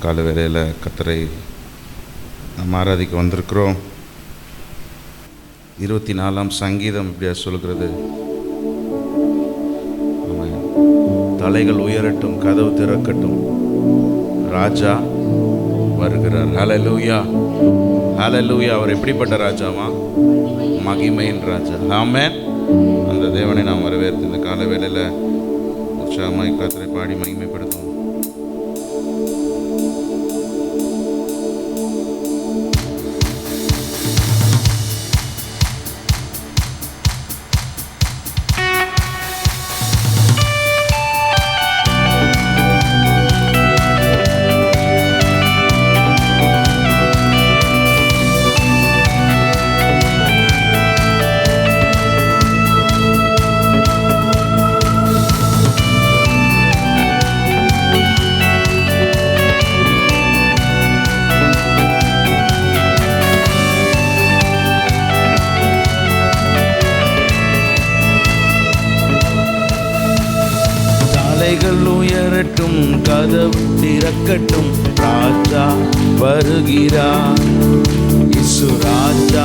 கால வேளையில் கர்த்தரை நாம் ஆராதிக்க வந்திருக்கிறோம். 24ஆம் சங்கீதம் இப்படியா சொல்கிறது, தலைகள் உயரட்டும், கதவு திறக்கட்டும், ராஜா வருகிறார். ஹல்லேலூயா, ஹல்லேலூயா. அவர் எப்படிப்பட்ட ராஜாவா? மகிமையின் ராஜா. ஆமென். அந்த தேவனை நாம் வரவேற்று இந்த கால வேளையில் உற்சாகமாய் கர்த்தரை பாடி மகிமைப்படுத்துவோம். உயரட்டும், கதவு திறக்கட்டும், ராஜா வருகிறார். இயேசு ராஜா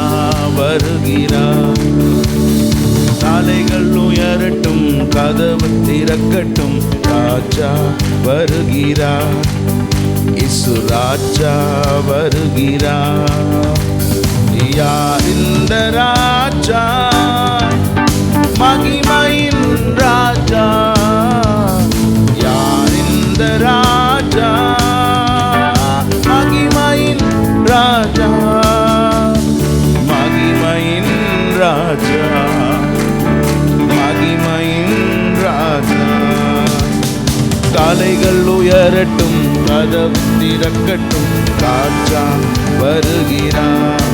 வருகிறார். தலைகள் உயரட்டும், கதவு திறக்கட்டும், ராஜா வருகிறார். இயேசு ராஜா வருகிறார். யார் இந்த ராஜா? மகிமையின் ராஜா. ராஜா மகிமையின் ராஜா, மகிமையின் ராஜா, மகிமையின் ராஜா. தலைகள் உயரட்டும், கதவு திறக்கட்டும், ராஜா வருகிறார்.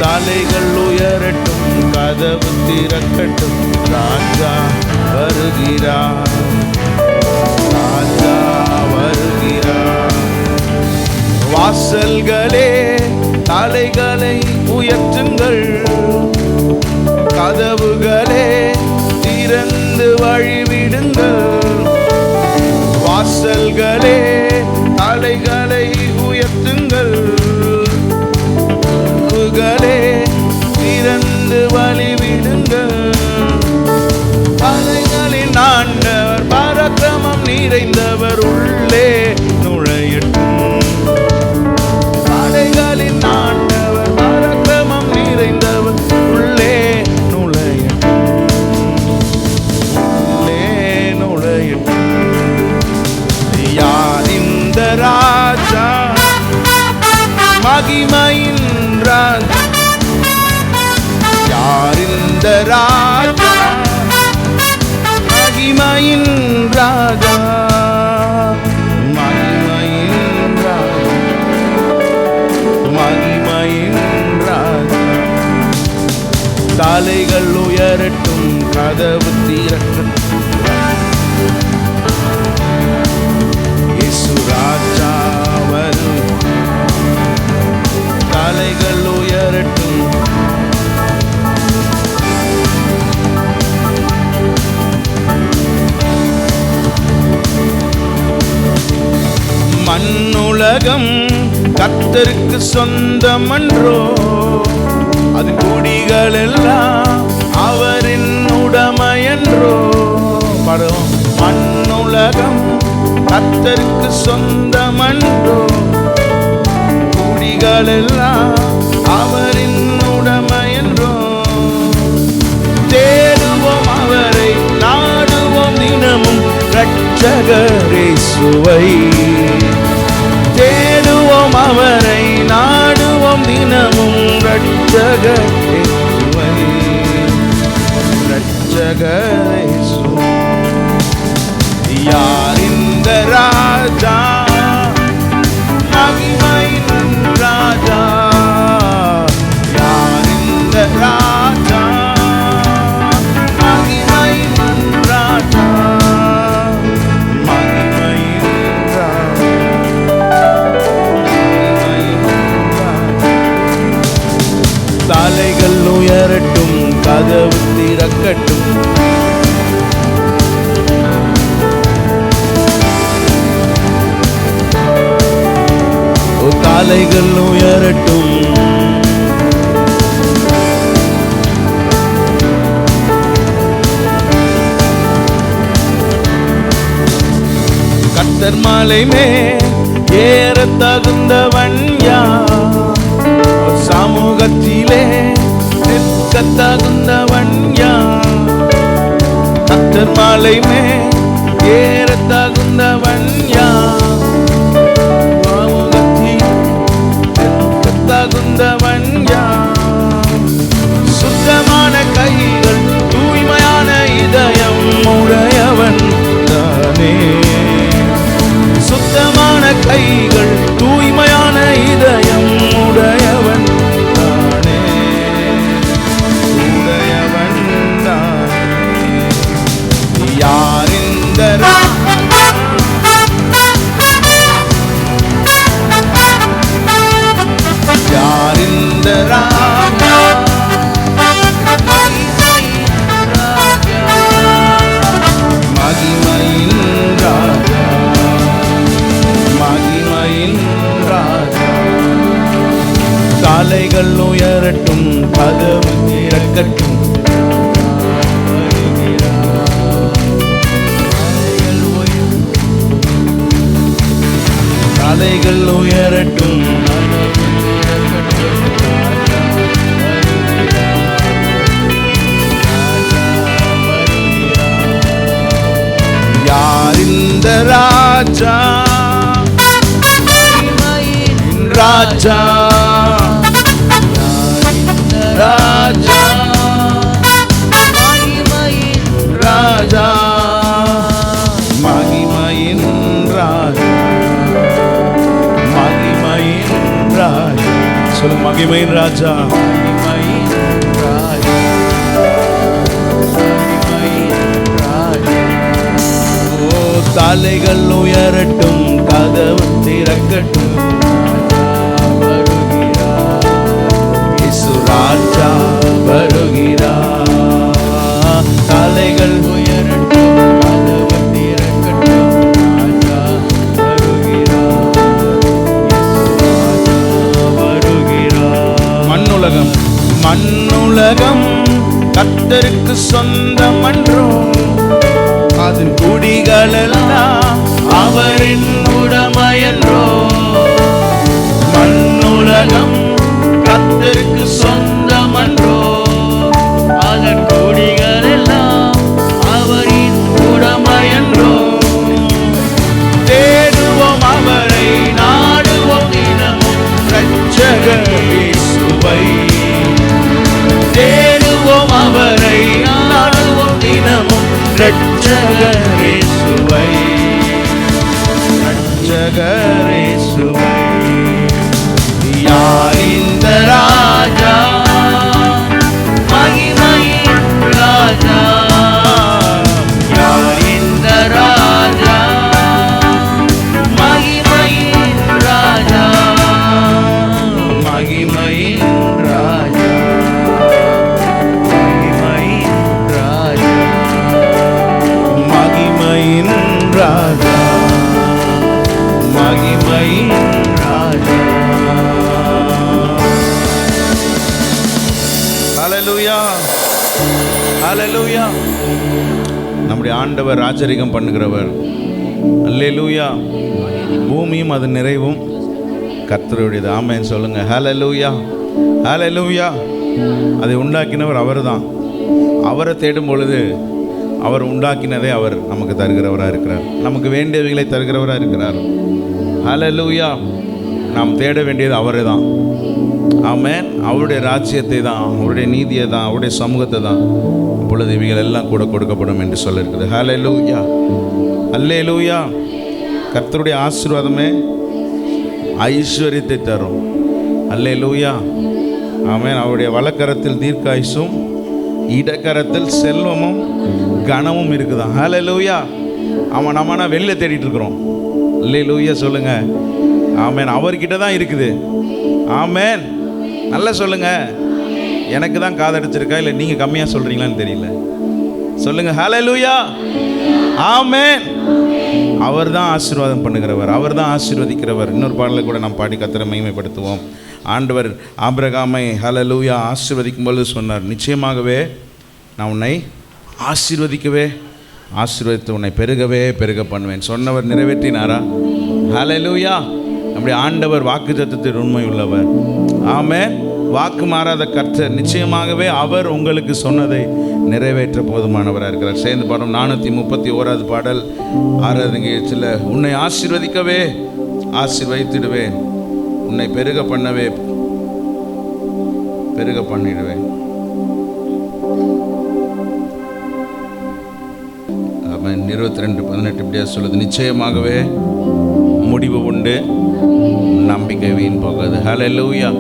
தலைகள் உயரட்டும், கதவு திறக்கட்டும், ராஜா வருகிறார். ராஜா வருகிறார். வாசல்களே தலைகளை உயர்த்துங்கள், கதவுகளே திறந்து வழிவிடுங்கள். வாசல்களே தலைகளை உயர்த்துங்கள், திறந்து வழிவிடுங்கள். பலைகளில் ஆண்டவர் பராக்கிரமம் நிறைந்தவர் உள்ளே நுழையட்டும். பலைகளில் ஆண்டவர் பராக்கிரமம் நிறைந்தவர் உள்ளே நுழையட்டும், உள்ளே நுழையட்டும். யார் இந்த ராஜா? மகிமையின் ராஜா. யார் இந்த ராஜா? மகிமையின் ராஜா, மகிமையின் ராஜா, மகிமையின் ராஜா. தலைகள் உயரட்டும், கதவு திறக்கட்டும், இயேசு ராஜா வரும். தலைகள் உயரட்டும், மண்ணுலகம் கர்த்தருக்கு சொந்தமன்றோ, அது குடிகள் எல்லாம் அவரின் உடைமையன்றோ. படம். மண்ணுலகம் கர்த்தருக்கு சொந்தமன்றோ, குடிகள் எல்லாம் அவரின் உடைமையன்றோ. தேடுவோம் அவரை, நாடுவோம் தினமும் இரட்சகர் இயேசுவை. தேடுவோம் அவரை, நாடுவோம் தினமும் இரட்சகர் இயேசுவை, இரட்சகர் இயேசு. யார் இந்த ராஜா? மகிமையின் ராஜா. யார் இந்த ராஜா? மகிமையின் ராஜா, மகிமையின் ராஜா. தலைகள் உயரட்டும், கதவு திறக்கட்டும், தலைகள் உயரட்டும். கர்த்தர் மலை மேல் ஏற தகுந்தவன் யார்? சமூகத்திலே நிற்க தகுந்தவன் யார்? கர்த்தர் மலை மேல் ஏற தகுந்தவன் யார்? சமூகத்தில் நிற்க தகுந்தவன் யார்? சுத்தமான கைகள் தூய்மையான இதயம் உடையவன் தானே. சுத்தமான கைகள் தூய்மையான இதயம் உடையவன் தானே. உடையவன் தானே. யார் இந்த யார் இந்த ராஜா? மகிமையின் ராஜா, மகிமையின் ராஜா. காலைகள் உயரட்டும், கதவு திறக்கட்டும். காலைகள் உயரட்டும், யார் இந்த ராஜா? ராஜா, ராஜா, ராஜா, மகிமையின் ராஜா, மகிமையின் ராஜா. சொல்லு, மகிமையின் ராஜா, மகிமையின் ராஜா, மகிமையின் ராஜா. ஓ, தலைகள் உயரட்டும், கதவு திறக்கட்டும். ராஜா வருகிறார். தலைகள் உயரட்டும், கதவு திறக்கட்டும். ராஜா வருகிறார், வருகிறார். மண்ணுலகம், மண்ணுலகம் கர்த்தருக்கு சொந்தம் அன்றோ? அதன் குடிகளெல்லாம் அவரின் உடைமையன்றோ? மண்ணுலகம் கர்த்தருக்கு சொந்தம் அன்றோ? அதன் கொடிகள் எல்லாம் அவரின் உடைமையன்றோ? தேடுவோம் அவரை, நாடுவோம் தினமும் இரட்சகர் இயேசுவை. தேடுவோம் அவரை, நாடுவோம் தினமும் இரட்சகர் இயேசுவை, இரட்சகர் இயேசுவை. யார் இந்த ராஜா? மகிமையின் ராஜா. யார் இந்த ராஜா? மகிமையின் ராஜா, மகிமையின் ராஜா, மகிமையின் ராஜா, மகிமையின் ராஜா, மகிமையின் ராஜா. ஹல்லேலூயா, ஹல்லேலூயா. நம்முடைய ஆண்டவர் ராஜரிகம் பண்ணுகிறவர். ஹல்லேலூயா. பூமியும் அது நிறைவும் கர்த்தருடையது. ஆமென் சொல்லுங்க. ஹல்லேலூயா, ஹல்லேலூயா. அதை உண்டாக்கினவர் அவர்தான். அவரை தேடும் பொழுது அவர் உண்டாக்கினதை அவர் நமக்கு தருகிறவராக இருக்கிறார். நமக்கு வேண்டியவைகளை தருகிறவராக இருக்கிறார். ஹல்லேலூயா. நாம் தேட வேண்டியது அவரை தான். ஆமென். அவருடைய ராஜ்யத்தை தான், அவருடைய நீதியை தான், அவருடைய சமூகத்தை தான். அப்பொழுது இவைகள் எல்லாம் கூட கொடுக்கப்படும் என்று சொல்லியிருக்குது. ஹல்லேலூயா, ஹல்லேலூயா. கர்த்தருடைய ஆசீர்வாதமே ஐஸ்வர்யத்தை தரும். ஹல்லேலூயா, ஆமென். அவருடைய வலக்கரத்தில் தீர்க்காயுசும் இடக்கரத்தில் செல்வமும் கனமும் இருக்குதான். ஹல்லேலூயா. அவன் நம்மனா வெளில தேடிட்டு இருக்கிறோம். ஹல்லேலூயா சொல்லுங்க. ஆமென். அவர்கிட்ட தான் இருக்குது. ஆமென். நல்லா சொல்லுங்க. எனக்கு தான் காதடிச்சிருக்கா இல்லை நீங்கள் கம்மியாக சொல்கிறீங்களான்னு தெரியல. சொல்லுங்க. ஹல்லேலூயா, ஆமென். அவர் தான் ஆசீர்வாதம் பண்ணுகிறவர், அவர் தான் ஆசீர்வதிக்கிறவர். இன்னொரு பாடலை கூட நாம் பாடி கர்த்தரை மகிமைப்படுத்துவோம். ஆண்டவர் ஆபிரகாமை ஹல்லேலூயா ஆசீர்வதிக்கும் பொழுது சொன்னார், நிச்சயமாகவே நான் உன்னை ஆசீர்வதிக்கவே ஆசீர்வதித்து உன்னை பெருகவே பெருக பண்ணுவேன். சொன்னவர் நிறைவேற்றினாரா? ஹல்லேலூயா. நம்முடைய ஆண்டவர் வாக்குத்தத்தத்தில் உண்மை உள்ளவர். ஆமென். வாக்கு மாறாத கர்த்தர். நிச்சயமாகவே அவர் உங்களுக்கு சொன்னதை நிறைவேற்ற போதுமானவராக இருக்கிறார். சேர்ந்து பாடம் 431 பாடல் 6 உன்னை ஆசீர்வதிக்கவே ஆசீர்வதித்திடுவேன், உன்னை பெருக பண்ணவே பெருக பண்ணிடுவேன். ஆமென். 22:18 இப்படியா சொல்லுது, நிச்சயமாகவே முடிவு உண்டு, நம்பிக்கை வீண் போகாது. ஹல்லேலூயா.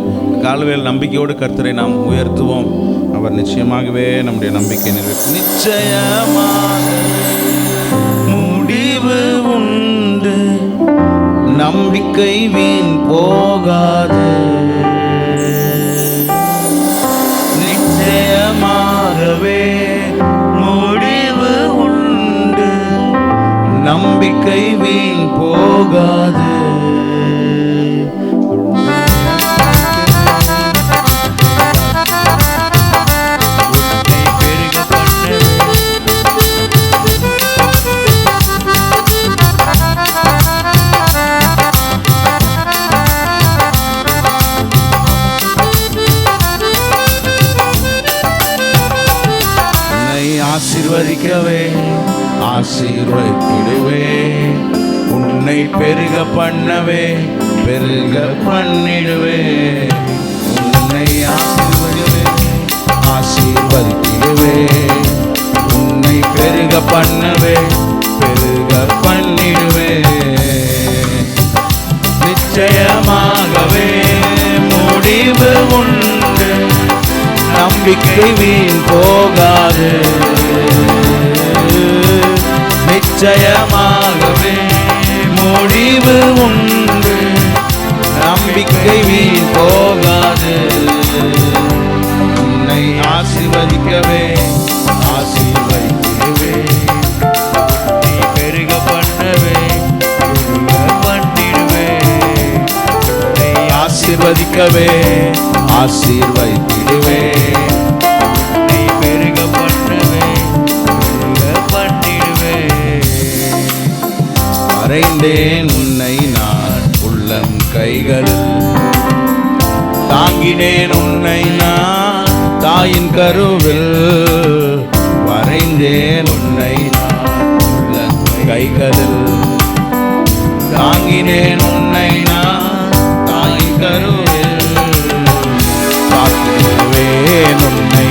கால்வேல் நம்பிக்கையோடு கர்த்தரை நாம் உயர்த்துவோம். அவர் நிச்சயமாகவே நம்முடைய நம்பிக்கை நிறைவேற்றும். நிச்சயமாக முடிவு உண்டு, நம்பிக்கை வீண் போகாது. நிச்சயமாகவே முடிவு உண்டு, நம்பிக்கை வீண் போகாது. ஆசீர்வதிக்கவே ஆசீர்வதித்திடுவே, உன்னை பெருக பண்ணவே பெருக பண்ணிடுவே. உன்னை ஆசீர்வதிக்கவே ஆசீர்வதித்திடுவே, உன்னை பெருக பண்ணவே பெருக பண்ணிடுவே. நிச்சயமாகவே முடிவு உண்டு, நம்பிக்கை வீண் போகாது. நிச்சயமாகவே முடிவு உண்டு, நம்பிக்கை வீண் போகாது. உன்னை ஆசீர்வதிக்கவே ஆசீர்வதிக்கவே, நீ பெருக பண்ணவே பெருக பண்ணிடுவே. உன்னை ஆசீர்வதிக்கவே ஆசீர்வதித்திடுவே, நீ பெருக பண்ணவே பெருக பண்ணிடுவே. வரைந்தேன் உன்னை நான் உள்ளம் கைகளில், தாங்கினேன் உன்னை நான் தாயின் கருவில். வரைந்தேன் உன்னை நான் உள்ளம் கைகளில், தாங்கினேன் உன்னை நான் தாயின் கருவில். உன்னை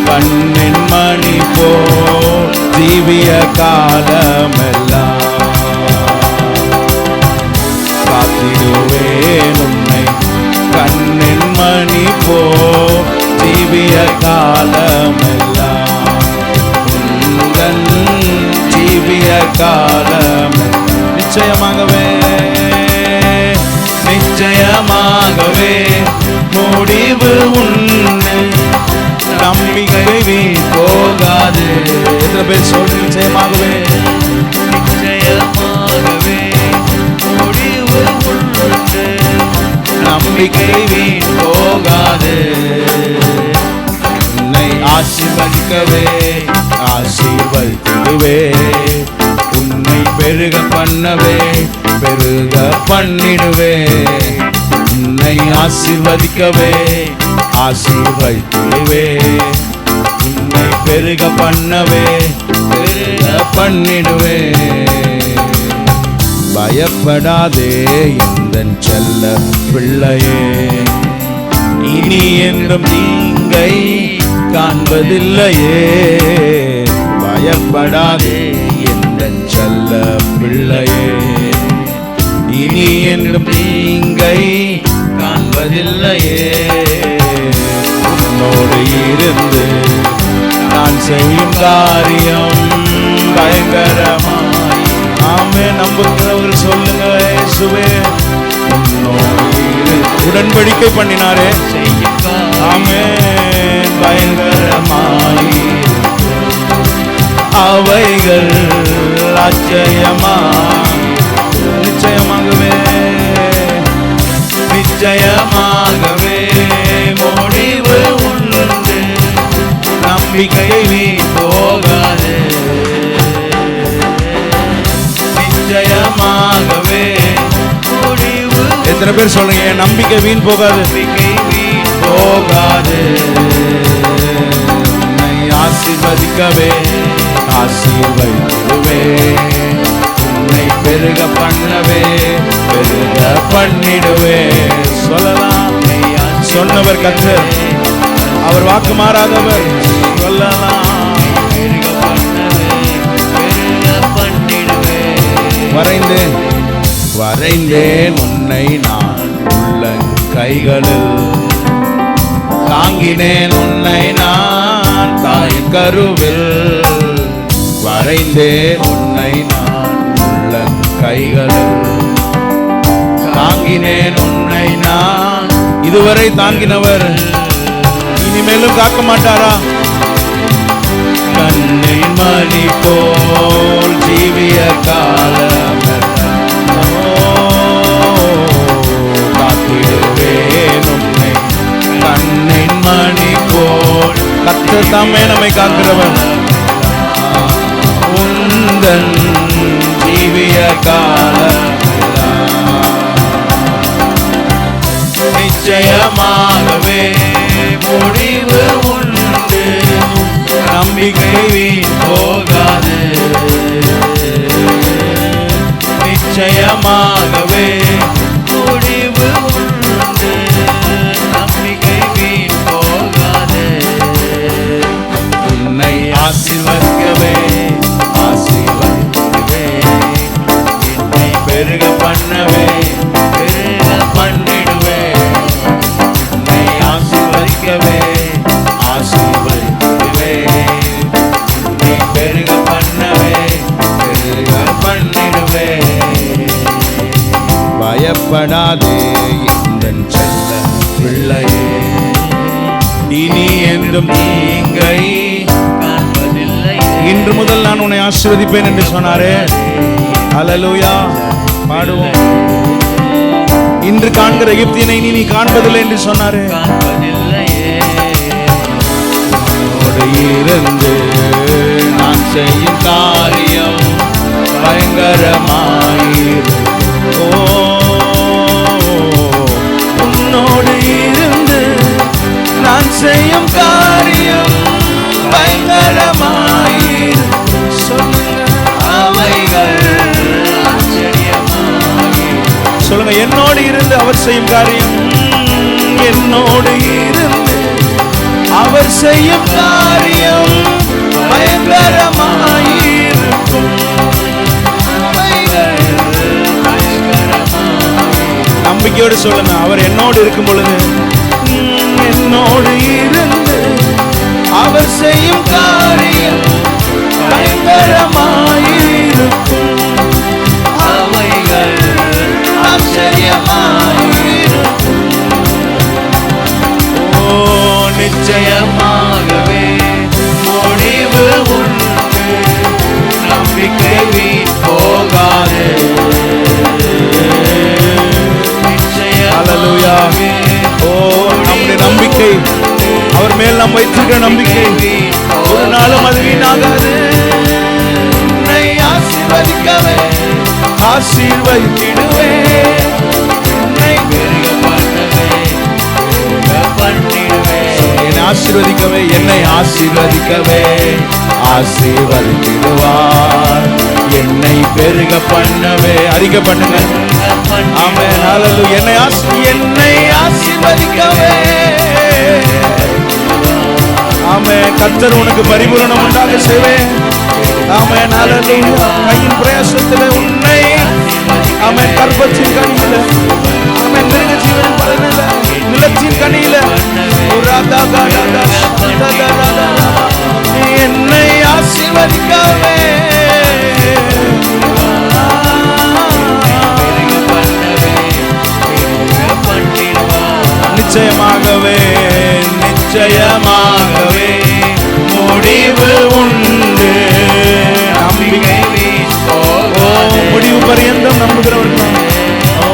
கண்ணின் மணி போல் ஜீவிய காலமெல்லாம் காத்திடுவேன். உன்னை கண்ணின் மணி போல் ஜீவிய காலமெல்லாம், உங்கள் ஜீவிய காலமெல்லாம். நிச்சயமாகவே நிச்சயமாகவே முடிவு உண்டு, நம்பிக்கை வீண் போகாது. எத்தனை பேர் சொல்லு நிச்சயமாகவே நிச்சயமாகவே முடிவு உண்டு, நம்பிக்கை வீண் போகாது. உன்னை ஆசீர்வதிக்கவே ஆசீர்வதித்திடுவே, உன்னை பெருக பண்ணவே பெருக பண்ணிடுவே. உன்னை ஆசீர்வதிக்கவே ஆசீர்வதித்திடுவே, உன்னை பெருக பண்ணவே பெருக பண்ணிடுவே. பயப்படாதே எந்தன் செல்ல பிள்ளையே, இனி என்றும் தீங்கை காண்பதில்லையே. பயப்படாதே எந்தன் செல்ல பிள்ளையே, இனி என்றும் தீங்கை காண்பதில்லையே. உன்னோடு இருந்து நான் செய்யும் காரியம் பயங்கரமாய். ஆமே. நம்புகிறவர் சொல்லுங்க இயேசுவே. உன்னோடு உடன்படிக்கை பண்ணினாரே, ஆமே. பயங்கரமாய் அவைகள் ஆச்சரியமாய் நிச்சயமாகவே முடிவு உண்டு, நம்பிக்கை வீண் போகாது. நிச்சயமாகவே முடிவு. எத்தனை பேர் சொல்றீங்க நம்பிக்கை வீண் போகாது? நம்பிக்கை வீண் போகாது. உன்னை ஆசீர்வதிக்கவே ஆசீர்வதிக்கவே, உன்னை பெருக பண்ணவே பெருக பண்ணிடுவே. சொல்லலாம், சொன்னவர் கர்த்தர், அவர் வாக்கு மாறாதவர். சொல்லலாம், பெருக பண்ணவே பெருக பண்ணிடுவே. வரைந்தேன் வரைந்தேன் உன்னை நான் உள்ள கைகளில், தாங்கினேன் உன்னை நான் தாயின் கருவில். வரைந்தேன் உன்னை நான் உள்ள கைகளில், தாங்கினேன் உன்னை நான். இதுவரை தாங்கினவர் இனிமேலும் காக்க மாட்டாரா? கண்ணின் மணி போல் ஜீவிய காலம் காத்திடுவேன் உன்னை. கண்ணின் மணி போல் கர்த்தர் தாமே நம்மை காக்கிறவர். உந்தன் ஜீவிய காலம் நிச்சயமாகவே முடிவு உண்டு, நம்பிக்கை வீண் போகாது. நிச்சயமாகவே முடிவு உண்டு, நம்பிக்கை வீண் போகாது. உன்னை ஆசீர்வதிக்கவே ஆசீர்வதிக்கவே, என்னை பெருக பண்ணவே பெருக பண்ணிடுவே. உன்னை ஆசீர்வதிக்கவே ஆசீர்வதிக்கவே, என்னை பெருக பண்ணவே பெருக பண்ணிடுவே. பயப்படாதே என் செல்ல பிள்ளையே, இனி என்றும் தீங்கை காண்பதில்லை. இன்று முதல் நான் உன்னை ஆசீர்வதிப்பேன் என்று சொன்னாரே. ஹல்லேலூயா, பாடுவோம். இன்று காண்கிற எகிப்தியனை நீ காண்பதில்லை என்று சொன்னாரே. உன்னோடு இருந்து நான் செய்யும் காரியம் பயங்கரமாயிருக்கும். உன்னோடு இருந்து நான் செய்யும் காரியம் பயங்கரமாயிருக்கும். சொல்லுங்க, அவைகள் சொல்லுங்க, என்னோடு இருந்து அவர் செய்யும் காரியம், என்னோடு இருந்து அவர் செய்யும் காரியம் பயங்கரமாயிருக்கும். நம்பிக்கையோடு சொல்லுங்க, அவர் என்னோடு இருக்கும் பொழுது, என்னோடு இருந்து அவர் செய்யும் காரியம் பயங்கரமாயிருக்கும். அவைகள் ஆச்சரியமாயிருக்கும். ஓ, நிச்சயமாகவே முடிவு உண்டு, நம்பிக்கை வீண் போகாது. ஹல்லேலூயா. ஓ, நம்முடைய நம்பிக்கை, அவர் மேல் நாம் வைத்திருக்கிற நம்பிக்கை ஒரு நாளும் அது வீணாகாது. உன்னை ஆசீர்வதிக்கவே ஆசீர்வதித்திடுவே, உன்னை பெருக பண்ணவே பெருக பண்ணிடுவே. என்னை ஆசீர்வதிக்கவே என்னை ஆசீர்வதிக்கவே ஆசீர்வதித்திடுவார், என்னை பெருக பண்ணவே. அறிக்கை பண்ணுங்க. ஆமென், ஹல்லேலூயா. என்னை ஆசீர்வதிக்கவே. ஆமென். கர்த்தர் உனக்கு பரிபூரணம் உண்டாக செய்வேன். ஆமென், ஹல்லேலூயா. கையின் பிரயாசத்திலே உன்னை, ஆமென், கர்ப்பத்தின் கனியில, ஆமென், மிருக ஜீவனின் பலனில, நிலத்தின் கனியில, என்னை ஆசீர்வதிக்கவே. நிச்சயமாகவே நிச்சயமாகவே முடிவு உண்டு, நம்பிக்கை முடிவு பரியந்தம் நம்புகிறவர்கள். ஓ,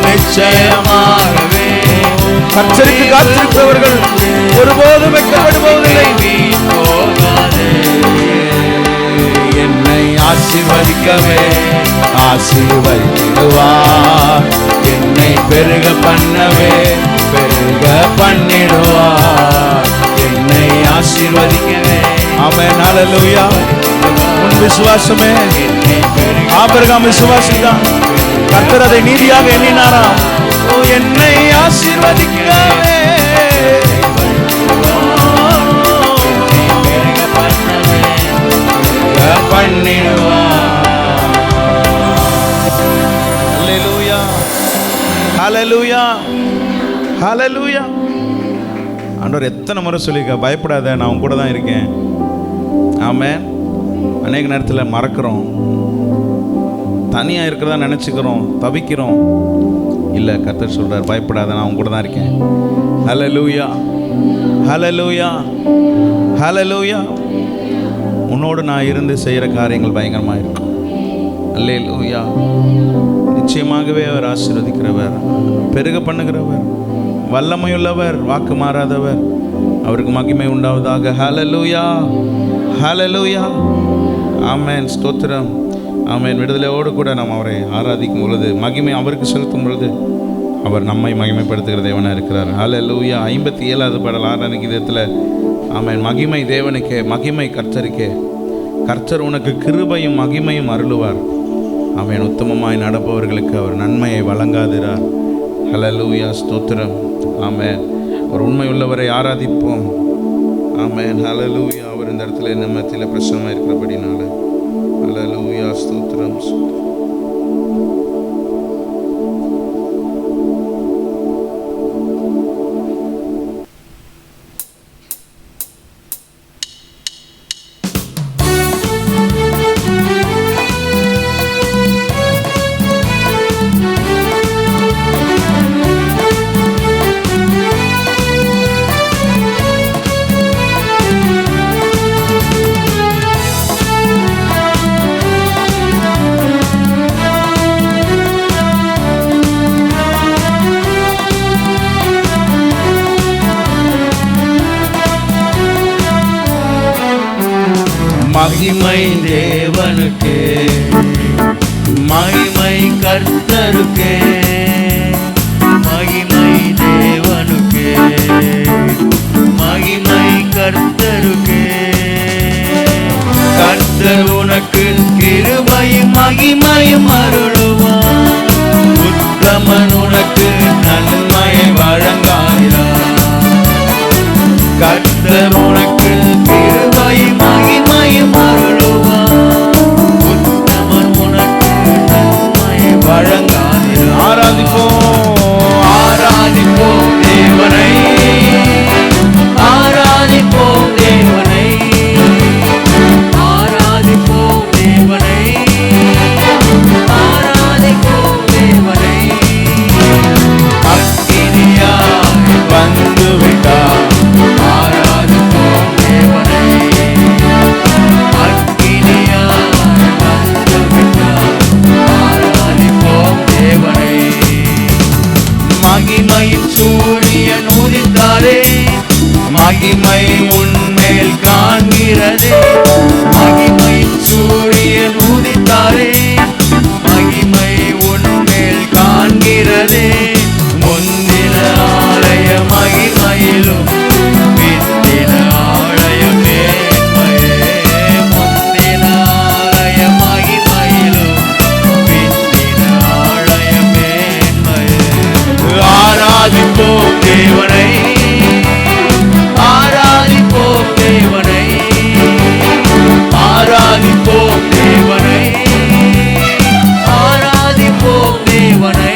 நிச்சயமாகவே கர்த்தருக்கு காத்திருப்பவர்கள் ஒருபோதும் வெட்கப்படுவதில்லை. என்னை ஆசீர்வதிக்கவே ஆசீர்வதிடுவார், என்னை பெருக பண்ணவே பெருக பண்ணிடுவார், என்னை ஆசீர்வதிக்கவே. ஆமென், ஹல்லேலூயா. உன் விசுவாசமே ஆபிரகாம் விசுவாசிதான். கர்த்தர் அதை நீதியாக எண்ணினாராம். என்னை ஆசீர்வதிக்கவே பண்ணிடுவார். ஹல்லேலூயா, ஹல்லேலூயா, ஹல்லேலூயா. ஆண்டவர் எத்தனை முறை சொல்லியிருக்க, பயப்படாத, நான் உன் கூட தான் இருக்கேன். ஆமென். அநேக நேரத்தில் மறக்கிறோம், தனியாக இருக்கிறதா நினச்சிக்கிறோம், தவிக்கிறோம். இல்லை, கர்த்தர் சொல்கிறார், பயப்படாத, நான் உன் கூட தான் இருக்கேன். ஹல்லேலூயா, ஹல்லேலூயா, ஹல்லேலூயா. உன்னோடு நான் இருந்து செய்கிற காரியங்கள் பயங்கரமாக இருக்கும். ஹல்லேலூயா. நிச்சயமாகவே அவர் ஆசீர்வதிக்கிறவர், பெருக பண்ணுகிறவர், வல்லமையுள்ளவர், வாக்கு மாறாதவர். அவருக்கு மகிமை உண்டாவதாக. ஹல்லேலூயா, ஹல்லேலூயா. ஆமென், ஸ்தோத்திரம். ஆமென். விடுதலையோடு கூட நாம் அவரை ஆராதிக்கும் பொழுது, மகிமை அவருக்கு செலுத்தும் பொழுது, அவர் நம்மை மகிமைப்படுத்துகிற தேவனாக இருக்கிறார். ஹல்லேலூயா. 57வது பாடல் ஆராதனை கீதத்தில், ஆமென், மகிமை தேவனுக்கே, மகிமை கர்த்தருக்கே, கர்த்தர் உனக்கு கிருபையும் மகிமையும் அருளுவார். ஆமென். உத்தமமாய் நடப்பவர்களுக்கு அவர் நன்மையை வழங்காதிரார். ஹல்லேலூயா, ஸ்தோத்திரம். ஆமென். ஒரு உண்மை உள்ளவரை ஆராதிப்போம். ஆமென், ஹல்லேலூயா. அவர் இந்த இடத்துல நம்ம மத்தியில் பிரசன்னமாக இருக்கிறபடினால. ஹல்லேலூயா, ஸ்தோத்திரம். மகிமை தேவனுக்கே, மகிமை கர்த்தருக்கே, மகிமை தேவனுக்கே, மகிமை கர்த்தருக்கே. கர்த்தர் உனக்கு கிருபையும் மகிமையும் அருளுவார், உத்தமன் உனக்கு நன்மையை வழங்காகிறார். கர்த்தர் உனக்கு கிருபையும் மகிமையும் அருளுவார், உத்தமன் உனக்கு நன்மையை வழங்காகிறார். ஆராதிப்போம், ஆராதிப்போம் தேவனை, ஆராதிப்போம் தேவனை, ஆராதிப்போம் தேவனை, ஆராதிப்போம் தேவனை. அக்கினியாய் வந்து விட்டார், ஆராதிப்போம் தேவனை, அக்கினியாய் வந்து விட்டார், ஆராதிப்போம் தேவனை. மகிமையின் சூரியன் உதித்தாரே, மகிமை உன்மேல் காண்கிறதே. மகிமையின் சூரியன் உதித்தாரே, மகிமை உன்மேல் காண்கிறதே. முந்தின ஆலய மகிமையிலும் பிந்தின ஆலய மேன்மையே, முந்தின ஆலய மகிமையிலும் பிந்தின ஆலய மேன்மையே. ஆராதிப்போம் தேவனை, ஆராதிப்போம் தேவனை, ஆராதிப்போம் தேவனை, ஆராதிப்போம் தேவனை.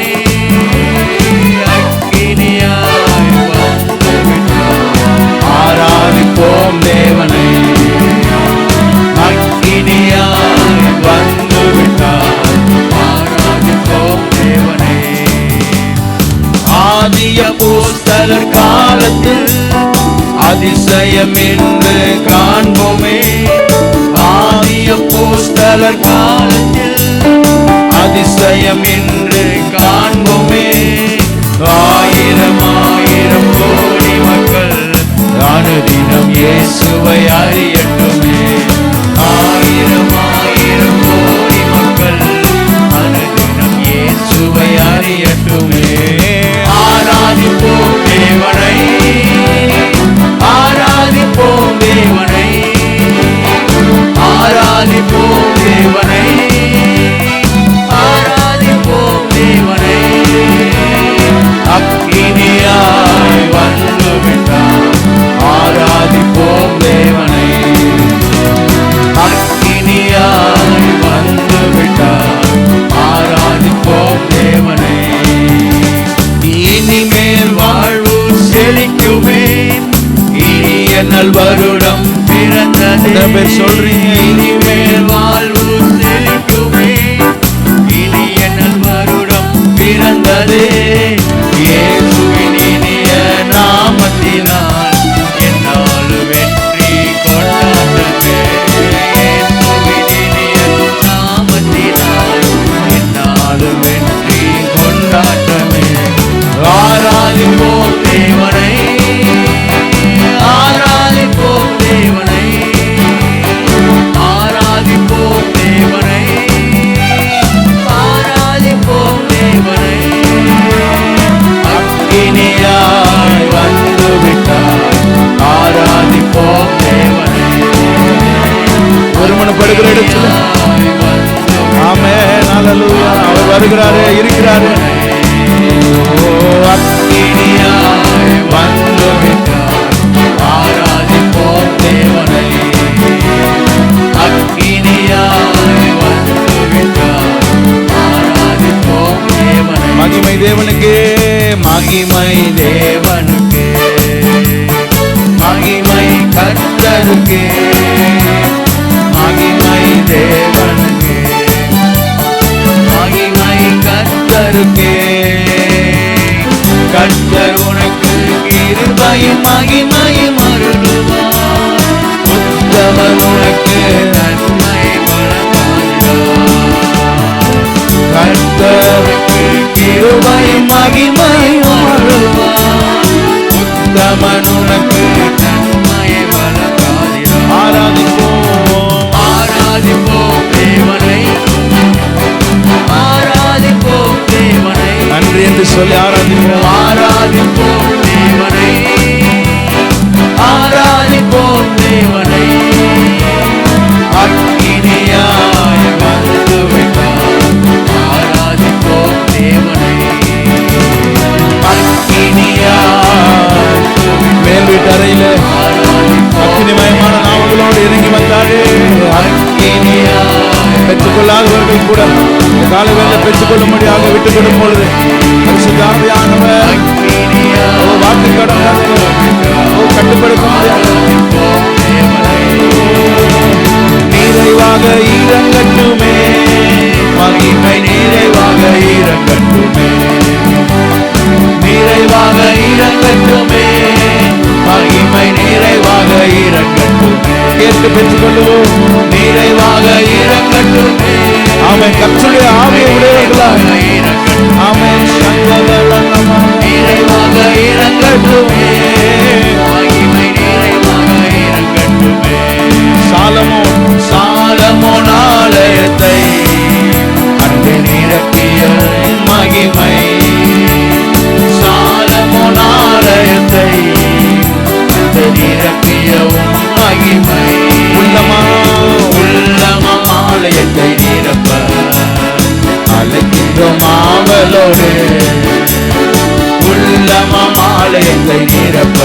அக்கினியாய் வந்து விட்டார், ஆராதிப்போம் தேவனை, அக்கினியாய் வந்து விட்டார், ஆராதிப்போம் தேவனை. ஆதிய அப்போஸ்தலர் காலத்தில் அதிசயம் என்று காண்போமே, ஆதிய அப்போஸ்தலர் காலத்தில் அதிசயம் என்று காண்போமே. ஆயிரம் ஆயிரம் இயேசுவை அறியட்டுமே. ஆயிரம் ஆயிரம் கோடி மக்கள் அனுதினம் இயேசுவை அறியட்டுமே. ஆராதிப்போம் தேவனை, ஆராதிப்போம் தேவனை, ஆராதிப்போம் தேவனை, ஆராதிப்போம் தேவனை. அக்கினியாய் வந்து விட்டார், ஆராதிப்போம் தேவனை. அக்கினியாய் வந்து விட்டார், ஆராதிப்போம் தேவனை. இனிமேல் வாழ்வு செழிக்குமே, இனிய நல் வருடம் பிறந்தது. சொல்றீங்க, இனிமேல் வாழ்வு செழிக்குமே, இனிய நல் வருடம் பிறந்தது. இயேசுவின் இனிய நாமத்தினால் என்னால் வெற்றி கொண்டாட்டமே. இயேசுவின் இனிய நாமத்தினால் என்னால் வெற்றி கொண்டாட்டமே. ஆராதிப்போம் தேவனை, ஆராதிப்போம் தேவனை, ஆராதிப்போம் தேவனை, ஆராதிப்போம் தேவனை. அக்கினியாய் வந்து விட்டார், ஆராதிப்போம் தேவனை. ஒருமனப்படுகிற இடத்துல ஆமென், ஹல்லேலூயா. அவர் வருகிறாரே, இருக்கிறாரே. அக்கினியாய் வந்து விட்டார், ஆராதிப்போம் தேவனை. அக்கினியாய் வந்து விட்டார், ஆராதிப்போம் தேவனை. மகிமை தேவனுக்கே, மகிமை தேவனுக்கே, மகிமை கர்த்தருக்கே, மகிமை தேவனுக்கே, மகிமை கர்த்தருக்கே. கர்த்தர் உனக்கு கிருபையும் மகிமையும் அருளுவார், உத்தமர் உனக்கு நன்மை வழங்குவார். கர்த்தருக்கு கிருபையும் மகிமையும் அருளுவார், உத்தமன் உனக்கு நன்மை வழங்குவார். ஆராதிப்போம், ஆராதிப்போம் தேவனை, ஆராதிப்போம் தேவனை. நன்றி என்று சொல்லி ஆராதிப்போம். ஆராதிப்போம் தேவனை, ஆராதிப்போம் தேவனை. அக்கினியாய் வந்து விட்டார், ஆராதிப்போம் தேவனை. அக்கினியாய் மேல் வீட்டு அறையில அக்கினிமயமான நாமங்களோடு இறங்கி வந்தாரே. அக்கினியாய் பெற்றுக்கொள்ளாதவர்கள் கூட இந்த காலை வேளை பெற்றுக்கொள்ளும்படியாக விட்டுக் கொடும் பொழுது பரிசுத்த ஆவியானவர் வாக்கு கடந்தார்கள், கட்டுப்படுத்த முடியாது. நிறைவாக இறங்கட்டுமே, மகிமை நிறைவாக இறங்கட்டுமே, நிறைவாக இறங்கட்டுமே, மகிமை நிறைவாக இறங்கட்டுமே. கேட்டு பெற்றுக்கொள்ளுவோம். நிறைவாக இறங்கட்டுமே. ஆமென். கர்த்தருடைய ஆவியை உடையவர்களாக ஆமென். நிறைவாக இறங்கட்டுமே, மகிமை நிறைவாக இறங்கட்டுமே. சாலமோன் ஆலயத்தை அன்று நிரப்பிய மகிமை, சாலமோன் ஆலயத்தை அன்று நிரப்பிய மகிமை. உள்ளமம் ஆலயத்தை நிரப்ப அழைக்கின்றோம் ஆவலோடு, உள்ளமம் ஆலயத்தை நிரப்ப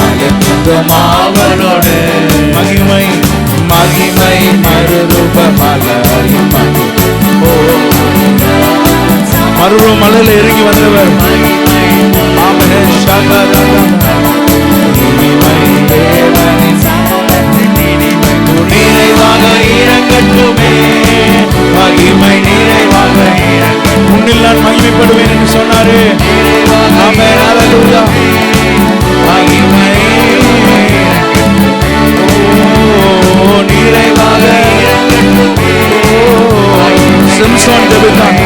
அழைக்கின்றோம் ஆவலோடு. மகிமை மகிமை மறுரூப மலையும் மறுரூப மலையில இறங்கி வந்தவர். மகிமை ஆமென். நிறைவாக இறங்கட்டுமே, மகிமை நிறைவாக இறங்கட்டும். உன்னில் நான் மகிமைப்படுவேன் என்று சொன்னாரே. ஆமென். ஹல்லேலூயா. மகிமை நிறைவாக இறங்கட்டுமே. சிம்சோன் ஜெபித்தான்,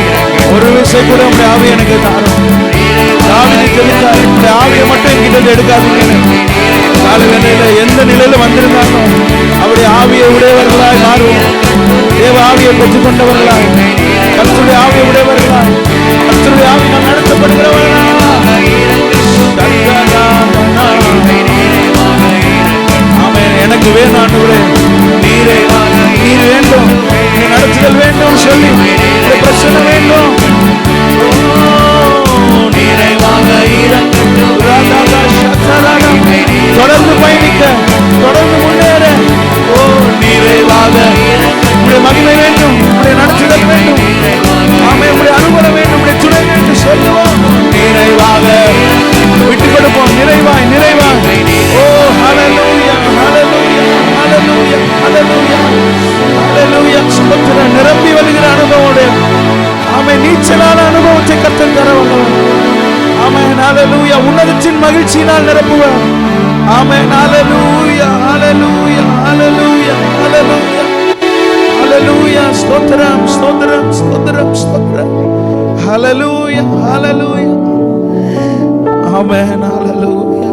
ஒரு விசை கூட உங்களுடைய ஆவி எனக்கு தாரும். தாவீது ஜெபித்தார், உங்களுடைய ஆவியை மட்டும் என்கிட்ட எடுக்காதீங்க. காலை வேளையில எந்த நிலையில வந்திருந்தாலும் அவருடைய ஆவியை உடையவர்களாய் மாறுவோம். தேவ ஆவியை பெற்றுக் கொண்டவர்களாய், கர்த்தருடைய ஆவியை உடையவர்களாய், கர்த்தருடைய ஆவி நாம் நடத்தப்படுகிறவர்களாய். ஆமென். எனக்கு வேணும் ஆண்டவரே, நீர் வேண்டும், நீ நடத்துதல் வேண்டும் சொல்லி பிரச்சனை வேண்டும். தொடர்ந்து பயணிக்க, தொடர்ந்து முன்னேற, நிறைவாக உடைய மகிமை வேண்டும், உடைய நடத்துதல் வேண்டும். ஆமென். உடைய அனுபவம் வேண்டும், உடைய துணை வேண்டும் சொல்லுவோம். நிறைவாக விட்டுக் கொடுப்போம். நிறைவாய் நிறைவாய். ஓ ஹல்லேலூயா, ஹல்லேலூயா, ஹல்லேலூயா, ஹல்லேலூயா, ஹல்லேலூயா. ஸ்தோத்திரம். நிரம்பி வருகிற அனுபவம். ஆமென். நீச்சலான அனுபவத்தை கர்த்தர் தர வல்லவர். ஆமென். ஹல்லேலூயா. உன்னதத்தின் மகிழ்ச்சியினால் நிரப்புவார். ஆமென். ஹல்லேலூயா, ஹல்லேலூயா, ஹல்லேலூயா, ஹல்லேலூயா, ஹல்லேலூயா. ஸ்தோத்திரம், ஸ்தோத்திரம், ஸ்தோத்திரம், ஸ்தோத்திரம். ஹல்லேலூயா, ஹல்லேலூயா. ஆமென். ஹல்லேலூயா.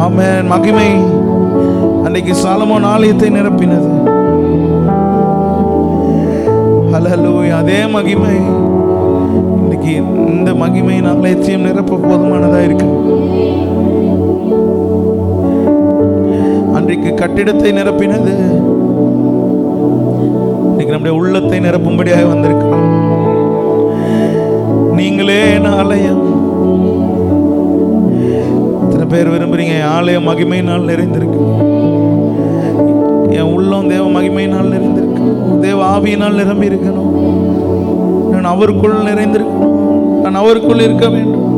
ஆமென். மகிமை அன்றைக்கு சாலமோன் ஆலயத்தை நிரப்பினது. ஹல்லேலூயா. அதே மகிமை இன்னைக்கு இந்த மகிமையின் ஆலயத்தையும் நிரப்ப போதுமானதா இருக்கு. அன்றைக்கு கட்டிடத்தை நிரப்பினது இன்னைக்கு நம்முடைய உள்ளத்தை நிரப்பும்படியாக வந்திருக்கிறோம். நீங்களே என் ஆலயம். எத்தனை பேர் விரும்புறீங்க என் ஆலயம் மகிமையினால் நிறைந்திருக்கு, என் உள்ளம் தேவ மகிமையினால் நிறைந்திருக்கு, தேவ ஆவியினால் நிரம்பி இருக்கணும், நான் அவருக்குள் நிறைந்திருக்கணும், நான் அவருக்குள் இருக்க வேண்டும்.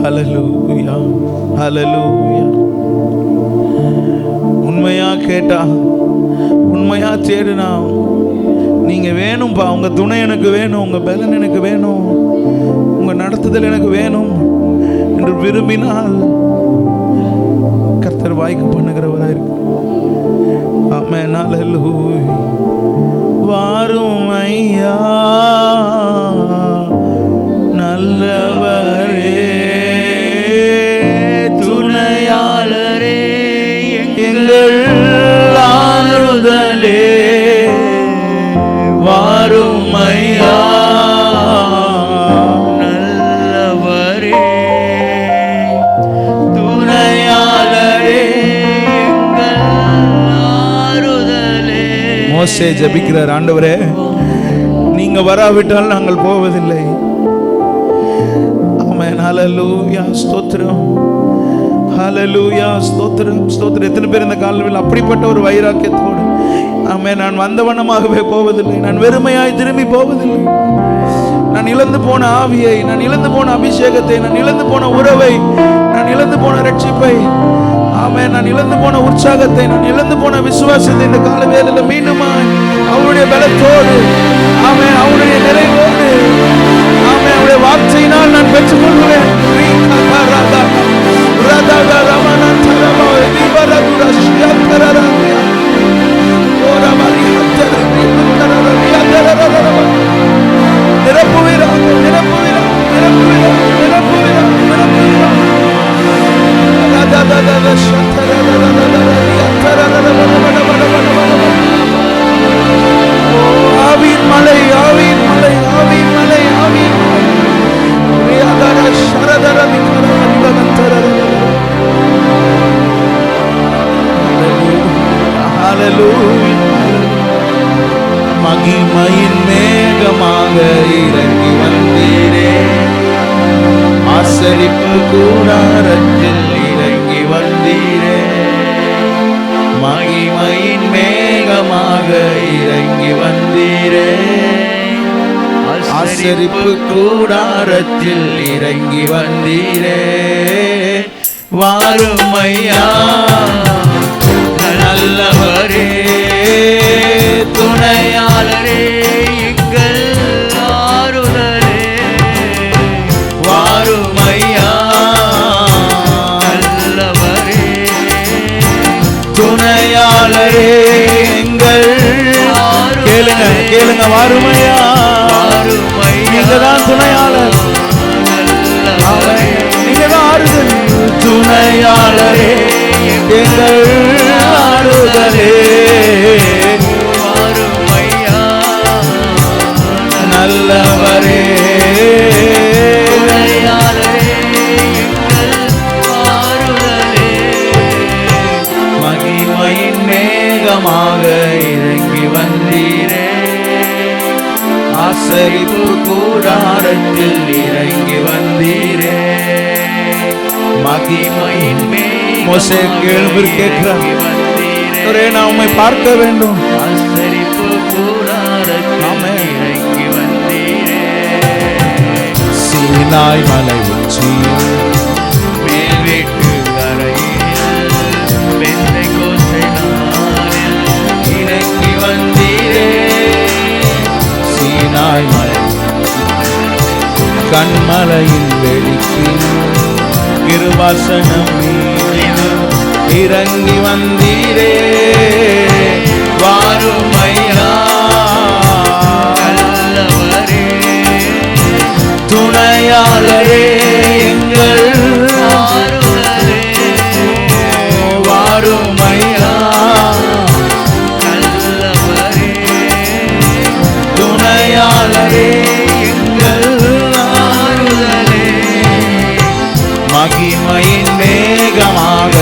ஹல்லேலூயா, ஹல்லேலூயா. உண்மையா கேட்டா, உண்மையா தேடுனா, நீங்க வேணும்பா, உங்க துணை எனக்கு வேணும், உங்க பலன் எனக்கு வேணும், உங்க நடத்துதல் எனக்கு வேணும் என்று விரும்பினால் கர்த்தர் வாய்க்கு பண்ணுகிறவரா இருக்கு. ஆமென். ஹல்லேலூயா. வாரும் ஐயா நல்லவரே, துணையாளரே, எங்கள் ஆறுதலே, வாரும் ஐயா நல்லவரே, துணையாளரே, எங்கள் ஆறுதலே. மோசே ஜெபிக்கிறார், ஆண்டவரே நீங்க வராவிட்டால் நாங்கள் போவதில்லை. ஆமென். ஹல்லேலூயா. ஸ்தோத்திரம். ஹல்லேலூயா. ஸ்தோத்திரம், ஸ்தோத்திரம். எத்தனை பேர் இந்த காலவில் அப்படிப்பட்ட ஒரு வைராக்கியத்தோடு, ஆமென், நான் வந்தவண்ணமாகவே போவதில்லை, நான் வெறுமையாய் திரும்பி போவதில்லை, நான் இழந்து போன ஆவியை, நான் இழந்து போன அபிஷேகத்தை, நான் இழந்து போன உறவை, நான் இழந்து போன ரட்சிப்பை, ஆமென், நான் இழந்து போன உற்சாகத்தை, நான் இழந்து போன விசுவாசத்தை இந்த கால வேளையில மீண்டுமாய் அவருடைய பலத்தோடு, ஆமென், அவருடைய நிறைவோடு, ஆமென், அவருடைய வார்த்தையினால் நான் பெற்றுக்கொள்கிறேன். ஆவியின் மலை, ஆவியின் மலை, ஆவியின் மலை, ஆவியின் மகிமையின் மேகமாக இறங்கி வந்தீரே, ஆசரிப்பு கூடாரத்தில் இறங்கி வந்தீரே, மகிமையின் மேகமாக இறங்கி வந்தீரே, ஆசரிப்பு கூடாரத்தில் இறங்கி வந்தீரே, வாரும் ஐயா நல்லவரே, துணையாளரே, எங்கள் ஆறுதலே, வாரும் ஐயா நல்லவரே, துணையாளரே, எங்கள் கேளுங்க கேளுங்க, வாரும் ஐயா எங்கள் ஆறுதலே வாருமையா நல்லவரே துணையாளரே எங்கள் ஆறுதலே மகிமையின் மேகமாக இறங்கி வந்தீரே ஆசரிப்பு கூடாரத்தில் இறங்கி வந்தீரே மகிமையின் மோசே கேள்வி கேட்கிறார் ஒரே நான் உம்மை பார்க்க வேண்டும் ஆசரிப்பு கூடாரத்தில் இறங்கி வந்தீரே சீனாய் மலை உச்சி மேல் வீட்டு கரையில் பெந்தைக்கோஸ்தை நாளில் இறங்கி வந்தீரே சீனாய் மலை கண்மலையின் வெளிக்கு கிருபாசனம் மீது இறங்கி வந்தீரே வாருமையா நல்லவரே துணையாளரே எங்கள் ஆறுதலே வாருமையா நல்லவரே துணையாளரே எங்கள் ஆறுதலே மகிமையின் மேகமாக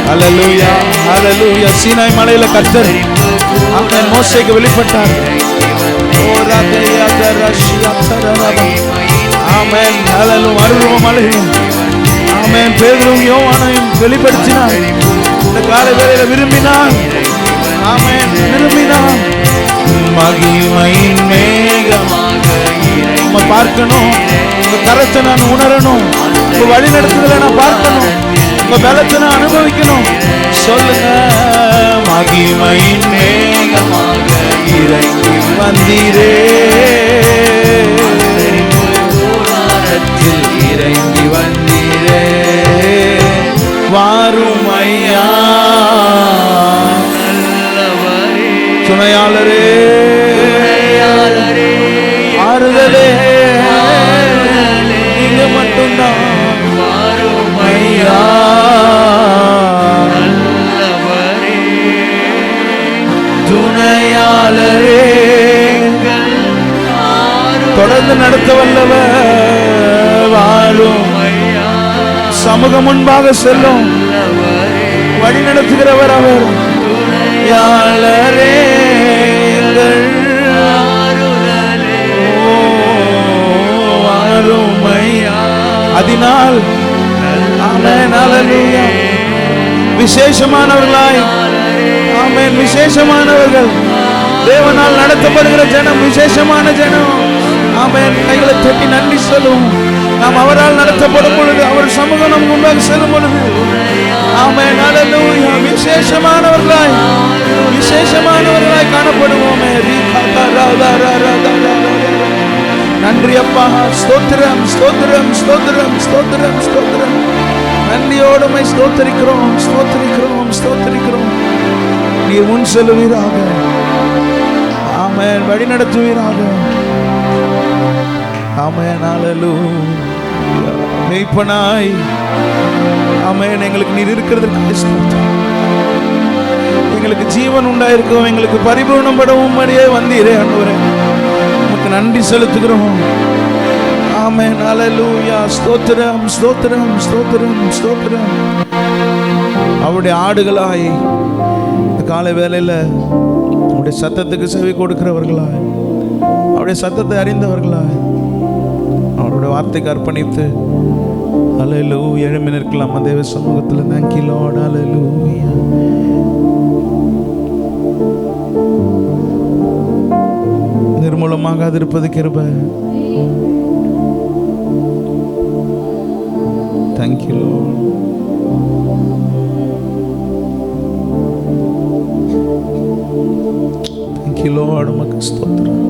ஹல்லேலூயா ஹல்லேலூயா சீனாய் மலையில கர்த்தர் அவன் மோசேக்கு வெளிப்பட்டார் ஆமென் ஹல்லேலூயா மறுரூப மலையில் ஆமென் பேதுருவும் யோவானையும் வெளிப்படுத்தினார் இந்த காலை வேளையில விரும்பினார் ஆமென் விரும்பினார் மகிமையின் மேகமாக நம்ம பார்க்கணும் உங்க கரத்தை நான் உணரணும் உங்க வழி நடத்துதலை நான் பார்க்கணும் உங்க பலத்தை நான் அனுபவிக்கணும் சொல்லுங்க மகிமையின் மேகமாக இறங்கி வந்தீரே கூடாரத்தில் இறங்கி வந்தீரே வாரும் ஐயா நல்லவரே துணையாளரே துணையாளரே ஆறுதலே நீங்க மட்டும்தான் வாருமையா நல்லவரே துணையாளரே தொடர்ந்து நடத்த வல்லவர் வாழும் வாருமையா சமூகம் முன்பாக செல்லும் நல்லவரே வழி நடத்துகிறவர் அவர் துணையாளரே எங்கள் ஆறுதலே வாருமையா அதனால் ஆமென் ஹல்லேலூயா விசேஷமானவர்களாய் ஆமென் விசேஷமானவர்கள் தேவனால் நடத்தப்படுகிற ஜனம் விசேஷமான ஜனம் ஆமென் கைகளை தட்டி நன்றி சொல்லுவோம் நாம் அவரால் நடத்தப்படும் பொழுது அவர் சமூகம் நம் முன்பாக செல்லும் பொழுது ஆமென் ஹல்லேலூயா விசேஷமானவர்களாய் காணப்படுவோமே நன்றி அப்பா ஸ்தோத்திரம் ஸ்தோத்திரம் ஸ்தோத்திரம் ஸ்தோத்திரம் ஸ்தோத்திரம் நன்றியோடுமை ஸ்தோத்தரிக்கிறோம் ஸ்தோத்தரிக்கிறோம் ஸ்தோத்தரிக்கிறோம் நீர் முன் செல்லுவீராக ஆமென் வழி நடத்துவீராக ஆமென் ஹல்லேலூயா மேய்ப்பனாய் ஆமென் எங்களுக்கு நீர் இருக்கிறதற்கு ஸ்தோத்திரம் எங்களுக்கு ஜீவன் உண்டாயிருக்கும் எங்களுக்கு பரிபூர்ணம் படவும் படியே வந்தீரே ஆண்டவரே உமக்கு நன்றி செலுத்துகிறோம் ஆமென் ஹல்லேலூயா ஸ்தோத்திரம் ஸ்தோத்திரம் ஸ்தோத்திரம் ஸ்தோத்திரம் அவருடைய ஆடுகளாய் இந்த காலை வேளையில அவருடைய சத்தத்துக்கு செவி கொடுக்கிறவர்களாய் அவருடைய சத்தத்தை அறிந்தவர்களாய் அவருடைய வார்த்தைக்கு அர்ப்பணித்து ஹல்லேலூயா எழும்பி நிற்கலாம் தேவ சமூகத்தில் thank you Lord ஹல்லேலூயா நிர்மூலமாக இருப்பது கிருபை thank you Lord thank you Lord உமக்கு ஸ்தோத்திரம்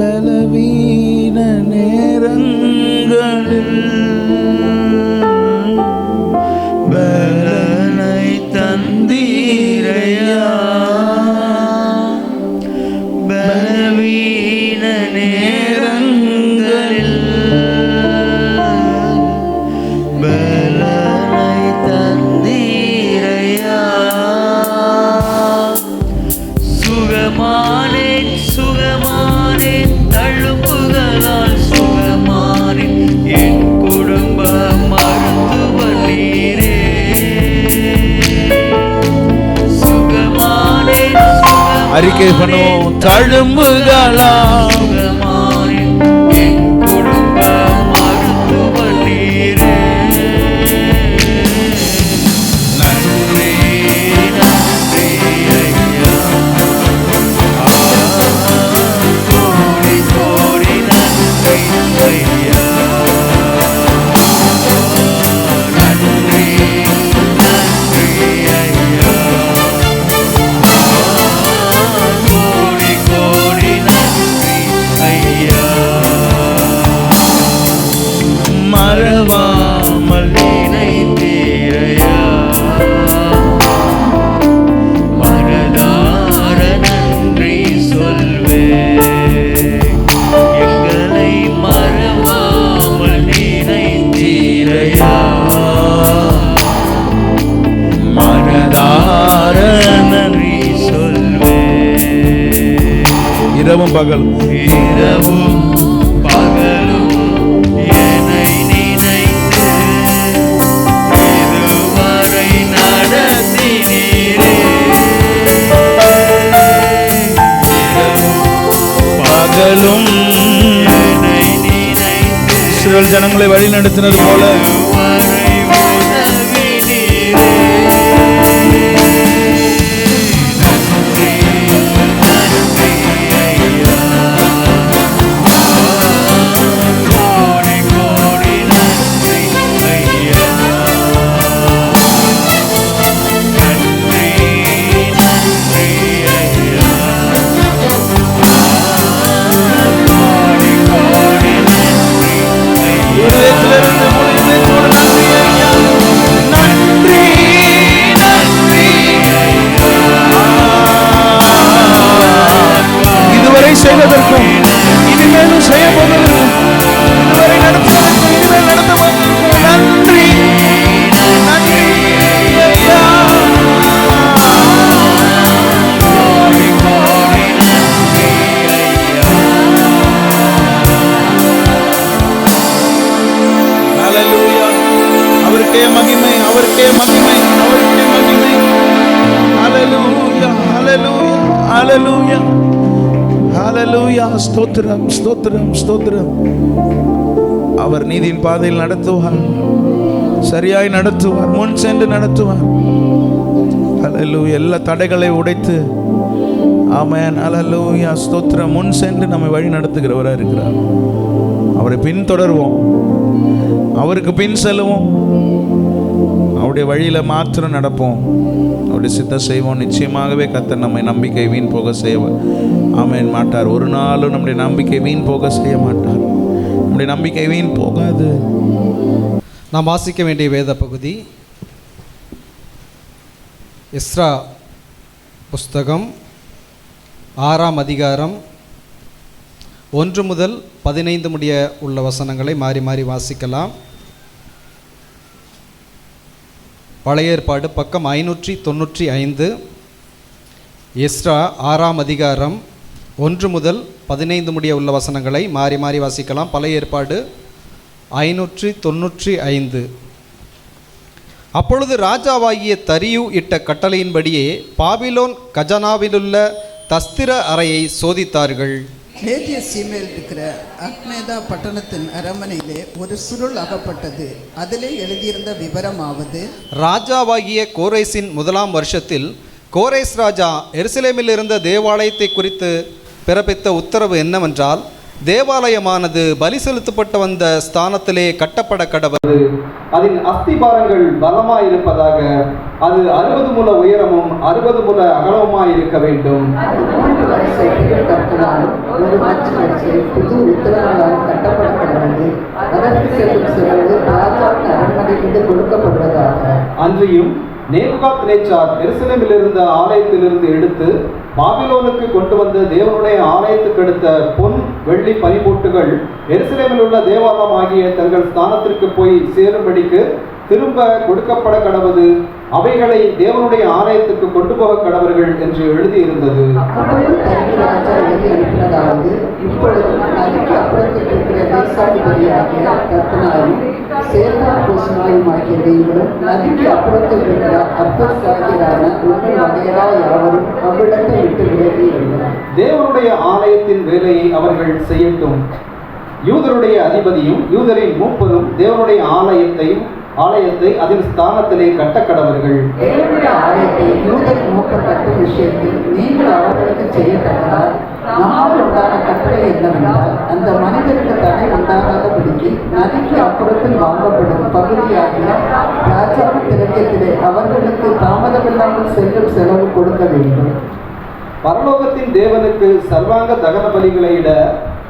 பலவீன நேரங்களில் பலனை தந்தீரையா பலவீன சுகமானேன் சுகமானேன் தழும்புகளால் சுகமானேன் என் குடும்ப மருத்துவர் நீரே சுகமானேன் அறிக்கை பண்ணுவோம். தழும்புகளா சுகமானேன் என் குடும்ப மருத்துவர் நீரே நன்றி நன்றி ஐயா கோடி கோடி நன்றி ஐயா நன்றி நன்றி ஐயா கோடி கோடி நன்றி ஐயா மறவாமல் நினைத்தீரையா மனதார நன்றி சொல்வேன் எங்களை மறவாமல் நினைத்தீரையா மனதார நன்றி சொல்வேன் இரவும் பகல் இரவும் பகலும் என்னை நினைத்து இதுவரை நடத்தினீரே இரவும் பகலும் என்னை நினைத்து இஸ்ரவேல் ஜனங்களை வழி நடத்தினது போல இதுவரை உதவினீரே நன்றி நன்றி ஐயா கோடி கோடி நன்றி ஐயா நன்றி நன்றி ஐயா கோடி கோடி நன்றி ஐயா இதயத்திலிருந்து முழு இதயத்தோடு நன்றி ஐயா. நன்றி நன்றி இதுவரை செய்ததற்கும் இனிமேலும் செய்ய போவதற்கும் இதுவரை நடத்துவதற்கும் இனிமேல் நடத்துவதற்கும் நன்றி நன்றி ஐயா. கோடி கோடி நன்றி ஐயா ஹalleluya. அவருக்கே மகிமை, அவருக்கே மகிமை, அவருக்கே மகிமை. ஹalleluya, ஹalleluya, ஹalleluya, ஹalleluya. ஸ்தோத்திரம், ஸ்தோத்திரம், ஸ்தோத்திரம். அவர் நீதியின் பாதையில் நடத்துவார், சரியாய் நடத்துவார், முன் சென்று நடத்துவார். ஹalleluya. எல்லா தடைகளை உடைத்து ஆமென். ஹalleluya, ஸ்தோத்திரம். முன் சென்று நம்மை வழி நடத்துகிறவராக இருக்கிறார். அவரை பின்தொடர்வோம், அவருக்கு பின் செல்லுவோம், அவருடைய வழியில மாத்திரம் நடப்போம், அவருடைய சித்தம் செய்வோம். நிச்சயமாகவே கர்த்தர் நம்மை நம்பிக்கை வீண் போக செய்ய ஆமென் மாட்டார். ஒரு நாளும் நம்முடைய நம்பிக்கை வீண் போக செய்ய மாட்டார். நம்முடைய நம்பிக்கை வீண் போகாது. நாம் வாசிக்க வேண்டிய வேத பகுதி எஸ்ரா புஸ்தகம் 6ஆம் அதிகாரம் 1 முதல் 15 முடிய உள்ள வசனங்களை மாறி மாறி வாசிக்கலாம். பழைய ஏற்பாடு பக்கம் 595. எஸ்ரா 6ஆம் அதிகாரம் 1 முதல் 15 முடிய உள்ள வசனங்களை மாறி மாறி வாசிக்கலாம். பழைய ஏற்பாடு 595. அப்பொழுது ராஜாவாகிய தரியு இட்ட கட்டளையின்படியே பாபிலோன் கஜனாவிலுள்ள தஸ்திர அறையை சோதித்தார்கள். மேதிய சீமையில் இருக்கிற அக்மேதா பட்டணத்தின் அரண்மனையிலே ஒரு சுருள் அகப்பட்டது. அதிலே எழுதியிருந்த விவரமாவது: ராஜாவாகிய கோரேசின் 1ஆம் வருஷத்தில் கோரேஸ் ராஜா எருசலேமில் இருந்த தேவாலயத்தை குறித்து பிறப்பித்த உத்தரவு என்னவென்றால், தேவாலயமானது பலி செலுத்தப்பட்டு வந்த ஸ்தானத்திலே கட்டப்பட கடவது. அதன் அஸ்திபாரங்கள் பலமாயிருப்பதாக. அது 60 முழ உயரமும் 60 முழ அகலமாயிருக்க வேண்டும். ஒரு மச்சு வரிசை புது உத்தரவால் கட்டப்படப்படுவது. அதற்கு செல்லும் செலவு ராஜாவின் அரண்மனையிலிருந்து கொடுக்கப்படுவதாக. அன்றியும் நேபுகாத்நேச்சார் எருசலேமில் இருந்த ஆலயத்திலிருந்து எடுத்து பாபிலோனுக்கு கொண்டு வந்த தேவனுடைய ஆலயத்துக்கு எடுத்த பொன் வெள்ளி பனிமூட்டுகள் எருசலேமில் உள்ள தேவாலயம் ஆகிய தங்கள் ஸ்தானத்திற்கு போய் சேரும்படிக்கு திரும்ப கொடுக்கப்பட கடவது. அவைகளை தேவனுடைய ஆலயத்துக்கு கொண்டு போக கடவர்கள் என்று எழுதியிருந்தது. அப்பொழுது தனி ராஜா எழுதி அனுப்பினதாவது, இப்பொழுது நதிக்கு அப்புறத்தில் இருக்கிற தேசாதிபதியாகிய தத்னாயும் சேத்தார் போசனாயும் ஆகிய தெய்வரும் நதிக்கு அப்புறத்தில் இருக்கிற அப்பஸ்காரரான உங்கள் வகையரா யாவரும் அவ்விடத்தை விட்டு விலகி இருந்தார். தேவனுடைய ஆலயத்தின் வேலையை அவர்கள் செய்யட்டும். யூதருடைய அதிபதியும் யூதரின் மூப்பரும் தேவனுடைய ஆலயத்தை அதன் ஸ்தானத்திலே கட்டக்கடவர்கள். தேவனுடைய ஆலயத்தை யூதர் மூப்பர் கட்டும் விஷயத்தில் நீங்கள் அவர்களுக்கு செய்யத்தக்கதால் நம்மால் உண்டான கட்டளை என்னவென்றால், அந்த மனிதருக்கு தடை உண்டாகாதபடிக்கு நதிக்கு அப்புறத்தில் வாங்கப்படும் பகுதியாகிய ராஜாவின் திரவியத்திலே அவர்களுக்கு தாமதமில்லாமல் செல்லும் செலவு கொடுக்க வேண்டும். பரலோகத்தின் தேவனுக்கு சர்வாங்க தகன பலிகளை இட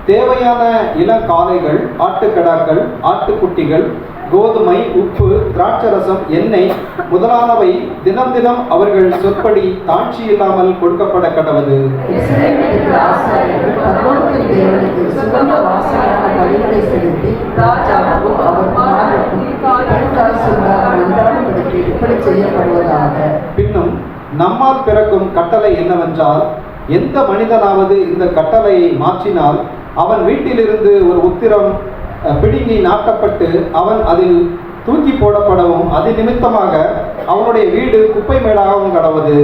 தேவையான இளங்காளைகள், ஆட்டுக்கடாக்கள், ஆட்டுக்குட்டிகள், கோதுமை, உப்பு, திராட்சரசம், எண்ணெய் முதலானவை தினம் தினம் அவர்கள் சொற்படி தாட்சி இல்லாமல் கொடுக்கப்பட கடவது. இஸ்ரவேலின் ஆசாரியர்கள் பரலோகத்தின் தேவனுக்கு சுகந்த வாசனையான பலிகளை செலுத்தி ராஜாவுக்கும் அவர் குமாரருக்கும் நன்றாடும்படிக்கு இப்படி செய்யப்படுவதாக. பின்னும் நம்மால் பிறக்கும் கட்டளை என்னவென்றால், எந்த மனிதனாவது இந்த கட்டளையை மாற்றினால் அவன் வீட்டிலிருந்து ஒரு உத்திரம் பிடுங்கி நாட்டப்பட்டு அவன் அதில் தூக்கி போடப்படவும் அது நிமித்தமாக அவனுடைய வீடு குப்பை மேடாகவும் கடவது.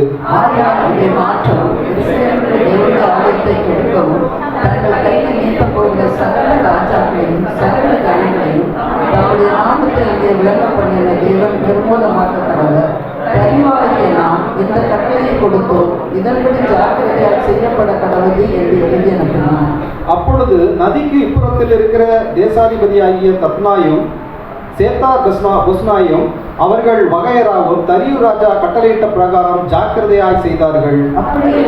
மாற்றவும் தேவனுடைய ஆலயத்தை கெடுக்கவும் தங்கள் கையில் நீட்டப் போகிற சகல ராஜாக்களையும் சகல கலைகளையும் தன்னுடைய நாமத்தை அங்கே விளங்க பண்ணின தேவன் நிர்மூலமாக்க கடவர். கரிவாகிய நாம் இந்த கட்டளையை கொடுத்தோம், இதன்படி ஜாக்கிரதையாக செய்யப்பட கடவுது என்று எழுதி அனுப்பினான். அப்பொழுது நதிக்கு இப்புறத்தில் இருக்கிற தேசாதிபதியாகிய தத்னாயும் சேத்தார் புஸ்னாயும் அவர்கள் வகையராவும் தரியு ராஜா கட்டளையிட்ட பிரகாரம் ஜாக்கிரதையாய் செய்தார்கள். அப்படியே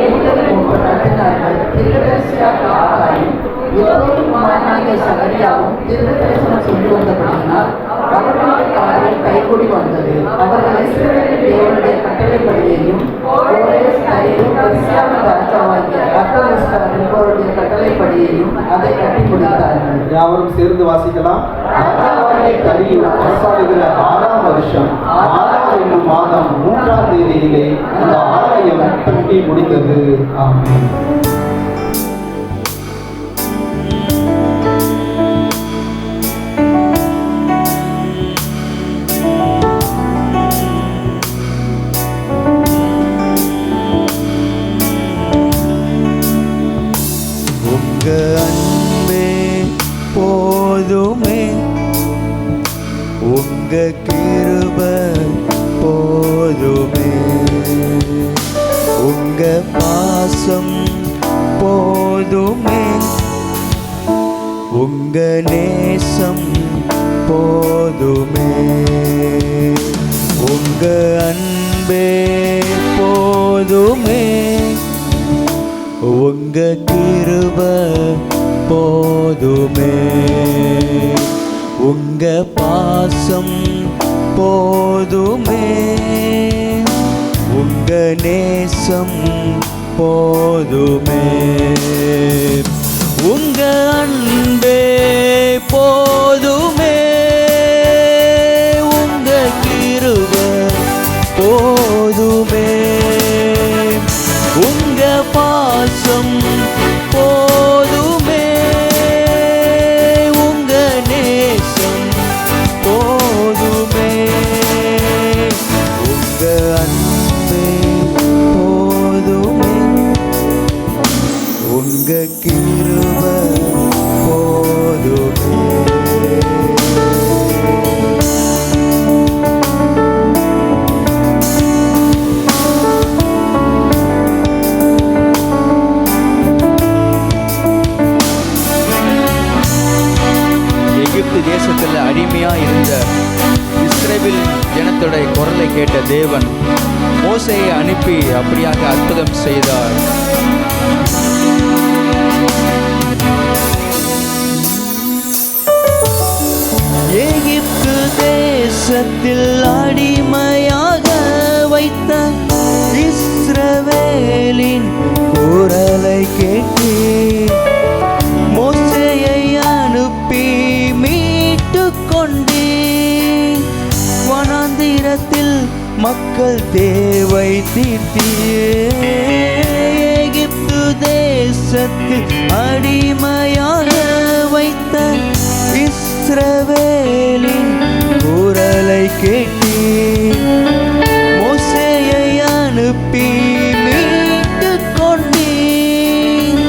கட்டினார்கள். தீர்க்கதரிசியாக ஆகாயும் குமாரனாகிய சகரியாவும் தீர்க்கதரிசனம் சொல்லி வந்தபடியினால் அவர்களுடைய காரியம் கைகூடி வந்தது. அவர்கள் இஸ்ரவேலின் தேவனுடைய கட்டளைப்படியையும் ராஜாவாகிய அர்த்தவஸ்கார் என்பவருடைய கட்டளைப்படியையும் அதை கட்டி முடித்தார்கள். யாவரும் சேர்ந்து வாசிக்கலாம். ராஜாவாகிய தரியு அரசாளுகிற 6ஆம் வருஷம் 6ஆம் என்னும் மாதம் 3ஆம் தேதியிலே அந்த ஆலயம் கட்டி முடிந்தது. ஆமென். உங்க அன்பே போதுமே, உங்க கிருபை போதுமே, உங்க பாசம் போதுமே, உங்க நேசம் போதுமே. உங்க அன்பே போதுமே, உங்க கிருபை போதுமே, உங்க பாசம் போதுமே, உங்க நேசம் போதுமே. உங்க அன்பே போதுமே, உங்க கிருபை போதுமே, உங்க பாசம் போதுமே, உங்க நேசம் போதுமே. உங்க அன்பே போதுமே, உங்க கிருபை போதுமே. எகிப்து தேசத்தில் அடிமையா இருந்த இஸ்ரவேல் ஜனத்துடைய குரலை கேட்ட தேவன் மோசேயை அனுப்பி அப்படியாக அற்புதம் செய்தார். எகிப்து தேசத்தில் அடிமையாக வைத்த இஸ்ரவேலின் குரலை கேட்டு மோசேயை அனுப்பி மீட்டு கொண்டே வனாந்திரத்தில் மக்கள் தேவை தீர்த்தீர். எகிப்து தேசத்தில் அடிமையாக வைத்த இஸ்ரவேலின் குரலை கேட்டீர். மோசேயை அனுப்பி மீட்டுக் கொண்டீர்.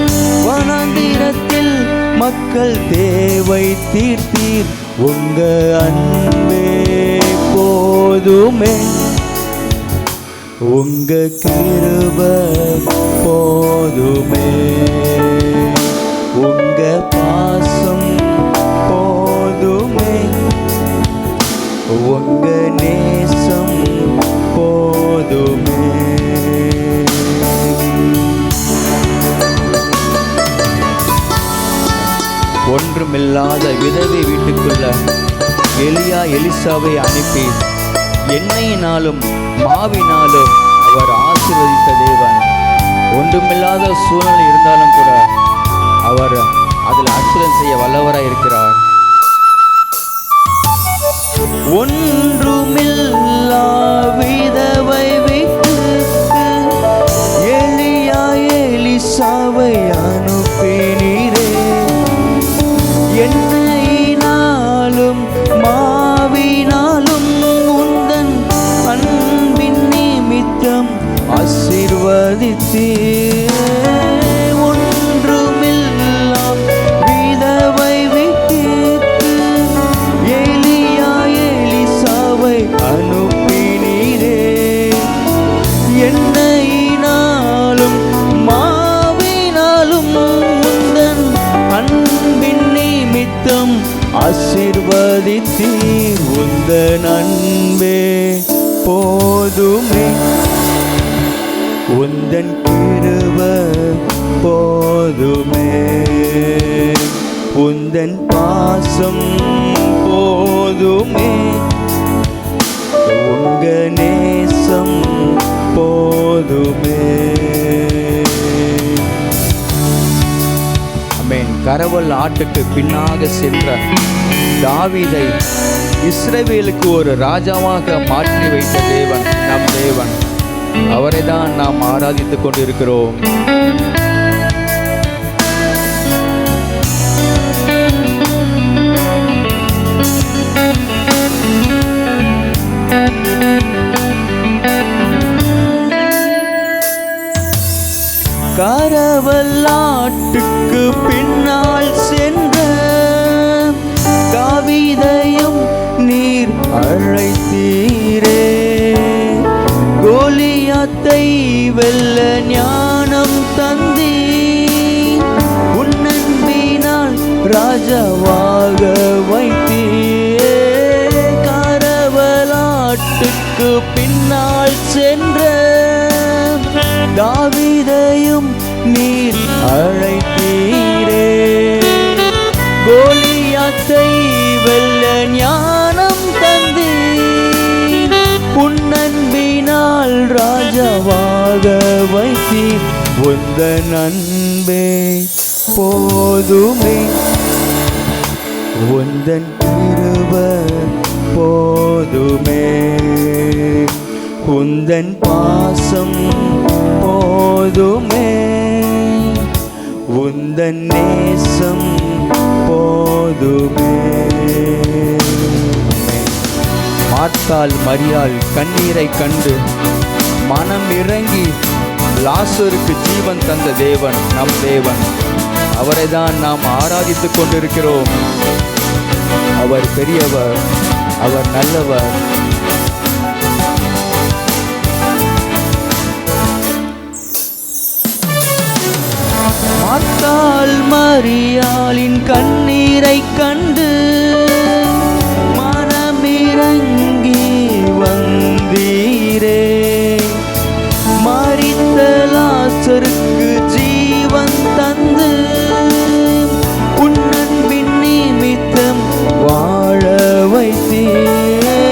வனாந்திரத்தில் மக்கள் தேவை தீர்த்தீர். உங்க அன்பே போதுமே, உங்க கிருபை போதுமே, உங்க பாசம் போதுமே, உங்க நேசம் போதுமே. ஒன்றுமில்லாத விதவை வீட்டுக்குள்ள எலியா எலிசாவை அனுப்பி எண்ணெயினாலும் மாவினாலும் அவர் ஆசீர்வதித்த தேவன். ஒன்றுமில்லாத சூழ்நிலை இருந்தாலும் கூட அவர் அதில் அற்புதம் செய்ய வல்லவராய் இருக்கிறார். ஒன்றுமில்லா விதவை வீட்டுக்கு எலியா எலிசாவை அனுப்பினீரே. எண்ணெயினாலும் மாவினாலும் உந்தன் அன்பின் நிமித்தம் ஆசீர்வதித்தீர். ஒன்றுமில்லா விதவை வீட்டிற்கு எலியா எலிசாவை அனுப்பினீரே. எண்ணெயினாலும் மாவினாலும் உந்தன் அன்பின் நிமித்தம் ஆசீர்வதித்தீர். உந்தன் அன்பே போதுமே, உந்தன் கிருபை போதுமே, உந்தன் பாசம் போதுமே, உங்க நேசம் போதுமே. ஆமென். கரவல் ஆட்டுக்கு பின்னாக சென்ற தாவீதை இஸ்ரவேலுக்கு ஒரு ராஜாவாக மாற்றி வைத்த தேவன் நம் தேவன். அவரை தான் நாம் ஆராதித்துக் கொண்டிருக்கிறோம். கரவல்லாட்டுக்கு பின்னால் சென்ற தாவீதையும் நீர் அழைத்தீரே. கோலியாத்தை வெல்ல ஞானம் தந்தீர். உன்னன்பினால் ராஜாவாக வைத்தீரே. கரவலாட்டுக்கு பின்னால் சென்ற தாவீதையும் நீர் அழைத்தீரே. கோலியாத்தை வெல்ல ஞானம் தந்தீர். உன்னன்பினால் ராஜாவாக வைத்தீர். உந்தன் அன்பே போதுமே, உந்தன் கிருபை போதுமே, உந்தன் பாசம் போதுமே, உந்தன் நேசம் போதுமே. மார்த்தாள் மரியாள் கண்ணீரை கண்டு மனம் இறங்கி லாசருக்கு ஜீவன் தந்த தேவன் நம் தேவன். அவரை தான் நாம் ஆராதித்துக் கொண்டிருக்கிறோம். அவர் பெரியவர், அவர் நல்லவர். மார்த்தாள் மரியாளின் கண்ணீரை கண்டு மனமிறங்கி வந்தீரே. மரித்த லாசருக்கு ஜீவன் தந்து உன்னன்பின் நிமித்தம் வாழ வைத்தீரே.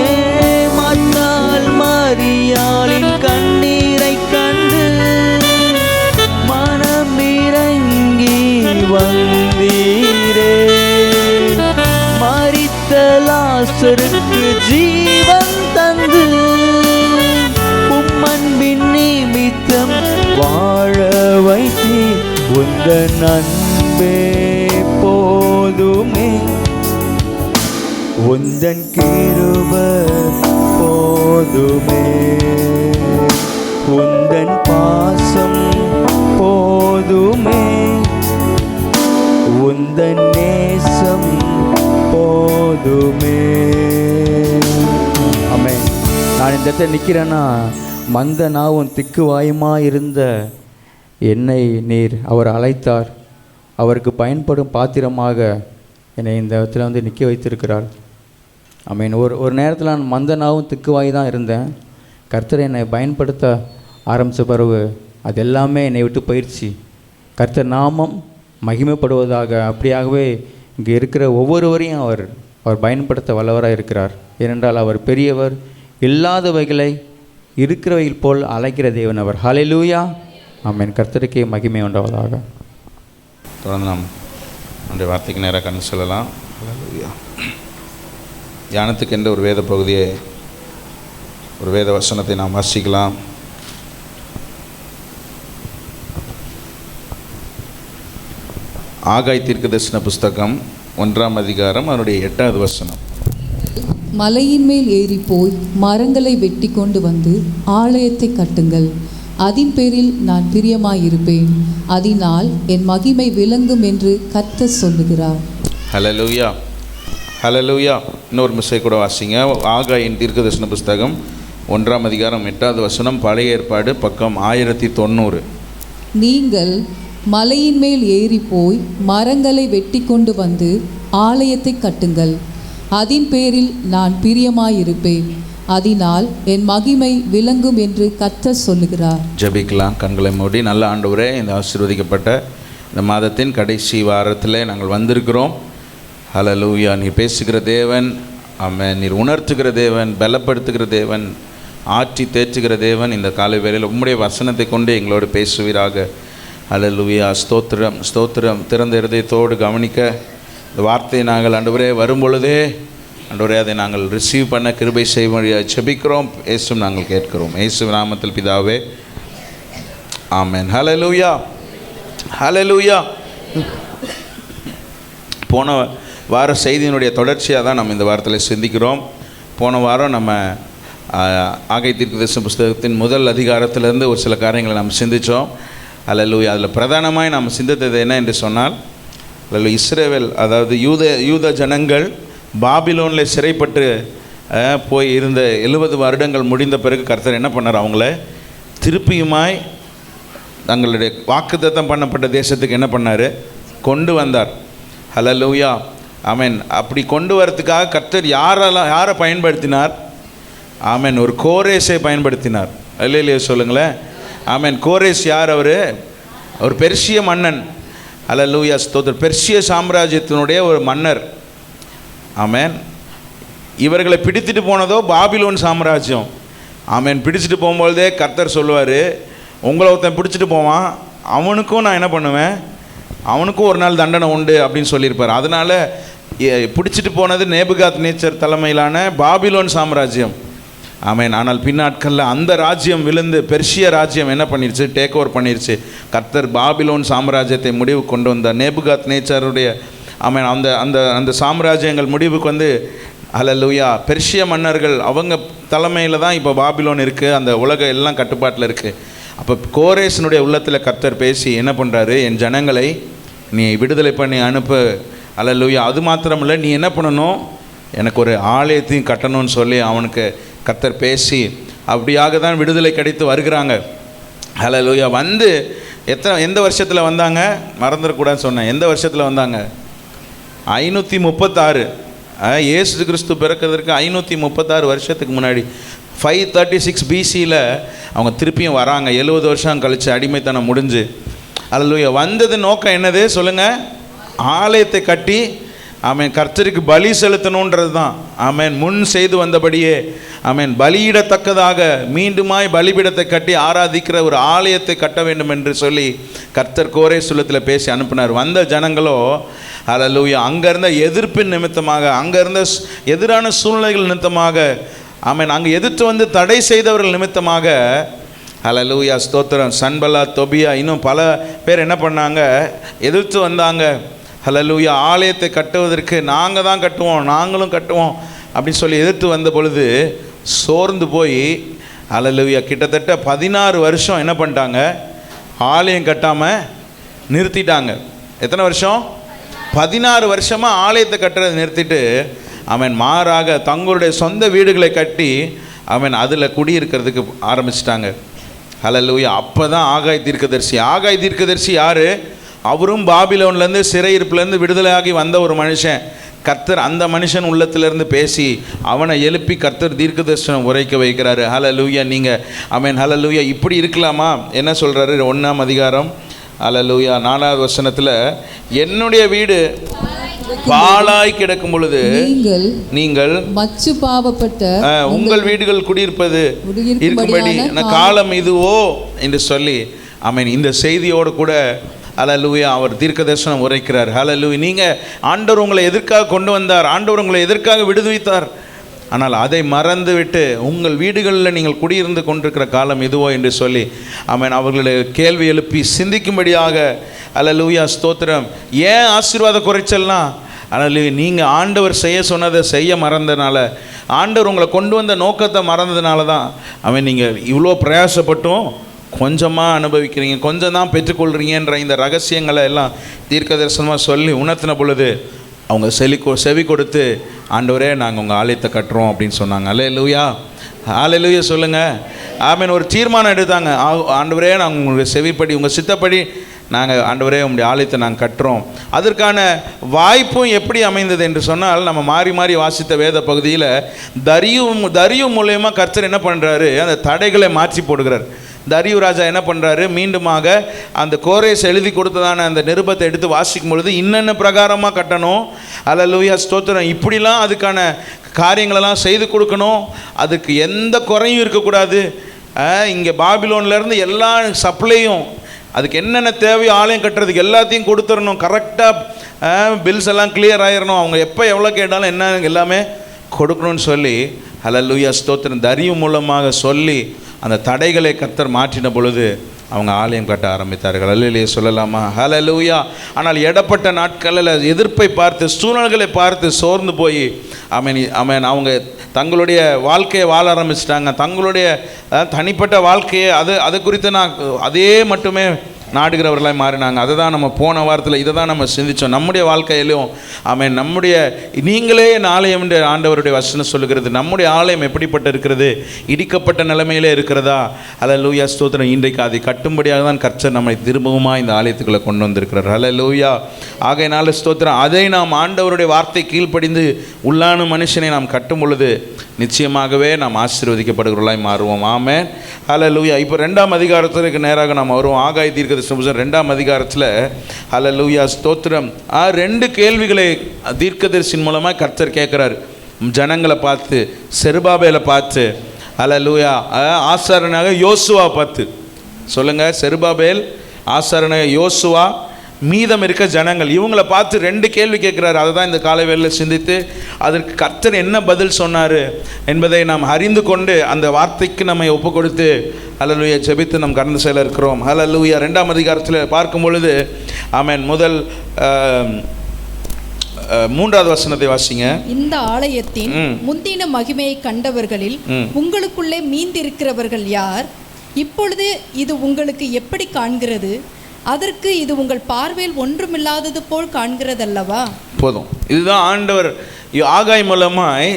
மார்த்தாள் மரியாளின் கண்ணீரை கண்டு மனமிறங்கி வந்தீரே. உந்தன் அன்பே போதுமே, உந்தன் கிருபை போதுமே, உந்தன் பாசம் போதுமே, உந்தன் நேசம் போதுமே. ஆமென். நான் இந்த இடத்துல நிற்கிறேன்னா, மந்த நாவும் திக்கு வாயுமா இருந்த என்னை நீர் அவர் அழைத்தார். அவருக்கு பயன்படும் பாத்திரமாக என்னை இந்த இடத்துல வந்து நிற்க வைத்திருக்கிறார். ஆமென். ஒரு நேரத்தில் நான் மந்த நாவும் திக்குவாய் தான் இருந்தேன். கர்த்தர் என்னை பயன்படுத்த ஆரம்பித்த பிறகு அது எல்லாமே என்னை விட்டு போயிடுச்சு. கர்த்தர் நாமம் மகிமைப்படுவதாக. அப்படியாகவே இங்கே இருக்கிற ஒவ்வொருவரையும் அவர் பயன்படுத்த வல்லவராக இருக்கிறார். ஏனென்றால் அவர் பெரியவர், இல்லாதவைகளை இருக்கிறவைகள் போல் அழைக்கிற தேவன் அவர். ஹல்லேலூயா. ஆமென். கர்த்தருக்கே மகிமை உண்டாவதாக. தொடர்ந்து நாம் நம்முடைய வார்த்தைக்கு நேராக கணக்கு சொல்லலாம். தியானத்துக்கு என்ற ஒரு வேத பகுதியை, ஒரு வேத வசனத்தை நாம் வாசிக்கலாம். ஆகாய் தீர்க்கதரிசன புஸ்தகம் 1ஆம் அதிகாரம் அதனுடைய 8வது வசனம். மலையின் மேல் ஏறி போய் மரங்களை வெட்டி கொண்டு வந்து ஆலயத்தை கட்டுங்கள், அதின் பேரில் நான் பிரியமாயிருப்பேன், அதனால் என் மகிமை விளங்கும் என்று கர்த்தர் சொல்லுகிறார். ஹல்லேலூயா, ஹல்லேலூயா. இன்னொரு மிஸ்ஸை கூட வாசிங்க. ஆகாயின் தீர்க்கதரிசன புஸ்தகம் 1ஆம் அதிகாரம் 8வது வசனம், பழைய ஏற்பாடு, பக்கம் 1090. நீங்கள் மலையின் மேல் ஏறி போய் மரங்களை வெட்டி கொண்டு வந்து ஆலயத்தை கட்டுங்கள், அதின் பேரில் நான் பிரியமாயிருப்பேன், அதனால் என் மகிமை விளங்கும் என்று கர்த்தர் சொல்லுகிறார். ஜெபிக்கலாம். கண்களை மூடி. நல்ல ஆண்டவரே, இந்த ஆசீர்வதிக்கப்பட்ட இந்த மாதத்தின் கடைசி வாரத்தில் நாங்கள் வந்திருக்கிறோம். ஹல்லேலூயா. நீர் பேசுகிற தேவன். ஆமென். நீர் உணர்த்துகிற தேவன், பலப்படுத்துகிற தேவன், ஆற்றி தேற்றுகிற தேவன். இந்த காலை வேளையில் உம்முடைய வசனத்தை கொண்டு எங்களோடு பேசுவீராக. ஹல்லேலூயா. ஸ்தோத்திரம், ஸ்தோத்திரம். திறந்த இருதயத்தோடு கவனிக்க இந்த வார்த்தையை நாங்கள் ஆண்டவரே வரும்பொழுதே ஆண்டவரே அதை நாங்கள் ரிசீவ் பண்ண கிருபை செய்ய ஜெபிக்கிறோம். இயேசுவும் நாங்கள் கேட்கிறோம். இயேசு நாமத்தில் பிதாவே, ஆமென். ஹல்லேலூயா, ஹல்லேலூயா. போன வார செய்தியினுடைய தொடர்ச்சியாக தான் நம்ம இந்த வாரத்தில் சிந்திக்கிறோம். போன வாரம் நம்ம ஆகாய் தீர்க்கதரிசன புஸ்தகத்தின் முதல் அதிகாரத்திலேருந்து ஒரு சில காரியங்களை நம்ம சிந்தித்தோம். ஹல்லேலூயா. அதில் பிரதானமாய் நாம் சிந்தித்தது என்ன என்று சொன்னால், இஸ்ரவேல், அதாவது யூத ஜனங்கள் பாபிலோனில் சிறைப்பட்டு போய் இருந்த 70 வருடங்கள் முடிந்த பிறகு கர்த்தர் என்ன பண்ணார்? அவங்கள திருப்பியுமாய் தங்களுடைய வாக்குத்தத்தம் பண்ணப்பட்ட தேசத்துக்கு என்ன பண்ணார்? கொண்டு வந்தார். ஹல்லேலூயா, ஆமென். அப்படி கொண்டு வரத்துக்காக கர்த்தர் யாரை பயன்படுத்தினார்? ஆமென். ஒரு கோரேஸை பயன்படுத்தினார். இல்லையா? சொல்லுங்களேன். ஆமென். கோரேஸ் யார்? அவர் பெர்சிய மன்னன். ஹல்லேலூயா, ஸ்தோத்திரம். பெர்சிய சாம்ராஜ்யத்தினுடைய ஒரு மன்னர். ஆமென். இவர்களை பிடித்துட்டு போனதோ பாபிலோன் சாம்ராஜ்யம். ஆமென். பிடிச்சிட்டு போகும்போதே கர்த்தர் சொல்லுவார், உங்களை ஒருத்தன் பிடிச்சிட்டு போவான், அவனுக்கும் நான் என்ன பண்ணுவேன்? அவனுக்கும் ஒரு நாள் தண்டனை உண்டு அப்படின்னு சொல்லியிருப்பார். அதனால் பிடிச்சிட்டு போனது நேபுகாத் நேச்சர் தலைமையிலான பாபிலோன் சாம்ராஜ்யம். ஆமென். ஆனால் பின்னாட்களில் அந்த ராஜ்யம் விழுந்து பெர்ஷிய ராஜ்யம் என்ன பண்ணிருச்சு? டேக் ஓவர் பண்ணிருச்சு. கர்த்தர் பாபிலோன் சாம்ராஜ்யத்தை முடிவு கொண்டு வந்தார். நேபுகாத் நேச்சருடைய ஆமென் அந்த அந்த அந்த சாம்ராஜ்யங்கள் முடிவுக்கு வந்து, ஹல்லேலூயா, பெர்ஷிய மன்னர்கள் அவங்க தலைமையில் தான் இப்போ பாபிலோன் இருக்குது. அந்த உலகம் எல்லாம் கட்டுப்பாட்டில் இருக்குது. அப்போ கோரேசனுடைய உள்ளத்தில் கர்த்தர் பேசி என்ன பண்ணுறாரு? என் ஜனங்களை நீ விடுதலை பண்ணி அனுப்பு. ஹல்லேலூயா. அது மாத்திரமில்லை, நீ என்ன பண்ணணும்? எனக்கு ஒரு ஆலயத்தையும் கட்டணும்னு சொல்லி அவனுக்கு கர்த்தர் பேசி அப்படியாக தான் விடுதலை கிடைத்து வருகிறாங்க. ஹல்லேலூயா. வந்து எந்த வருஷத்தில் வந்தாங்க? மறந்துடக்கூடாதுன்னு சொன்னேன். எந்த வருஷத்தில் வந்தாங்க? 536. இயேசு கிறிஸ்து பிறக்கிறதுக்கு 536 வருஷத்துக்கு முன்னாடி 536 BCயில் அவங்க திருப்பியும் வராங்க. 70 வருஷம் கழித்து அடிமைத்தனம் முடிஞ்சு. ஹல்லேலூயா. வந்தது நோக்கம் என்னது சொல்லுங்கள்? ஆலயத்தை கட்டி ஆமென் கர்த்தருக்கு பலி செலுத்தணுன்றது தான். ஆமென். முன் செய்து வந்தபடியே ஆமென் பலியிடத்தக்கதாக மீண்டுமாய் பலிபீடத்தை கட்டி ஆராதிக்கிற ஒரு ஆலயத்தை கட்ட வேண்டும் என்று சொல்லி கர்த்தர் கோரேசுலத்தில் பேசி அனுப்பினார். வந்த ஜனங்களோ ஹல்லேலூயா அங்கேருந்த எதிர்ப்பின் நிமித்தமாக, அங்கேருந்த எதிரான சூழ்நிலைகள் நிமித்தமாக, ஆமென் அங்கே எதிர்த்து வந்து தடை செய்தவர்கள் நிமித்தமாக ஹல்லேலூயா ஸ்தோத்திரம். சன்பல்லா, தொபியா, இன்னும் பல பேர் என்ன பண்ணாங்க, எதிர்த்து வந்தாங்க. ஹல்லேலூயா, ஆலயத்தை கட்டுவதற்கு நாங்கள் தான் கட்டுவோம், நாங்களும் கட்டுவோம் அப்படின்னு சொல்லி எதிர்த்து வந்த பொழுது சோர்ந்து போய் ஹல்லேலூயா கிட்டத்தட்ட 16 வருஷம் என்ன பண்ணிட்டாங்க, ஆலயம் கட்டாமல் நிறுத்திட்டாங்க. எத்தனை வருஷம்? 16 வருஷமாக ஆலயத்தை கட்டுறதை நிறுத்திட்டு அவன் மாறாக தங்களுடைய சொந்த வீடுகளை கட்டி அவன் அதில் குடியிருக்கிறதுக்கு ஆரம்பிச்சிட்டாங்க. ஹல்லேலூயா. அப்போ தான் ஆகாய் தீர்க்கதரிசி. ஆகாய் தீர்க்கதரிசி யார்? அவரும் பாபிலோன்லேருந்து சிறையிருப்புலேருந்து விடுதலையாகி வந்த ஒரு மனுஷன். கர்த்தர் அந்த மனுஷன் உள்ளத்திலேருந்து பேசி அவனை எழுப்பி கர்த்தர் தீர்க்க தரிசனம் உரைக்க வைக்கிறாரு. ஹல்லேலூயா. நீங்கள் ஆமென் ஹல்லேலூயா. இப்படி இருக்கலாமா? என்ன சொல்கிறாரு? 1ஆம் அதிகாரம் ஹல்லேலூயா 4வது வசனத்தில், என்னுடைய வீடு பாழாய் கிடக்கும் பொழுது நீங்கள் மச்சு பாவப்பட்ட உங்கள் வீடுகள் குடியிருப்பது இருக்கும்படி காலம் இதுவோ என்று சொல்லி ஆமென் இந்த செய்தியோடு கூட ஹல்லேலூயா அவர் தீர்க்க தரிசனம் உரைக்கிறார். ஹல்லேலூயா. நீங்கள் ஆண்டவர் உங்களை எதற்காக கொண்டு வந்தார், ஆண்டவர் உங்களை எதற்காக விடுவித்தார், ஆனால் அதை மறந்து விட்டு உங்கள் வீடுகளில் நீங்கள் குடியிருந்து கொண்டிருக்கிற காலம் இதுவோ என்று சொல்லி ஆமென் அவர்களை கேள்வி எழுப்பி சிந்திக்கும்படியாக. ஹல்லேலூயா ஸ்தோத்திரம். ஏன் ஆசீர்வாத குறைச்சல்னா, ஆனால் நீங்கள் ஆண்டவர் செய்ய சொன்னதை செய்ய மறந்ததுனால, ஆண்டவர் உங்களை கொண்டு வந்த நோக்கத்தை மறந்ததுனால தான் அவன் நீங்கள் இவ்வளோ பிரயாசப்பட்டும் கொஞ்சமாக அனுபவிக்கிறீங்க, கொஞ்சம் தான் பெற்றுக்கொள்கிறீங்கன்ற இந்த ரகசியங்களை எல்லாம் தீர்க்க தரிசனமாக சொல்லி உணர்த்தின பொழுது அவங்க செவி கொடுத்து, ஆண்டவரே நாங்கள் உங்கள் ஆலயத்தை கட்டுறோம் அப்படின்னு சொன்னாங்க. ஹல்லேலூயா. ஹல்லேலூயா சொல்லுங்கள். ஆமென். ஒரு தீர்மானம் எடுத்தாங்க. ஆண்டவரே நாங்கள் உங்களுடைய செவிப்படி உங்கள் சித்தப்படி நாங்கள் ஆண்டவரே உங்களுடைய ஆலயத்தை நாங்கள் கட்டுறோம். அதற்கான வாய்ப்பும் எப்படி அமைந்தது என்று சொன்னால், நம்ம மாறி மாறி வாசித்த வேத பகுதியில் தரியு மூலயமா கர்த்தர் என்ன பண்ணுறாரு, அந்த தடைகளை மாற்றி போடுகிறார். தரியு ராஜா என்ன பண்ணுறாரு, மீண்டுமாக அந்த கோரேஸ் எழுதி கொடுத்ததான அந்த நிருபத்தை எடுத்து வாசிக்கும் பொழுது இன்னென்ன பிரகாரமாக கட்டணும், ஹல்லேலூயா ஸ்தோத்திரம், இப்படிலாம் அதுக்கான காரியங்களெல்லாம் செய்து கொடுக்கணும், அதுக்கு எந்த குறையும் இருக்கக்கூடாது, இங்கே பாபிலோன்லேருந்து எல்லா சப்ளையும் அதுக்கு என்னென்ன தேவையோ ஆலயம் கட்டுறதுக்கு எல்லாத்தையும் கொடுத்துடணும், கரெக்டாக பில்ஸ் எல்லாம் கிளியர் ஆகிடணும், அவங்க எப்போ எவ்வளோ கேட்டாலும் என்ன எல்லாமே கொடுக்கணும்னு சொல்லி ஹல்லேலூயா ஸ்தோத்திரம் தரியு மூலமாக சொல்லி அந்த தடைகளை கர்த்தர் மாற்றின பொழுது அவங்க ஆலயம் கட்ட ஆரம்பித்தார்கள். அல்லேலூயா சொல்லலாமா? ஹல்லேலூயா. ஆனால் இடப்பட்ட நாட்களில் எதிர்ப்பை பார்த்து சூழ்நிலைகளை பார்த்து சோர்ந்து போய் ஆமென் அவங்க தங்களுடைய வாழ்க்கையை வாழ ஆரம்பிச்சிட்டாங்க. தங்களுடைய தனிப்பட்ட வாழ்க்கையை அது குறித்து நான் அதே மட்டுமே நாடுகிறவர்களாக மாறினாங்க. அதை தான் நம்ம போன வாரத்தில் இதை தான் நம்ம சிந்தித்தோம். நம்முடைய வாழ்க்கையிலும் ஆமென் நம்முடைய நீங்களே என் ஆலயம் என்று ஆண்டவருடைய வசனம் சொல்லுகிறது. நம்முடைய ஆலயம் எப்படிப்பட்ட இருக்கிறது? இடிக்கப்பட்ட நிலைமையிலே இருக்கிறதா? ஹல்லேலூயா ஸ்தோத்திரம். இன்றைக்கு அதை கட்டும்படியாக தான் கர்த்தர் நம்மை திரும்பவுமா இந்த ஆலயத்துக்குள்ளே கொண்டு வந்திருக்கிறார். ஹல்லேலூயா. ஆகையினால ஸ்தோத்திரம் அதை நாம் ஆண்டவருடைய வார்த்தை கீழ்ப்படிந்து உள்ளான மனுஷனை நாம் கட்டும் பொழுது நிச்சயமாகவே நாம் ஆசீர்வதிக்கப்படுகிறவர்களாய் மாறுவோம். ஆமென் ஹல்லேலூயா. இப்போ 2ஆம் அதிகாரத்திற்கு நேராக நாம் வருவோம். ஆகாய் தீர்க்க தரிசனம் 2ஆம் அதிகாரத்தில் ஹல்லேலூயா ஸ்தோத்திரம் 2 கேள்விகளை தீர்க்கதரிசியின் மூலமாக கர்த்தர் கேட்குறாரு. ஜனங்களை பார்த்து, செருபாபேலை பார்த்து, ஹல்லேலூயா ஆசாரனாக யோசுவா பார்த்து. சொல்லுங்கள், செருபாபேல், ஆசாரனாக யோசுவா, மீதம் இருக்க ஜனங்கள், இவங்களை பார்த்து 2 கேள்வி கேட்குறாரு. அதை தான் இந்த காலை வேளையில் சிந்தித்து அதற்கு கர்த்தர் என்ன பதில் சொன்னார் என்பதை நாம் அறிந்து கொண்டு அந்த வார்த்தைக்கு நம்மை ஒப்பு கொடுத்து ஹல்லேலூயா ஜெபித்து நாம் கடந்து செல்ல இருக்கிறோம். ஹல்லேலூயா. 2ஆம் அதிகாரத்தில் பார்க்கும் பொழுது ஆமென் முதல் 3வது வசனத்தை வாசிங்க. இந்த ஆலயத்தின் முந்தின மகிமையை கண்டவர்களில் உங்களுக்குள்ளே மீந்திருக்கிறவர்கள் யார்? இப்பொழுது இது உங்களுக்கு எப்படி காண்கிறது? அதற்கு இது உங்கள் பார்வையில் ஒன்றுமில்லாதது போல் காண்கிறதல்லவா? போதும். இதுதான் ஆண்டவர் ஆகாய் மூலமாய்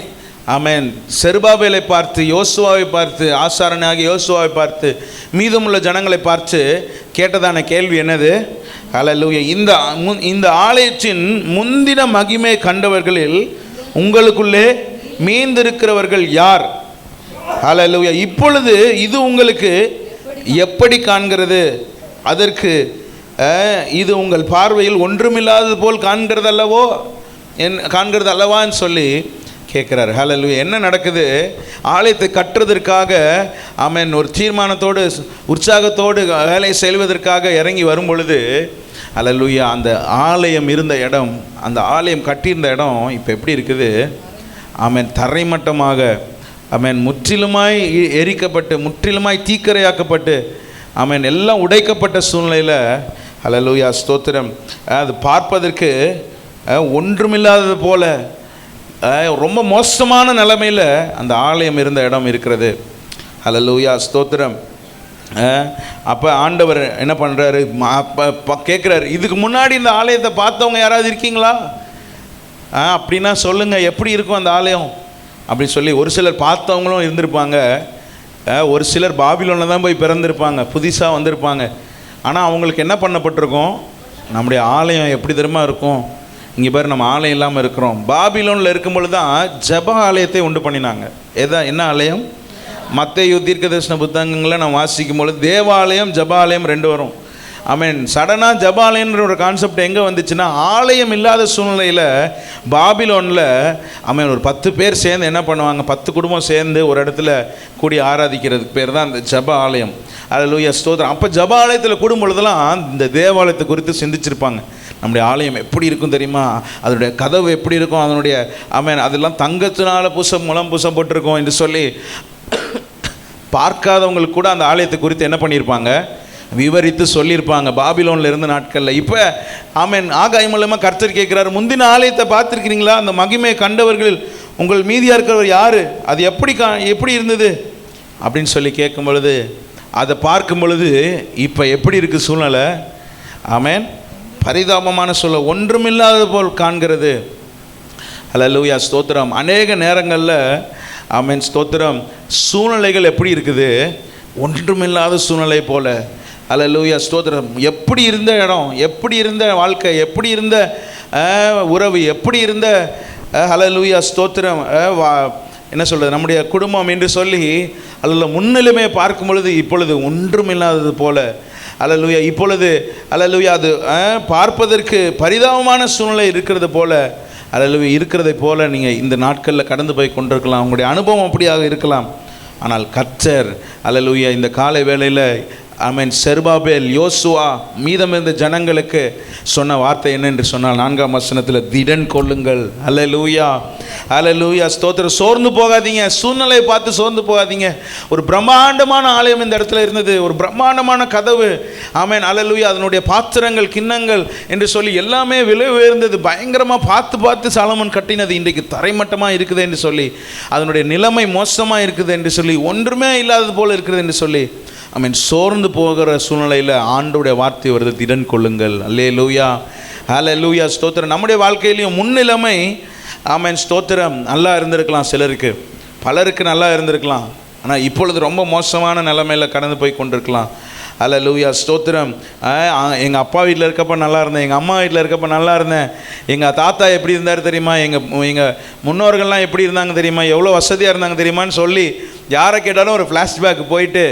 ஆமென் செருபாபேலை பார்த்து, யோசுவாவை பார்த்து, ஆசாரனாகிய யோசுவாவை பார்த்து, மீதமுள்ள ஜனங்களை பார்த்து கேட்டதான கேள்வி என்னது? ஹல்லேலூயா. இந்த ஆலயத்தின் முந்தின மகிமை கண்டவர்களில் உங்களுக்குள்ளே மீந்திருக்கிறவர்கள் யார்? ஹல்லேலூயா. இப்பொழுது இது உங்களுக்கு எப்படி காண்கிறது? அதற்கு இது உங்கள் பார்வையில் ஒன்றுமில்லாதது போல் காண்கிறது அல்லவான்னு சொல்லி கேட்குறாரு. ஹல்லேலூயா. என்ன நடக்குது? ஆலயத்தை கட்டுறதற்காக ஆமென் ஒரு தீர்மானத்தோடு உற்சாகத்தோடு வேலை செல்வதற்காக இறங்கி வரும் பொழுது ஹல்லேலூயா அந்த ஆலயம் இருந்த இடம், அந்த ஆலயம் கட்டியிருந்த இடம் இப்போ எப்படி இருக்குது? ஆமென் தரைமட்டமாக ஆமென் முற்றிலுமாய் எரிக்கப்பட்டு முற்றிலுமாய் தீக்கரையாக்கப்பட்டு ஆமென் எல்லாம் உடைக்கப்பட்ட சூழ்நிலையில் ஹல்லேலூயா ஸ்தோத்திரம். அது பார்ப்பதற்கு ஒன்றுமில்லாதது போல ரொம்ப மோசமான நிலைமையில் அந்த ஆலயம் இருந்த இடம் இருக்கிறது. ஹல்லேலூயா ஸ்தோத்திரம். அப்போ ஆண்டவர் என்ன பண்ணுறாரு, கேட்குறாரு, இதுக்கு முன்னாடி இந்த ஆலயத்தை பார்த்தவங்க யாராவது இருக்கீங்களா அப்படின்னா சொல்லுங்கள், எப்படி இருக்கும் அந்த ஆலயம் அப்படி சொல்லி. ஒரு சிலர் பார்த்தவங்களும் இருந்திருப்பாங்க, ஒரு சிலர் பாபிலோனில் தான் போய் பிறந்திருப்பாங்க, புதுசாக வந்திருப்பாங்க. ஆனால் அவங்களுக்கு என்ன பண்ணப்பட்டிருக்கும், நம்முடைய ஆலயம் எப்படி தெரியுமா இருக்கும். இங்கே பேர் நம்ம ஆலயம் இல்லாமல் இருக்கிறோம். பாபிலோனில் இருக்கும்பொழுது தான் ஜெப ஆலயத்தை உண்டு பண்ணினாங்க. என்ன ஆலயம்? மத்தேயு தீர்க்கதரிசன புத்தகங்களை நம்ம வாசிக்கும் பொழுது தேவாலயம் ஜபாலயம் ரெண்டு வரும். ஆமென். சடனாக ஜபாலயன்ற ஒரு கான்செப்ட் எங்கே வந்துச்சுன்னா, ஆலயம் இல்லாத சூழ்நிலையில் பாபிலோனில் ஆமென் ஒரு 10 பேர் சேர்ந்து என்ன பண்ணுவாங்க, 10 குடும்பம் சேர்ந்து ஒரு இடத்துல கூடி ஆராதிக்கிறதுக்கு பேர் தான் அந்த ஜப ஆலயம். ஹல்லேலூயா ஸ்தோத்திரம். அப்போ ஜப ஆலயத்தில் கூடும் பொழுதெல்லாம் இந்த தேவாலயத்தை குறித்து சிந்திச்சிருப்பாங்க. நம்முடைய ஆலயம் எப்படி இருக்கும் தெரியுமா, அதனுடைய கதவு எப்படி இருக்கும், அதனுடைய ஆமென் அதெல்லாம் தங்கத்தினால முலம் பூசப்பட்டிருக்கும் என்று சொல்லி பார்க்காதவங்களுக்கு கூட அந்த ஆலயத்தை குறித்து என்ன பண்ணியிருப்பாங்க, விவரித்து சொல்லியிருப்பாங்க பாபிலோனில் இருந்த நாட்களில். இப்போ ஆமென் ஆகாய மூலமாக கர்த்தர் கேட்குறாரு, முந்தின ஆலயத்தை பார்த்துருக்கிறீங்களா, அந்த மகிமையை கண்டவர்கள் உங்கள் மீதியாக இருக்கிறவர் யார், அது எப்படி இருந்தது அப்படின்னு சொல்லி கேட்கும் பொழுது, அதை பார்க்கும் பொழுது இப்போ எப்படி இருக்குது சூழ்நிலை, ஆமென் பரிதாபமான சூழ்நிலை, ஒன்றுமில்லாத போல் காண்கிறது. ஹல்லேலூயா ஸ்தோத்திரம். அநேக நேரங்களில் ஆமென் ஸ்தோத்திரம் சூழ்நிலைகள் எப்படி இருக்குது, ஒன்றுமில்லாத சூழ்நிலை போல. ஹல்லேலூயா ஸ்தோத்திரம். எப்படி இருந்த இடம், எப்படி இருந்த வாழ்க்கை, எப்படி இருந்த உறவு, எப்படி இருந்த ஹல்லேலூயா ஸ்தோத்திரம் என்ன சொல்கிறது நம்முடைய குடும்பம் என்று சொல்லி அதில் முன்னிலுமே பார்க்கும் பொழுது இப்பொழுது ஒன்றுமில்லாதது போல. ஹல்லேலூயா இப்பொழுது ஹல்லேலூயா அது பார்ப்பதற்கு பரிதாபமான சூழ்நிலை இருக்கிறது போல, ஹல்லேலூயா இருக்கிறதை போல நீங்கள் இந்த நாட்களில் கடந்து போய் கொண்டிருக்கலாம். உங்களுடைய அனுபவம் அப்படியாக இருக்கலாம். ஆனால் கர்த்தர் ஹல்லேலூயா இந்த காலை வேளையில் ஆமென் செருபாபேல் யோசுவா மீதம் இருந்த ஜனங்களுக்கு சொன்ன வார்த்தை என்ன என்று சொன்னால் 4ஆம் வசனத்தில் திடன் கொள்ளுங்கள். ஹல்லேலூயா ஹல்லேலூயா ஸ்தோத்திரம். சோர்ந்து போகாதீங்க, சூழ்நிலையை பார்த்து சோர்ந்து போகாதீங்க. ஒரு பிரம்மாண்டமான ஆலயம் இந்த இடத்துல இருந்தது, ஒரு பிரம்மாண்டமான கதவு ஆமென் ஹல்லேலூயா, அதனுடைய பாத்திரங்கள் கிண்ணங்கள் என்று சொல்லி எல்லாமே விலை உயர்ந்தது, பயங்கரமாக பார்த்து சாலமோன் கட்டினது இன்றைக்கு தரைமட்டமாக இருக்குது என்று சொல்லி, அதனுடைய நிலைமை மோசமாக இருக்குது என்று சொல்லி, ஒன்றுமே இல்லாதது போல் இருக்கிறது என்று சொல்லி ஆமென் சோர்ந்து போகிற சூழ்நிலையில் ஆண்டவருடைய வார்த்தை வருது, திடன் கொள்ளுங்கள். அல்லேலூயா ஹல்லேலூயா ஸ்தோத்திரம். நம்முடைய வாழ்க்கையிலையும் முன்னிலைமை ஆமென் ஸ்தோத்திரம் நல்லா இருந்திருக்கலாம், சிலருக்கு பலருக்கு நல்லா இருந்திருக்கலாம். ஆனால் இப்பொழுது ரொம்ப மோசமான நிலைமையில் கடந்து போய் கொண்டிருக்கலாம். ஹல்லேலூயா ஸ்தோத்திரம். எங்கள் அப்பா வீட்டில் இருக்கப்போ நல்லா இருந்தேன், எங்கள் அம்மா வீட்டில் இருக்கப்போ நல்லா இருந்தேன், எங்கள் தாத்தா எப்படி இருந்தார் தெரியுமா, எங்கள் முன்னோர்கள்லாம் எப்படி இருந்தாங்க தெரியுமா, எவ்வளோ வசதியாக இருந்தாங்க தெரியுமான்னு சொல்லி யாரை கேட்டாலும் ஒரு ஃப்ளாஷ்பேக் போயிட்டு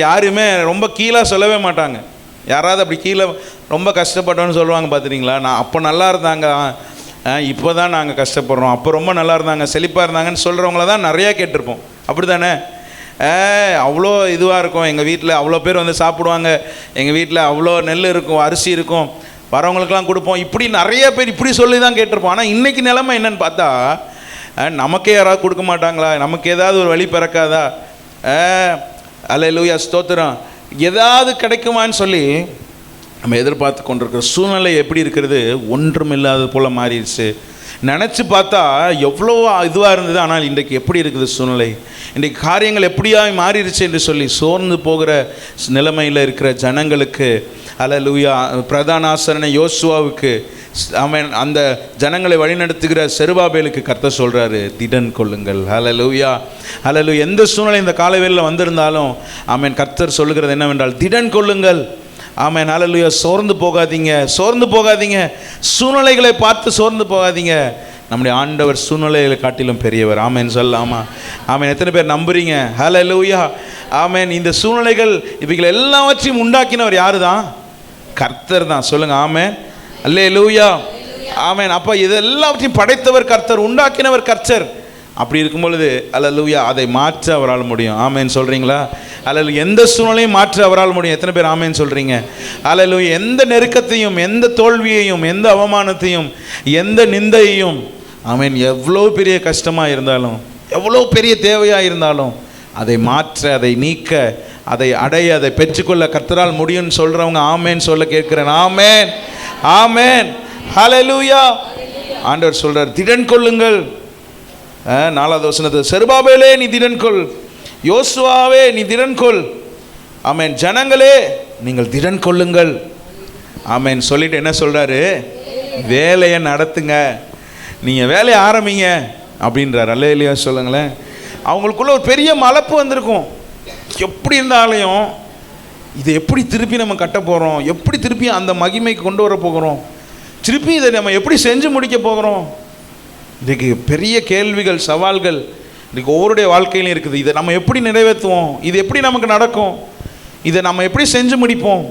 யாருமே ரொம்ப கீழே சொல்லவே மாட்டாங்க. யாராவது அப்படி கீழே ரொம்ப கஷ்டப்பட்டோன்னு சொல்லுவாங்க பார்த்துறீங்களா, நான் அப்போ நல்லா இருந்தாங்க, இப்போ தான் நாங்கள் கஷ்டப்படுறோம், அப்போ ரொம்ப நல்லா இருந்தாங்க செழிப்பாக இருந்தாங்கன்னு சொல்கிறவங்கள தான் நிறையா கேட்டிருப்போம். அப்படி தானே? அவ்வளோ இதுவாக இருக்கும், எங்கள் வீட்டில் அவ்வளோ பேர் வந்து சாப்பிடுவாங்க, எங்கள் வீட்டில் அவ்வளோ நெல் இருக்கும், அரிசி இருக்கும், வரவங்களுக்கெல்லாம் கொடுப்போம், இப்படி நிறைய பேர் இப்படி சொல்லி தான் கேட்டிருப்போம். ஆனால் இன்றைக்கி நிலைமை என்னன்னு பார்த்தா, நமக்கே யாராவது கொடுக்க மாட்டாங்களா, நமக்கு ஏதாவது ஒரு வழி பிறக்காதா, அல்லேலூயா ஸ்தோத்திரம், ஏதாவது கிடைக்குமான்னு சொல்லி நம்ம எதிர்பார்த்து கொண்டிருக்கிற சூழ்நிலை எப்படி இருக்கிறது, ஒன்றுமில்லாத போல் மாறிடுச்சு. நினச்சி பார்த்தா எவ்வளோ இதுவாக இருந்தது, ஆனால் இன்றைக்கு எப்படி இருக்குது சூழ்நிலை, இன்றைக்கு காரியங்கள் எப்படியாக மாறிடுச்சு என்று சொல்லி சோர்ந்து போகிற நிலைமையில் இருக்கிற ஜனங்களுக்கு அல்லேலூயா பிரதான ஆசாரியனான யோசுவாவுக்கு ஆமென் அந்த ஜனங்களை வழிநடத்துகிற செருபாபேலுக்கு கர்த்தர் சொல்கிறாரு, திடன் கொள்ளுங்கள். ஹல்லேலூயா ஹல்லேலூயா. எந்த சூழ்நிலை இந்த காலவேளையில் வந்திருந்தாலும் ஆமென் கர்த்தர் சொல்லுகிறது என்னவென்றால் திடன் கொள்ளுங்கள். ஆமென் ஹல்லேலூயா. சோர்ந்து போகாதீங்க, சூழ்நிலைகளை பார்த்து சோர்ந்து போகாதீங்க. நம்முடைய ஆண்டவர் சூழ்நிலைகளை காட்டிலும் பெரியவர். ஆமென் சொல்லாமா? ஆமென். எத்தனை பேர் நம்புறீங்க? ஹல்லேலூயா ஆமென். இந்த சூழ்நிலைகள் இவைகள் எல்லாவற்றையும் உண்டாக்கினவர் யாரு தான்? கர்த்தர் தான். சொல்லுங்க ஆமென் அல்லேலூயா ஆமென். அப்போ இதெல்லாவற்றையும் படைத்தவர் கர்த்தர், உண்டாக்கினவர் கர்த்தர். அப்படி இருக்கும் பொழுது அல்லேலூயா அதை மாற்ற அவரால் முடியும். ஆமென் சொல்கிறீங்களா? அல்லேலூயா. எந்த சூழ்நிலையும் மாற்ற அவரால் முடியும். எத்தனை பேர் ஆமென் சொல்கிறீங்க? அல்லேலூயா. எந்த நெருக்கத்தையும், எந்த தோல்வியையும், எந்த அவமானத்தையும், எந்த நிந்தையையும் ஆமென் எவ்வளோ பெரிய கஷ்டமாக இருந்தாலும் எவ்வளோ பெரிய தேவையாக இருந்தாலும் அதை மாற்ற, அதை நீக்க, அதை அடைய, அதை பெற்றுக்கொள்ள கர்த்தரால் முடியும்னு சொல்கிறவங்க ஆமேன் சொல்ல கேட்குறேன். ஆமேன், ஆமேன், ஹல்லேலூயா. ஆண்டவர் சொல்கிறார், திடன் கொள்ளுங்கள். 4வது வசனத்தில், செருபாபேலே நீ திடன் கொள், யோசுவாவே நீ திடன் கொள், ஆமேன், ஜனங்களே நீங்கள் திடன் கொள்ளுங்கள். ஆமேன் சொல்லிட்டு என்ன சொல்கிறாரு? வேலையை நடத்துங்க, நீங்கள் வேலையை ஆரம்பிங்க அப்படின்றார். அல்லேலூயா சொல்லுங்களேன். அவங்களுக்குள்ள ஒரு பெரிய மலப்பு வந்திருக்கும். எப்படி இருந்தாலையும் இதை எப்படி திருப்பி நம்ம கட்ட போகிறோம், எப்படி திருப்பி அந்த மகிமைக்கு கொண்டு வர போகிறோம், திருப்பி இதை நம்ம எப்படி செஞ்சு முடிக்க போகிறோம். இன்றைக்கு பெரிய கேள்விகள், சவால்கள் இன்றைக்கு ஒவ்வொருடைய வாழ்க்கையிலும் இருக்குது. இதை நம்ம எப்படி நிறைவேற்றுவோம், இது எப்படி நமக்கு நடக்கும், இதை நம்ம எப்படி செஞ்சு முடிப்போம்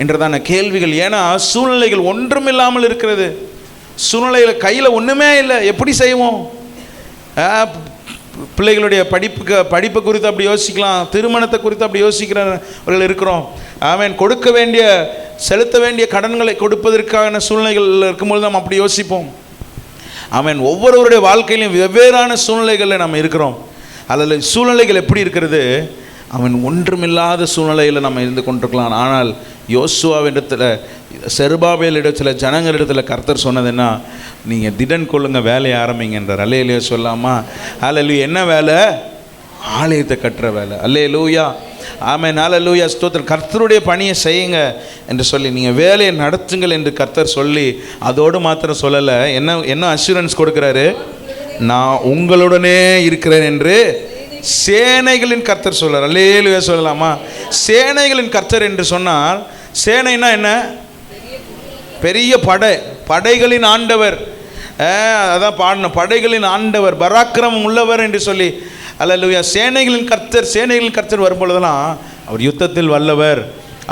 என்றதான கேள்விகள். ஏன்னா சூழ்நிலைகள் ஒன்றுமில்லாமல் இருக்கிறது. சூழ்நிலையில் கையில் ஒன்றுமே இல்லை, எப்படி செய்வோம்? பிள்ளைகளுடைய படிப்பு குறித்து அப்படி யோசிக்கலாம், திருமணத்தை குறித்து அப்படி யோசிக்கிறவர்கள் இருக்கிறோம். ஆமேன். கொடுக்க வேண்டிய, செலுத்த வேண்டிய கடன்களை கொடுப்பதற்கான சூழ்நிலைகள் இருக்கும்போது நம்ம அப்படி யோசிப்போம். ஆமேன். ஒவ்வொருவருடைய வாழ்க்கையிலும் வெவ்வேறான சூழ்நிலைகளில் நம்ம இருக்கிறோம். அதில் சூழ்நிலைகள் எப்படி இருக்கிறது? அவன் ஒன்றுமில்லாத சூழ்நிலையில் நம்ம இருந்து கொண்டிருக்கலாம். ஆனால் யோசுவாவிடத்தில், செருபாபேலிடத்தில், ஜனங்களிடத்தில் கர்த்தர் சொன்னதுன்னா, நீங்கள் திடன் கொள்ளுங்க, வேலையை ஆரம்பிங்கன்றார். அல்லேலூயா சொல்லாமா? அல்லேலூயா. என்ன வேலை? ஆலயத்தை கட்டுற வேலை. அல்லேலூயா, ஆமென், அல்லேலூயா, ஸ்தோத்திரம். கர்த்தருடைய பணியை செய்யுங்க என்று சொல்லி நீங்கள் வேலையை நடத்துங்கள் என்று கர்த்தர் சொல்லி அதோடு மாத்திரம் சொல்லலை. என்ன அஷூரன்ஸ் கொடுக்குறாரு? நான் உங்களுடனே இருக்கிறேன் என்று சேனைகளின் கர்த்தர் சொல்றார். அல்லேலூயா சொல்லலாமா? சேனைகளின் கர்த்தர் என்று சொன்னால், சேனைனா என்ன? பெரிய படைகளின் ஆண்டவர். அதான் பாடணும், படைகளின் ஆண்டவர், பராக்கிரமம் உள்ளவர் என்று சொல்லி. அல்லேலூயா. சேனைகளின் கர்த்தர் வரும்பொழுதெல்லாம் அவர் யுத்தத்தில் வல்லவர்.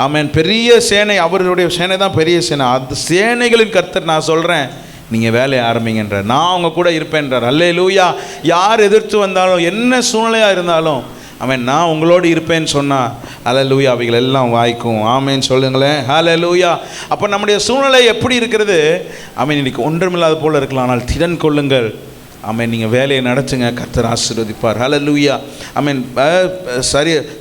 ஆமென். பெரிய சேனை, அவருடைய சேனை தான் பெரிய சேனை. அது சேனைகளின் கர்த்தர். நான் சொல்கிறேன், நீங்கள் வேலையை ஆரம்பிங்கன்றார். நான் அவங்க கூட இருப்பேன்றார். அல்லேலூயா. யார் எதிர்த்து வந்தாலும், என்ன சூழ்நிலையாக இருந்தாலும், ஆமென், நான் உங்களோடு இருப்பேன்னு சொன்னால், அல்லேலூயா, அவைகள் எல்லாம் வாய்க்கும். ஆமென் சொல்லுங்களேன். அல்லேலூயா. அப்போ நம்முடைய சூழ்நிலை எப்படி இருக்கிறது? ஆமென். இன்றைக்கி ஒன்றுமில்லாத போல் இருக்கலாம், ஆனால் திடன் கொள்ளுங்கள். ஆமென். நீங்கள் வேலையை நடத்துங்க, கர்த்தர் ஆசீர்வதிப்பார். அல்லேலூயா. ஆமென்.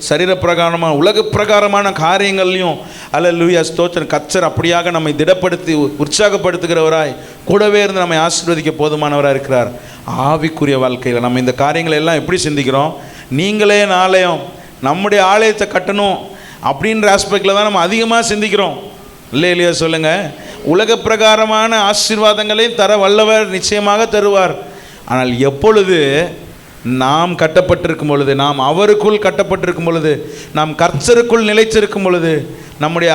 சரீர பிரகாரமான, உலக பிரகாரமான காரியங்கள்லையும் அல்லேலூயா ஸ்தோத்திரம், கர்த்தர் அப்படியாக நம்மை திடப்படுத்தி உற்சாகப்படுத்துகிறவராய் கூடவே இருந்து நம்மை ஆசீர்வதிக்க போதுமானவராக இருக்கிறார். ஆவிக்குரிய வாழ்க்கையில் நம்ம இந்த காரியங்களை எல்லாம் எப்படி சிந்திக்கிறோம்? நீங்களே ஆலயம், நம்முடைய ஆலயத்தை கட்டணும் அப்படின்ற ஆஸ்பெக்டில் தான் நம்ம அதிகமாக சிந்திக்கிறோம். இல்லையா சொல்லுங்கள். உலக பிரகாரமான ஆசீர்வாதங்களை தர வல்லவர் நிச்சயமாக தருவார். ஆனால் எப்பொழுது நாம் கட்டப்பட்டிருக்கும் பொழுது, நாம் அவருக்குள் கட்டப்பட்டிருக்கும் பொழுது, நாம் கர்த்தருக்குள் நிலைத்திருக்கும் பொழுது, நம்முடைய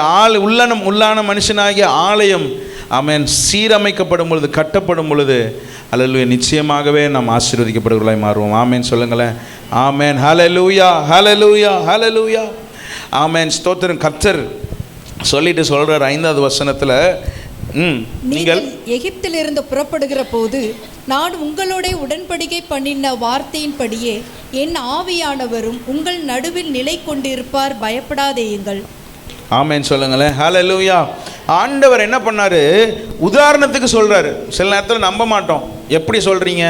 உள்ளான மனுஷனாகிய ஆலயம் ஆமென் சீரமைக்கப்படும் பொழுது, கட்டப்படும் பொழுது, அல்லேலூயா, நிச்சயமாகவே நாம் ஆசீர்வதிக்கப்படுவர்களாய் மாறுவோம். ஆமென் சொல்லுங்களேன். ஆமென். ஹல்லேலூயா, ஹல்லேலூயா, ஹல்லேலூயா. ஆமென் ஸ்தோத்திரம். கர்த்தர் சொல்லிட்டு சொல்கிறார் 5வது வசனத்தில், நீங்கள் எகிப்திலிருந்து புறப்படுகிற போது நான் உங்களோட உடன்படிக்கை பண்ணின வார்த்தையின்படியே என் ஆவியானவரும் உங்கள் நடுவில் நிலை கொண்டிருப்பார், பயப்படாதேயுங்கள். ஆமென் சொல்லுங்களேன். ஹல்லேலூயா. ஆண்டவர் என்ன பண்ணாரு? உதாரணத்துக்கு சொல்றாரு. சில நேரத்தில் நம்ப மாட்டோம். எப்படி சொல்றீங்க?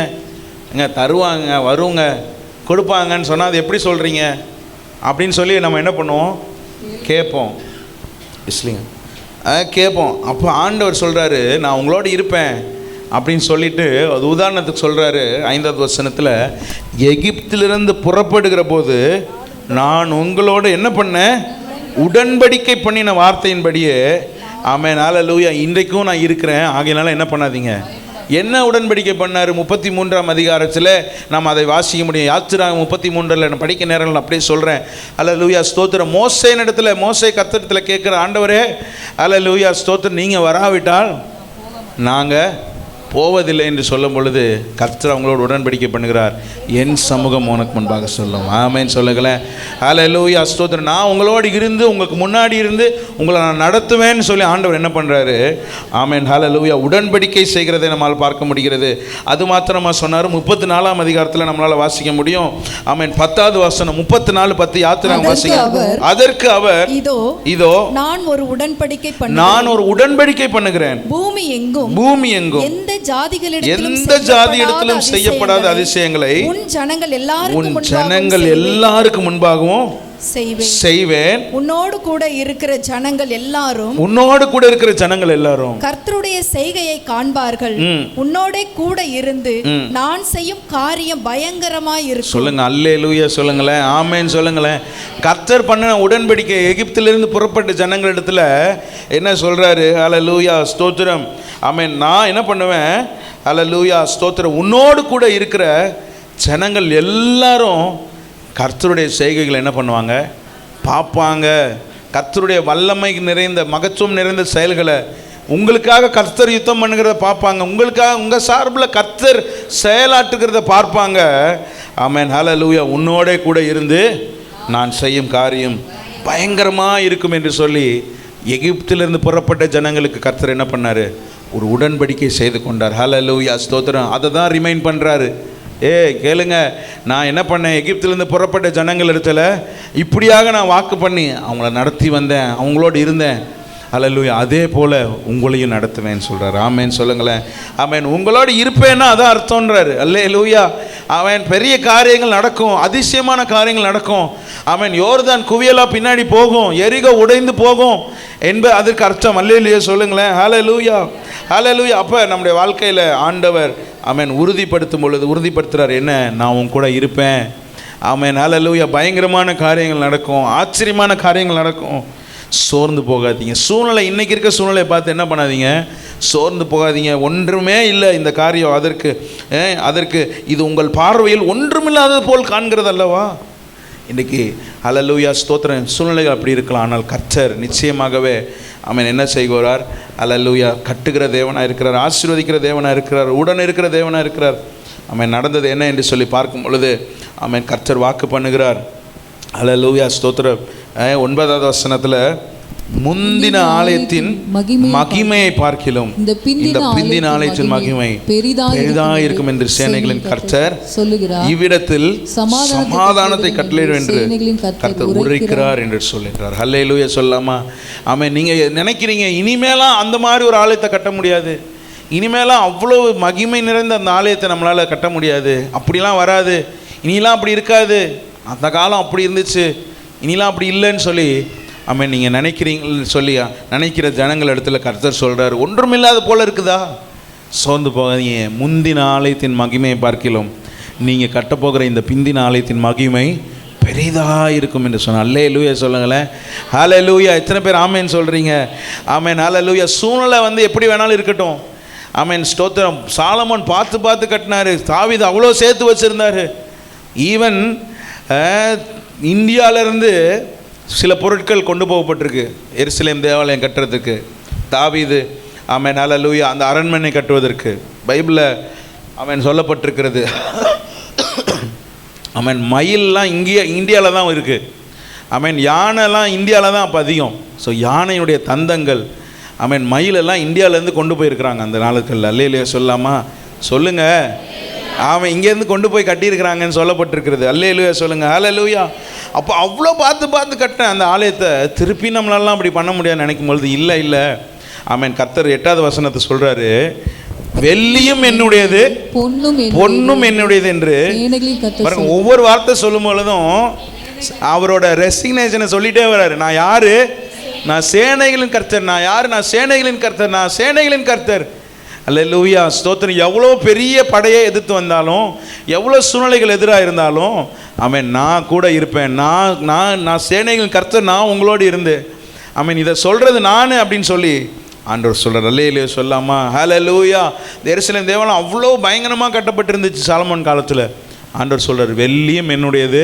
தருவாங்க, வருவாங்க, கொடுப்பாங்கன்னு சொன்னால் அது எப்படி சொல்றீங்க அப்படின்னு சொல்லி நம்ம என்ன பண்ணுவோம்? கேட்போம். இல்லைங்க, கேட்போம். அப்போ ஆண்டவர் சொல்றாரு, நான் உங்களோட இருப்பேன் அப்படின்னு சொல்லிட்டு அது உதாரணத்துக்கு சொல்றாரு. 5வது வசனத்தில், எகிப்திலிருந்து புறப்படுகிற போது நான் உங்களோட என்ன பண்ணேன்? உடன்படிக்கை பண்ணின வார்த்தையின்படியே. ஆமென். அல்லேலூயா. இன்றைக்கும் நான் இருக்கிறேன், ஆகையினால என்ன பண்ணாதீங்க. என்ன உடன்படிக்கை பண்ணார்? 33ஆம் அதிகாரத்தில் நாம் அதை வாசிக்க முடியும். யாத்திராகமம் 33 நான் படிக்க நேரங்கள் அப்படியே சொல்கிறேன். அல்லேலூயா ஸ்தோத்திரம். மோசே கர்த்தரிடத்தில் கேட்குற, ஆண்டவரே அல்லேலூயா ஸ்தோத்திரம், நீங்கள் வராவிட்டால் நாங்கள் போவதில்லை என்று சொல்லும் பொழுது கர்த்தர் அவங்களோட உடன்படிக்கை பண்ணுகிறார். என் சமூகம் உனக்கு முன்பாக சொல்லும். ஆமென் சொல்லுங்களேன். ஹல்லேலூயா ஸ்தோத்திரம். நான் உங்களோடு இருந்து, உங்களுக்கு முன்னாடி இருந்து உங்களை நான் நடத்துவேன்னு சொல்லி ஆண்டவர் என்ன பண்ணுறாரு? ஆமென் ஹல்லேலூயா. உடன்படிக்கை செய்கிறதை நம்மால் பார்க்க முடிகிறது. அது மாத்திரமா சொன்னார். 34ஆம் அதிகாரத்தில் நம்மளால் வாசிக்க முடியும். ஆமென். 10வது வசனம் 34:10 யாத்திராகமம் வாசிக்க. அதற்கு அவர், இதோ நான் ஒரு உடன்படிக்கை பண்ணுகிறேன், பூமி எங்கும் எந்த ஜாதிகளிடத்திலும் எந்த ஜாதியிடத்திலும் செய்யப்படாத அதிசயங்களை உன் ஜனங்கள் எல்லாருக்கும் முன்பாகவும் செய்வேன். உன்னோடு கூட இருக்கிற ஜனங்கள் எல்லாரும் கர்த்தருடைய செய்கையை காண்பார்கள். உன்னோட கூட இருந்து நான் செய்யும் காரியம் பயங்கரமாய் இருக்கும். சொல்லுங்க அல்லேலூயா சொல்லுங்களேன், ஆமென் சொல்லுங்களேன். கர்த்தர் பண்ணின உடன்படிக்கை, எகிப்திலிருந்து புறப்பட்ட ஜனங்களிடத்துல என்ன சொல்றாரு? அல்லேலூயா ஸ்தோத்திரம், ஆமென். நான் என்ன பண்ணுவேன்? அல்லேலூயா ஸ்தோத்திரம். உன்னோடு கூட இருக்கிற ஜனங்கள் எல்லாரும் கர்த்தருடைய செய்கைகளை என்ன பண்ணுவாங்க? பார்ப்பாங்க. கர்த்தருடைய வல்லமை நிறைந்த, மகத்துவம் நிறைந்த செயல்களை, உங்களுக்காக கர்த்தர் யுத்தம் பண்ணுகிறத பார்ப்பாங்க. உங்களுக்காக உங்கள் சார்பில் கர்த்தர் செயலாற்றுகிறத பார்ப்பாங்க. ஆமென் ஹல்லேலூயா. உன்னோட கூட இருந்து நான் செய்யும் காரியம் பயங்கரமாக இருக்கும் என்று சொல்லி எகிப்திலிருந்து புறப்பட்ட ஜனங்களுக்கு கர்த்தர் என்ன பண்ணார்? ஒரு உடன்படிக்கை செய்து கொண்டார். ஹல்லேலூயா ஸ்தோத்திரம். அதை தான் ரிமைண்ட் பண்ணுறாரு. கேளுங்க, நான் என்ன பண்ணேன்? எகிப்திலிருந்து புறப்பட்ட ஜனங்கள் இடத்துல இப்படியாக நான் வாக்கு பண்ணி அவங்கள நடத்தி வந்தேன், அவங்களோடு இருந்தேன். அல்லேலூயா. அதே போல் உங்களையும் நடத்துவேன்னு சொல்கிறார். ஆமேன் சொல்லுங்களேன். ஆமேன். உங்களோடு இருப்பேன்னா அதான் அர்த்தம்ன்றாரு. அல்லேலூயா. அவன் பெரிய காரியங்கள் நடக்கும், அதிசயமான காரியங்கள் நடக்கும். ஆமேன். யோர்தான் குவியலாக பின்னாடி போகும், எரிகோ உடைந்து போகும் என்பது அதற்கு அர்த்தம். அல்லேலூயா சொல்லுங்களேன். ஹல்லேலூயா ஹல்லேலூயா. அப்போ நம்முடைய வாழ்க்கையில் ஆண்டவர் ஆமேன் உறுதிப்படுத்துகிறார். என்ன? நான் உன் கூட இருப்பேன். ஆமேன் ஹல்லேலூயா. பயங்கரமான காரியங்கள் நடக்கும், ஆச்சரியமான காரியங்கள் நடக்கும். சோர்ந்து போகாதீங்க. சூழ்நிலை, இன்றைக்கி இருக்க சூழ்நிலையை பார்த்து என்ன பண்ணாதீங்க? சோர்ந்து போகாதீங்க. ஒன்றுமே இல்லை இந்த காரியம், அதற்கு இது உங்கள் பார்வையில் ஒன்றுமில்லாதது போல் காண்கிறது அல்லவா? இன்றைக்கி ஹல்லேலூயா ஸ்தோத்திரம். சூழ்நிலைகள் அப்படி இருக்கலாம், ஆனால் கர்த்தர் நிச்சயமாகவே அவன் என்ன செய்கிறார்? ஹல்லேலூயா. கட்டுகிற தேவனாக இருக்கிறார், ஆசீர்வதிக்கிற தேவனாக இருக்கிறார், உடன் இருக்கிற தேவனாக இருக்கிறார். அவன் நடந்தது என்ன என்று சொல்லி பார்க்கும் பொழுது அவன் கர்த்தர் வாக்கு பண்ணுகிறார். ஹல்லேலூயா ஸ்தோத்திரம். 9வது வசனத்தில் முந்தின ஆலயத்தின் மகிமையை பார்க்கிலும் இந்த பிந்தின ஆலயத்தின் மகிமை பெரிதாக இருக்கும் என்று சேனைகளின் கர்த்தர் சொல்லுகிறார். இவ்விடத்தில் சமாதானத்தை கட்டளையிடும் என்று கர்த்தர் உரைக்கிறார் என்று சொல்லுகிறார். ஹல்லேலூயா சொல்லாமா? ஆமென். நீங்கள் நினைக்கிறீங்க இனிமேலாம் அந்த மாதிரி ஒரு ஆலயத்தை கட்ட முடியாது, இனிமேலாம் அவ்வளோ மகிமை நிறைந்த அந்த ஆலயத்தை நம்மளால் கட்ட முடியாது, அப்படிலாம் வராது, இனிலாம் அப்படி இருக்காது, அந்த காலம் அப்படி இருந்துச்சு, இனிலாம் அப்படி இல்லைன்னு சொல்லி ஆமாம் நீங்கள் நினைக்கிறீங்கன்னு சொல்லி நினைக்கிற ஜனங்கள் இடத்துல கர்த்தர் சொல்கிறார். ஒன்றுமில்லாத போல் இருக்குதா? சோர்ந்து போகாதீங்க. முந்தின ஆலயத்தின் மகிமையை பார்க்கிலும் நீங்கள் கட்டப்போகிற இந்த பிந்தின ஆலயத்தின் மகிமை பெரிதாக இருக்கும் என்று சொன்னால் அல்லேலூயா சொல்லுங்களேன். ஹல்லேலூயா. எத்தனை பேர் ஆமேன் சொல்கிறீங்க? ஆமேன் ஹல்லேலூயா. சூழ்நிலை எப்படி வேணாலும் இருக்கட்டும். ஆமேன் ஸ்தோத்திரம். சாலமோன் பார்த்து கட்டினார், தாவீது அவ்வளோ சேர்த்து வச்சுருந்தார். ஈவன் இந்தியாவிலேருந்து சில பொருட்கள் கொண்டு போகப்பட்டிருக்கு எருசலேம் தேவாலயம் கட்டுறதுக்கு. தாவீது ஆமென் ஹல்லேலூயா அந்த அரண்மனை கட்டுவதற்கு பைபிளில் ஆமென் சொல்லப்பட்டிருக்கிறது. ஆமென். மயிலெலாம் இந்தியாவில் தான் இருக்குது. ஆமென். யானைலாம் இந்தியாவில் தான் அப்போ அதிகம். ஸோ யானையுடைய தந்தங்கள் ஆமென் மயிலெல்லாம் இந்தியாவிலேருந்து கொண்டு போயிருக்கிறாங்க அந்த நாளுக்களில். அல்லேலூயா சொல்லாமா? சொல்லுங்கள். அவன் இங்கேருந்து கொண்டு போய் கட்டியிருக்கிறாங்கன்னு சொல்லப்பட்டிருக்கிறது. அல்லேலூயா சொல்லுங்கள். ஹல்லேலூயா. அப்போ அவ்வளோ பார்த்து கட்டினேன் அந்த ஆலயத்தை திருப்பி நம்மளாலாம் அப்படி பண்ண முடியாதுன்னு நினைக்கும் பொழுது இல்லை ஆமென். கர்த்தர் 8வது வசனத்தை சொல்கிறாரு, வெள்ளியும் என்னுடையது பொன்னும் என்னுடையது என்று. பாருங்க, ஒவ்வொரு வார்த்தை சொல்லும் பொழுதும் அவரோட ரெசிக்னேஷனை சொல்லிட்டே வர்றாரு. நான் யாரு? நான் சேனைகளின் கர்த்தர். நான் யாரு? நான் சேனைகளின் கர்த்தர். நான் சேனைகளின் கர்த்தர். அல்லேலூயா ஸ்தோத்திரம். எவ்வளோ பெரிய படையை எதிர்த்து வந்தாலும், எவ்வளோ சூழ்நிலைகள் எதிராக இருந்தாலும் ஆமென் நான் கூட இருப்பேன். நான் சேனைகளின் கர்த்தர், நான் உங்களோடு இருந்து ஆமென் இதை சொல்கிறது நான் அப்படின்னு சொல்லி ஆண்டவர் சொல்கிறார். அல்லேலூயா சொல்லாமா? ஹல்லேலூயா. எருசலேம் தேவாலயம் அவ்வளோ பயங்கரமாக கட்டப்பட்டிருந்துச்சு சாலமோன் காலத்தில். ஆண்டவர் சொல்கிறார், வெள்ளியும் என்னுடையது,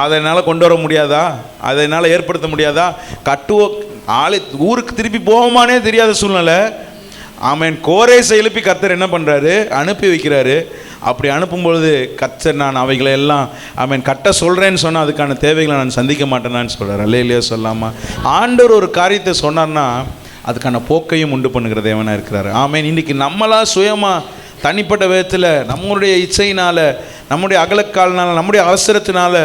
அதனால் கொண்டு வர முடியாதா? அதனால் ஏற்படுத்த முடியாதா? ஊருக்கு திருப்பி போவோமானே தெரியாத சூழ்நிலை. ஆமென். கோரேசை எழுப்பி கர்த்தர் என்ன பண்ணுறாரு? அனுப்பி வைக்கிறாரு. அப்படி அனுப்பும்பொழுது கர்த்தர், நான் அவைகளை எல்லாம் ஆமென் கட்ட சொல்கிறேன்னு சொன்னால் அதுக்கான தேவைகளை நான் சந்திக்க மாட்டேனான்னு சொல்கிறார். அல்லேலூயா சொல்லாமா? ஆண்டவர் ஒரு காரியத்தை சொன்னார்னா அதுக்கான போக்கையும் உண்டு பண்ணுகிற தேவனாக இருக்கிறார். ஆமென். இன்றைக்கி நம்மளாக சுயமாக தனிப்பட்ட விதத்தில் நம்முடைய இச்சையினால், நம்முடைய அகலக்கால்னால், நம்முடைய அவசரத்தினால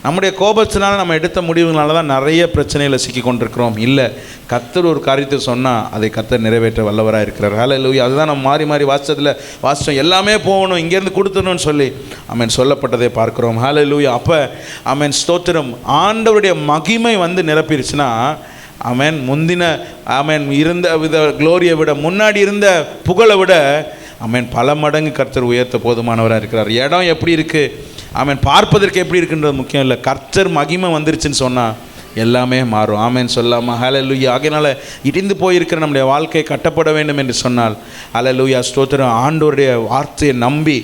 நம்முடைய கோபத்தினால நம்ம எடுத்த முடிவுகளால தான் நிறைய பிரச்சனையில் சிக்கி கொண்டிருக்கிறோம். இல்லை, கர்த்தர் ஒரு காரியத்தை சொன்னால் அதை கர்த்தர் நிறைவேற்ற வல்லவராக இருக்கிறார். ஹல்லேலூயா. அதுதான் நம்ம மாறி மாறி வாசித்தோம். எல்லாமே போகணும், இங்கேருந்து கொடுத்துடணும்னு சொல்லி ஆமென் சொல்லப்பட்டதை பார்க்குறோம். ஹல்லேலூயா. அப்போ ஆமென் ஸ்தோத்திரம். ஆண்டவருடைய மகிமை வந்து நிரப்பிருச்சுன்னா ஆமென் முந்தின ஆமென் இருந்த வித க்ளோரியை விட, முன்னாடி இருந்த புகழை விட ஆமென் பல மடங்கு கர்த்தர் உயர்த்த போதுமானவராக இருக்கிறார். இடம் எப்படி இருக்குது, ஆமென் பார்ப்பதற்கு எப்படி இருக்குன்றது முக்கியம் இல்லை. கர்த்தர் மகிமை வந்துருச்சுன்னு சொன்னால் எல்லாமே மாறும். ஆமென் சொல்லாமா? ஹல்லேலூயா. ஆகையினால இடிந்து போயிருக்கிற நம்முடைய வாழ்க்கை கட்டப்பட வேண்டும் என்று சொன்னால் ஹல்லேலூயா ஸ்தோத்திரம். ஆண்டவருடைய வார்த்தையை நம்பி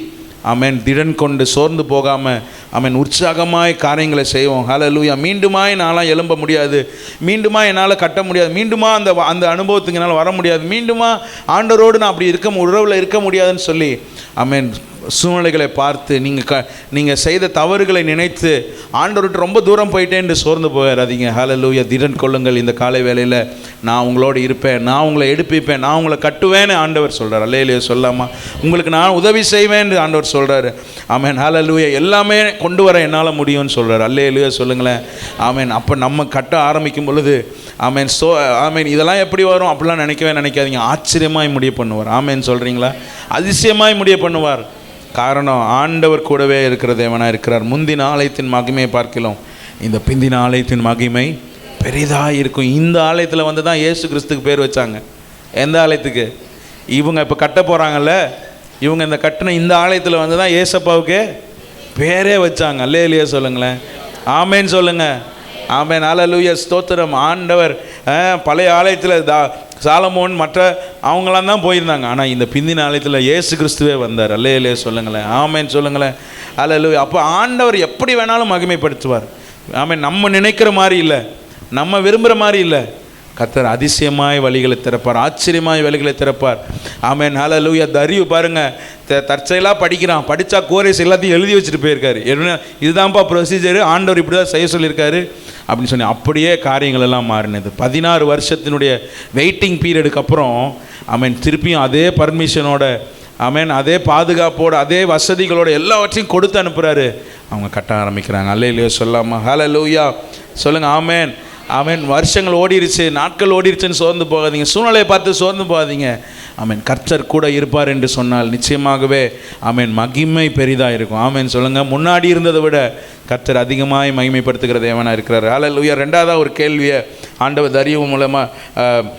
ஆமென் திடன் கொண்டு சோர்ந்து போகாமல் ஆமென் உற்சாகமாய் காரியங்களை செய்வோம். ஹல்லேலூயா. மீண்டுமாய் நான்லாம் எழும்ப முடியாது, மீண்டுமா என்னால் கட்ட முடியாது, மீண்டுமா அந்த அனுபவத்துக்கு என்னால் வர முடியாது, மீண்டுமா ஆண்டவரோடு நான் அப்படி உறவில் இருக்க முடியாதுன்னு சொல்லி ஆமென் சூழ்நிலைகளை பார்த்து நீங்கள் செய்த தவறுகளை நினைத்து ஆண்டவர்கிட்ட ரொம்ப தூரம் போயிட்டேன்னு சோர்ந்து போயிடாதீங்க. ஹல்லேலூயா. திடன் கொள்ளுங்கள். இந்த காலை வேளையில் நான் உங்களோடு இருப்பேன், நான் உங்களை எடுப்பிப்பேன், நான் உங்களை கட்டுவேன்னு ஆண்டவர் சொல்கிறார். அல்லேலூயா சொல்லாமா? உங்களுக்கு நான் உதவி செய்வேன்னு ஆண்டவர் சொல்கிறாரு. ஆமென். ஹல்லேலூயா. எல்லாமே கொண்டு வர என்னால் முடியும்னு சொல்கிறார். அல்லேலூயா சொல்லுங்களேன். ஆமென். அப்போ நம்ம கட்ட ஆரம்பிக்கும் பொழுது ஆமென் ஆமென் இதெல்லாம் எப்படி வரும் அப்படிலாம் நினைக்காதீங்க. ஆச்சரியமாய் முடிய பண்ணுவார். ஆமென் சொல்கிறீங்களா? அதிசயமாய் முடிய பண்ணுவார். காரணம் ஆண்டவர் கூடவே இருக்கிற தேவனாக இருக்கிறார். முந்தின ஆலயத்தின் மகிமையை பார்க்கலாம், இந்த பிந்தின ஆலயத்தின் மகிமை பெரிதாக இருக்கும். இந்த ஆலயத்தில் வந்து தான் இயேசு கிறிஸ்துக்கு பேர் வச்சாங்க. எந்த ஆலயத்துக்கு? இவங்க இப்போ கட்ட போகிறாங்கல்ல, இவங்க இந்த கட்டின இந்த ஆலயத்தில் வந்து தான் ஏசப்பாவுக்கு பேரே வச்சாங்க. அல்லேலூயா சொல்லுங்களேன். ஆமேன் சொல்லுங்கள். ஆமேன். ஹல்லேலூயா ஸ்தோத்திரம். ஆண்டவர் பழைய ஆலயத்தில் சாலமோன் மற்ற அவங்களாம் தான் போயிருந்தாங்க. ஆனால் இந்த பிந்தின ஆலயத்தில் இயேசு கிறிஸ்துவே வந்தார். அல்லேலூயா சொல்லுங்களேன். ஆமேன் சொல்லுங்களேன். ஹல்லேலூயா. அப்போ ஆண்டவர் எப்படி வேணாலும் மகிமைப்படுத்துவார். ஆமேன். நம்ம நினைக்கிற மாதிரி இல்லை, நம்ம விரும்புகிற மாதிரி இல்லை. கர்த்தர் அதிசயமாய் வழிகளை திறப்பார், ஆச்சரியமாய் வழிகளை திறப்பார். ஆமென். ஹல்லேலூயா. தரியு பாருங்கள், தற்செயலாக படிக்கிறான், படித்தா கோரேஸ் எல்லாத்தையும் எழுதி வச்சுட்டு போயிருக்காரு. என்ன இதுதான்ப்பா ப்ரொசீஜரு, ஆண்டவர் இப்படி தான் செய்ய சொல்லியிருக்காரு அப்படின்னு சொல்லி அப்படியே காரியங்கள் எல்லாம் மாறினது. 16 வருஷத்தினுடைய வெயிட்டிங் பீரியடுக்கு அப்புறம் ஆமென் திருப்பியும் அதே பர்மிஷனோட ஆமென் அதே பாதுகாப்போட அதே வசதிகளோட எல்லாவற்றையும் கொடுத்து அனுப்புகிறாரு. அவங்க கட்ட ஆரம்பிக்கிறாங்க. அல்லேலூயா சொல்லாமா? ஹல்லேலூயா சொல்லுங்கள். ஆமென். ஆமென். வருஷங்கள் ஓடிருச்சு, நாட்கள் ஓடிருச்சுன்னு சோர்ந்து போகாதீங்க, சூழ்நிலையை பார்த்து சோர்ந்து போகாதீங்க. ஆமென். கர்த்தர் கூட இருப்பார் என்று சொன்னால் நிச்சயமாகவே ஆமென் மகிமை பெரிதாக இருக்கும். ஆமென் சொல்லுங்கள். முன்னாடி இருந்ததை விட கர்த்தர் அதிகமாய் மகிமைப்படுத்துகிற தேவனாக இருக்கிறார். ஹல்லேலூயா. ரெண்டாவதாக ஒரு கேள்வியை ஆண்டவர் தரியு மூலமாக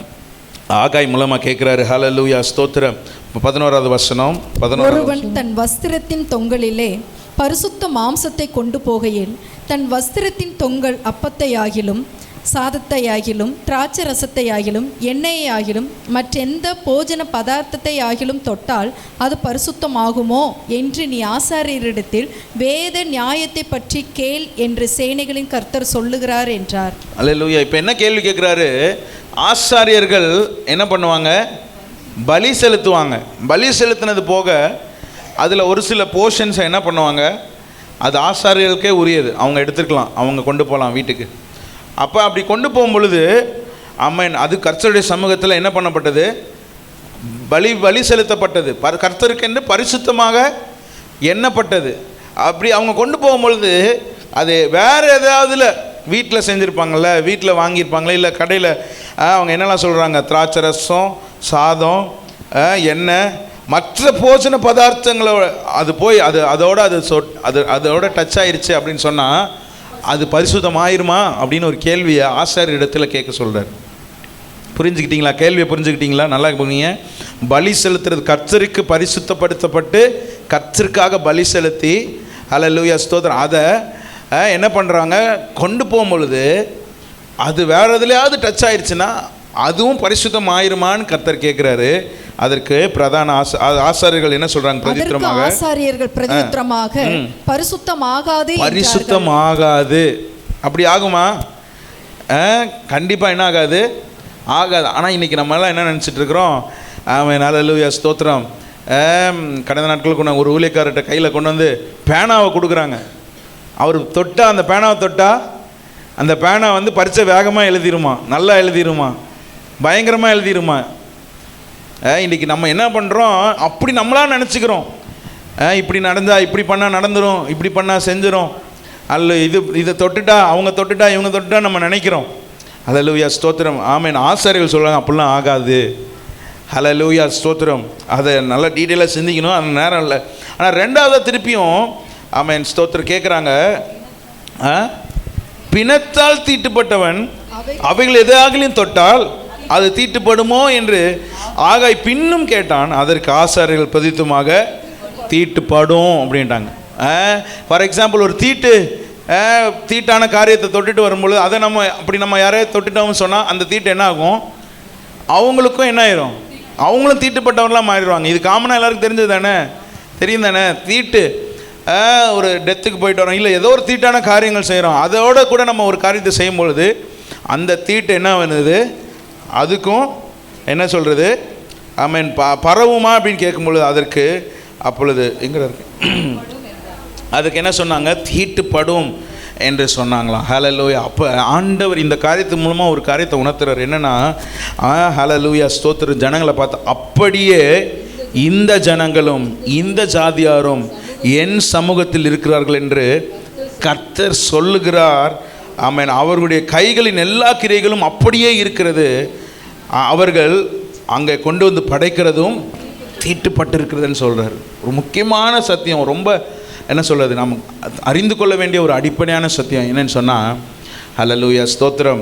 ஆகாய் மூலமாக கேட்குறாரு. ஹல்லேலூயா ஸ்தோத்திரம். 11வது வசனம். ஒருவன் தன் வஸ்திரத்தின் தொங்கலிலே பரிசுத்த மாம்சத்தை கொண்டு போகையில் தன் வஸ்திரத்தின் தொங்கல் அப்பத்தையாகிலும் சாதத்தையாகிலும் திராட்சை ரசத்தையாகிலும் எண்ணெயாகிலும் மற்றெந்த போஜன பதார்த்தத்தையாகிலும் தொட்டால் அது பரிசுத்தமாகுமோ என்று நீ ஆசாரியரிடத்தில் வேத நியாயத்தை பற்றி கேள் என்று சேனைகளின் கர்த்தர் சொல்லுகிறார் என்றார். அல்லேலூயா. இப்போ என்ன கேள்வி கேட்குறாரு? ஆசாரியர்கள் என்ன பண்ணுவாங்க? பலி செலுத்துவாங்க. பலி செலுத்தினது போக அதில் ஒரு சில போர்ஷன்ஸை என்ன பண்ணுவாங்க, அது ஆசாரியர்களுக்கே உரியது, அவங்க எடுத்துக்கலாம், அவங்க கொண்டு போகலாம் வீட்டுக்கு. அப்போ அப்படி கொண்டு போகும் பொழுது ஆமென் அது கர்த்தருடைய சமூகத்தில் என்ன பண்ணப்பட்டது? பலி செலுத்தப்பட்டது, கர்த்தருக்கென்று பரிசுத்தமாக எண்ணப்பட்டது. அப்படி அவங்க கொண்டு போகும் பொழுது அது வேறு ஏதாவதுல வீட்டில் செஞ்சுருப்பாங்கள்ல, வீட்டில் வாங்கியிருப்பாங்களே, இல்லை கடையில் அவங்க என்னெல்லாம் சொல்கிறாங்க, திராட்சை ரசம், சாதம், எண்ணெய், மற்ற போஜன பதார்த்தங்களோட அது போய் அதோட டச் ஆயிடுச்சு அப்படின்னு சொன்னால் அது பரிசுத்தம் ஆயிருமா அப்படின்னு ஒரு கேள்வியை ஆசாரியர் இடத்துல கேட்க சொல்கிறார். புரிஞ்சுக்கிட்டீங்களா? கேள்வியை புரிஞ்சுக்கிட்டீங்களா? நல்லா புரியுங்க. பலி செலுத்துறது கர்த்தருக்கு பரிசுத்தப்படுத்தப்பட்டு கர்த்தருக்காக பலி செலுத்தி ஹல்லேலூயா ஸ்தோத்திரம் அதை என்ன பண்ணுறாங்க, கொண்டு போகும் பொழுது அது வேறு எதுலையாவது டச் ஆயிடுச்சுன்னா அதுவும் பரிசுத்தம் ஆயிருமான்னு கர்த்தர் கேட்குறாரு. அதற்கு பிரதான ஆசாரியர்கள் என்ன சொல்றாங்க? பிரதித்திரமாக ஆசாரியர்கள் பிரதித்திரமாக பரிசுத்தமாகாது. அப்படி ஆகுமா? கண்டிப்பாக என்ன ஆகாது? ஆகாது. ஆனால் இன்றைக்கி நம்மளாம் என்ன நினச்சிட்டு இருக்கிறோம்? ஆமென் ஹல்லேலூயா ஸ்தோத்திரம். கடந்த நாட்களுக்கு நான் ஒரு ஊழியக்காரர்கிட்ட கையில் கொண்டு வந்து பேனாவை கொடுக்குறாங்க. அவர் தொட்டால் அந்த பேனாவை தொட்டால் அந்த பேனா வந்து பரீட்சை வேகமாக எழுதிருமா, நல்லா எழுதிருமா, பயங்கரமாக எழுதிருமா. இன்றைக்கி நம்ம என்ன பண்ணுறோம், அப்படி நம்மளாக நினச்சிக்கிறோம். இப்படி நடந்தால் இப்படி பண்ணால் நடந்துடும், இப்படி பண்ணால் செஞ்சிடும். அல்ல இதை தொட்டுட்டா அவங்க தொட்டுட்டா இவங்க தொட்டுட்டா நம்ம நினைக்கிறோம். ஹல்லேலூயா ஸ்தோத்திரம். ஆமென். ஆசாரியர்கள் சொல்கிறாங்க அப்படிலாம் ஆகாது. ஹல்லேலூயா ஸ்தோத்திரம். அதை நல்லா டீட்டெயிலாக சிந்திக்கணும், அந்த நேரம் இல்லை. ஆனால் ரெண்டாவது திருப்பியும் ஆமென் ஸ்தோத்திரம் கேட்குறாங்க, பிணத்தால் தீட்டுப்பட்டவன் அவைகள் எதாகலையும் தொட்டால் அது தீட்டுப்படுமோ என்று ஆகாய் பின்னும் கேட்டான். அதற்கு ஆசாரியர்கள் பிரதித்துமாக தீட்டுப்படும் அப்படின்ட்டாங்க. ஃபார் எக்ஸாம்பிள் ஒரு தீட்டான காரியத்தை தொட்டுட்டு வரும்பொழுது அதை நம்ம யாரையும் தொட்டுட்டோம்னு சொன்னால் அந்த தீட்டு என்ன ஆகும்? அவங்களுக்கும் என்ன ஆயிரும்? அவங்களும் தீட்டுப்பட்டவர்களாக மாறிடுவாங்க. இது காமனாக எல்லாருக்கும் தெரிஞ்சது தானே, தெரியும் தானே. தீட்டு ஒரு டெத்துக்கு போயிட்டு வரோம், இல்லை ஏதோ ஒரு தீட்டான காரியங்கள் செய்கிறோம், அதோட கூட நம்ம ஒரு காரியத்தை செய்யும் பொழுது அந்த தீட்டு என்ன பண்ணுது? அதுக்கும் என்ன சொல்கிறது? ஆமென் பரவுமா அப்படின்னு கேட்கும்பொழுது அதற்கு அப்பொழுது எங்கே இருக்கு, அதுக்கு என்ன சொன்னாங்க? தீட்டுப்படும் என்று சொன்னாங்களாம். ஹல்லேலூயா. அப்போ ஆண்டவர் இந்த காரியத்து மூலமாக ஒரு காரியத்தை உணர்த்துறார். என்னென்னா, ஹல்லேலூயா ஸ்தோத்திரம், ஜனங்களை பார்த்து அப்படியே இந்த ஜனங்களும் இந்த ஜாதியாரும் என் சமூகத்தில் இருக்கிறார்கள் என்று கர்த்தர் சொல்லுகிறார். ஆமென். அவர்களுடைய கைகளின் எல்லா கிரைகளும் அப்படியே இருக்கிறது, அவர்கள் அங்கே கொண்டு வந்து படைக்கிறதும் தீட்டுப்பட்டிருக்கிறதுன்னு சொல்கிறார். ஒரு முக்கியமான சத்தியம், ரொம்ப என்ன சொல்கிறது, நாம் அறிந்து கொள்ள வேண்டிய ஒரு அடிப்படையான சத்தியம் என்னன்னு சொன்னால், ஹல்லேலூயா ஸ்தோத்திரம்.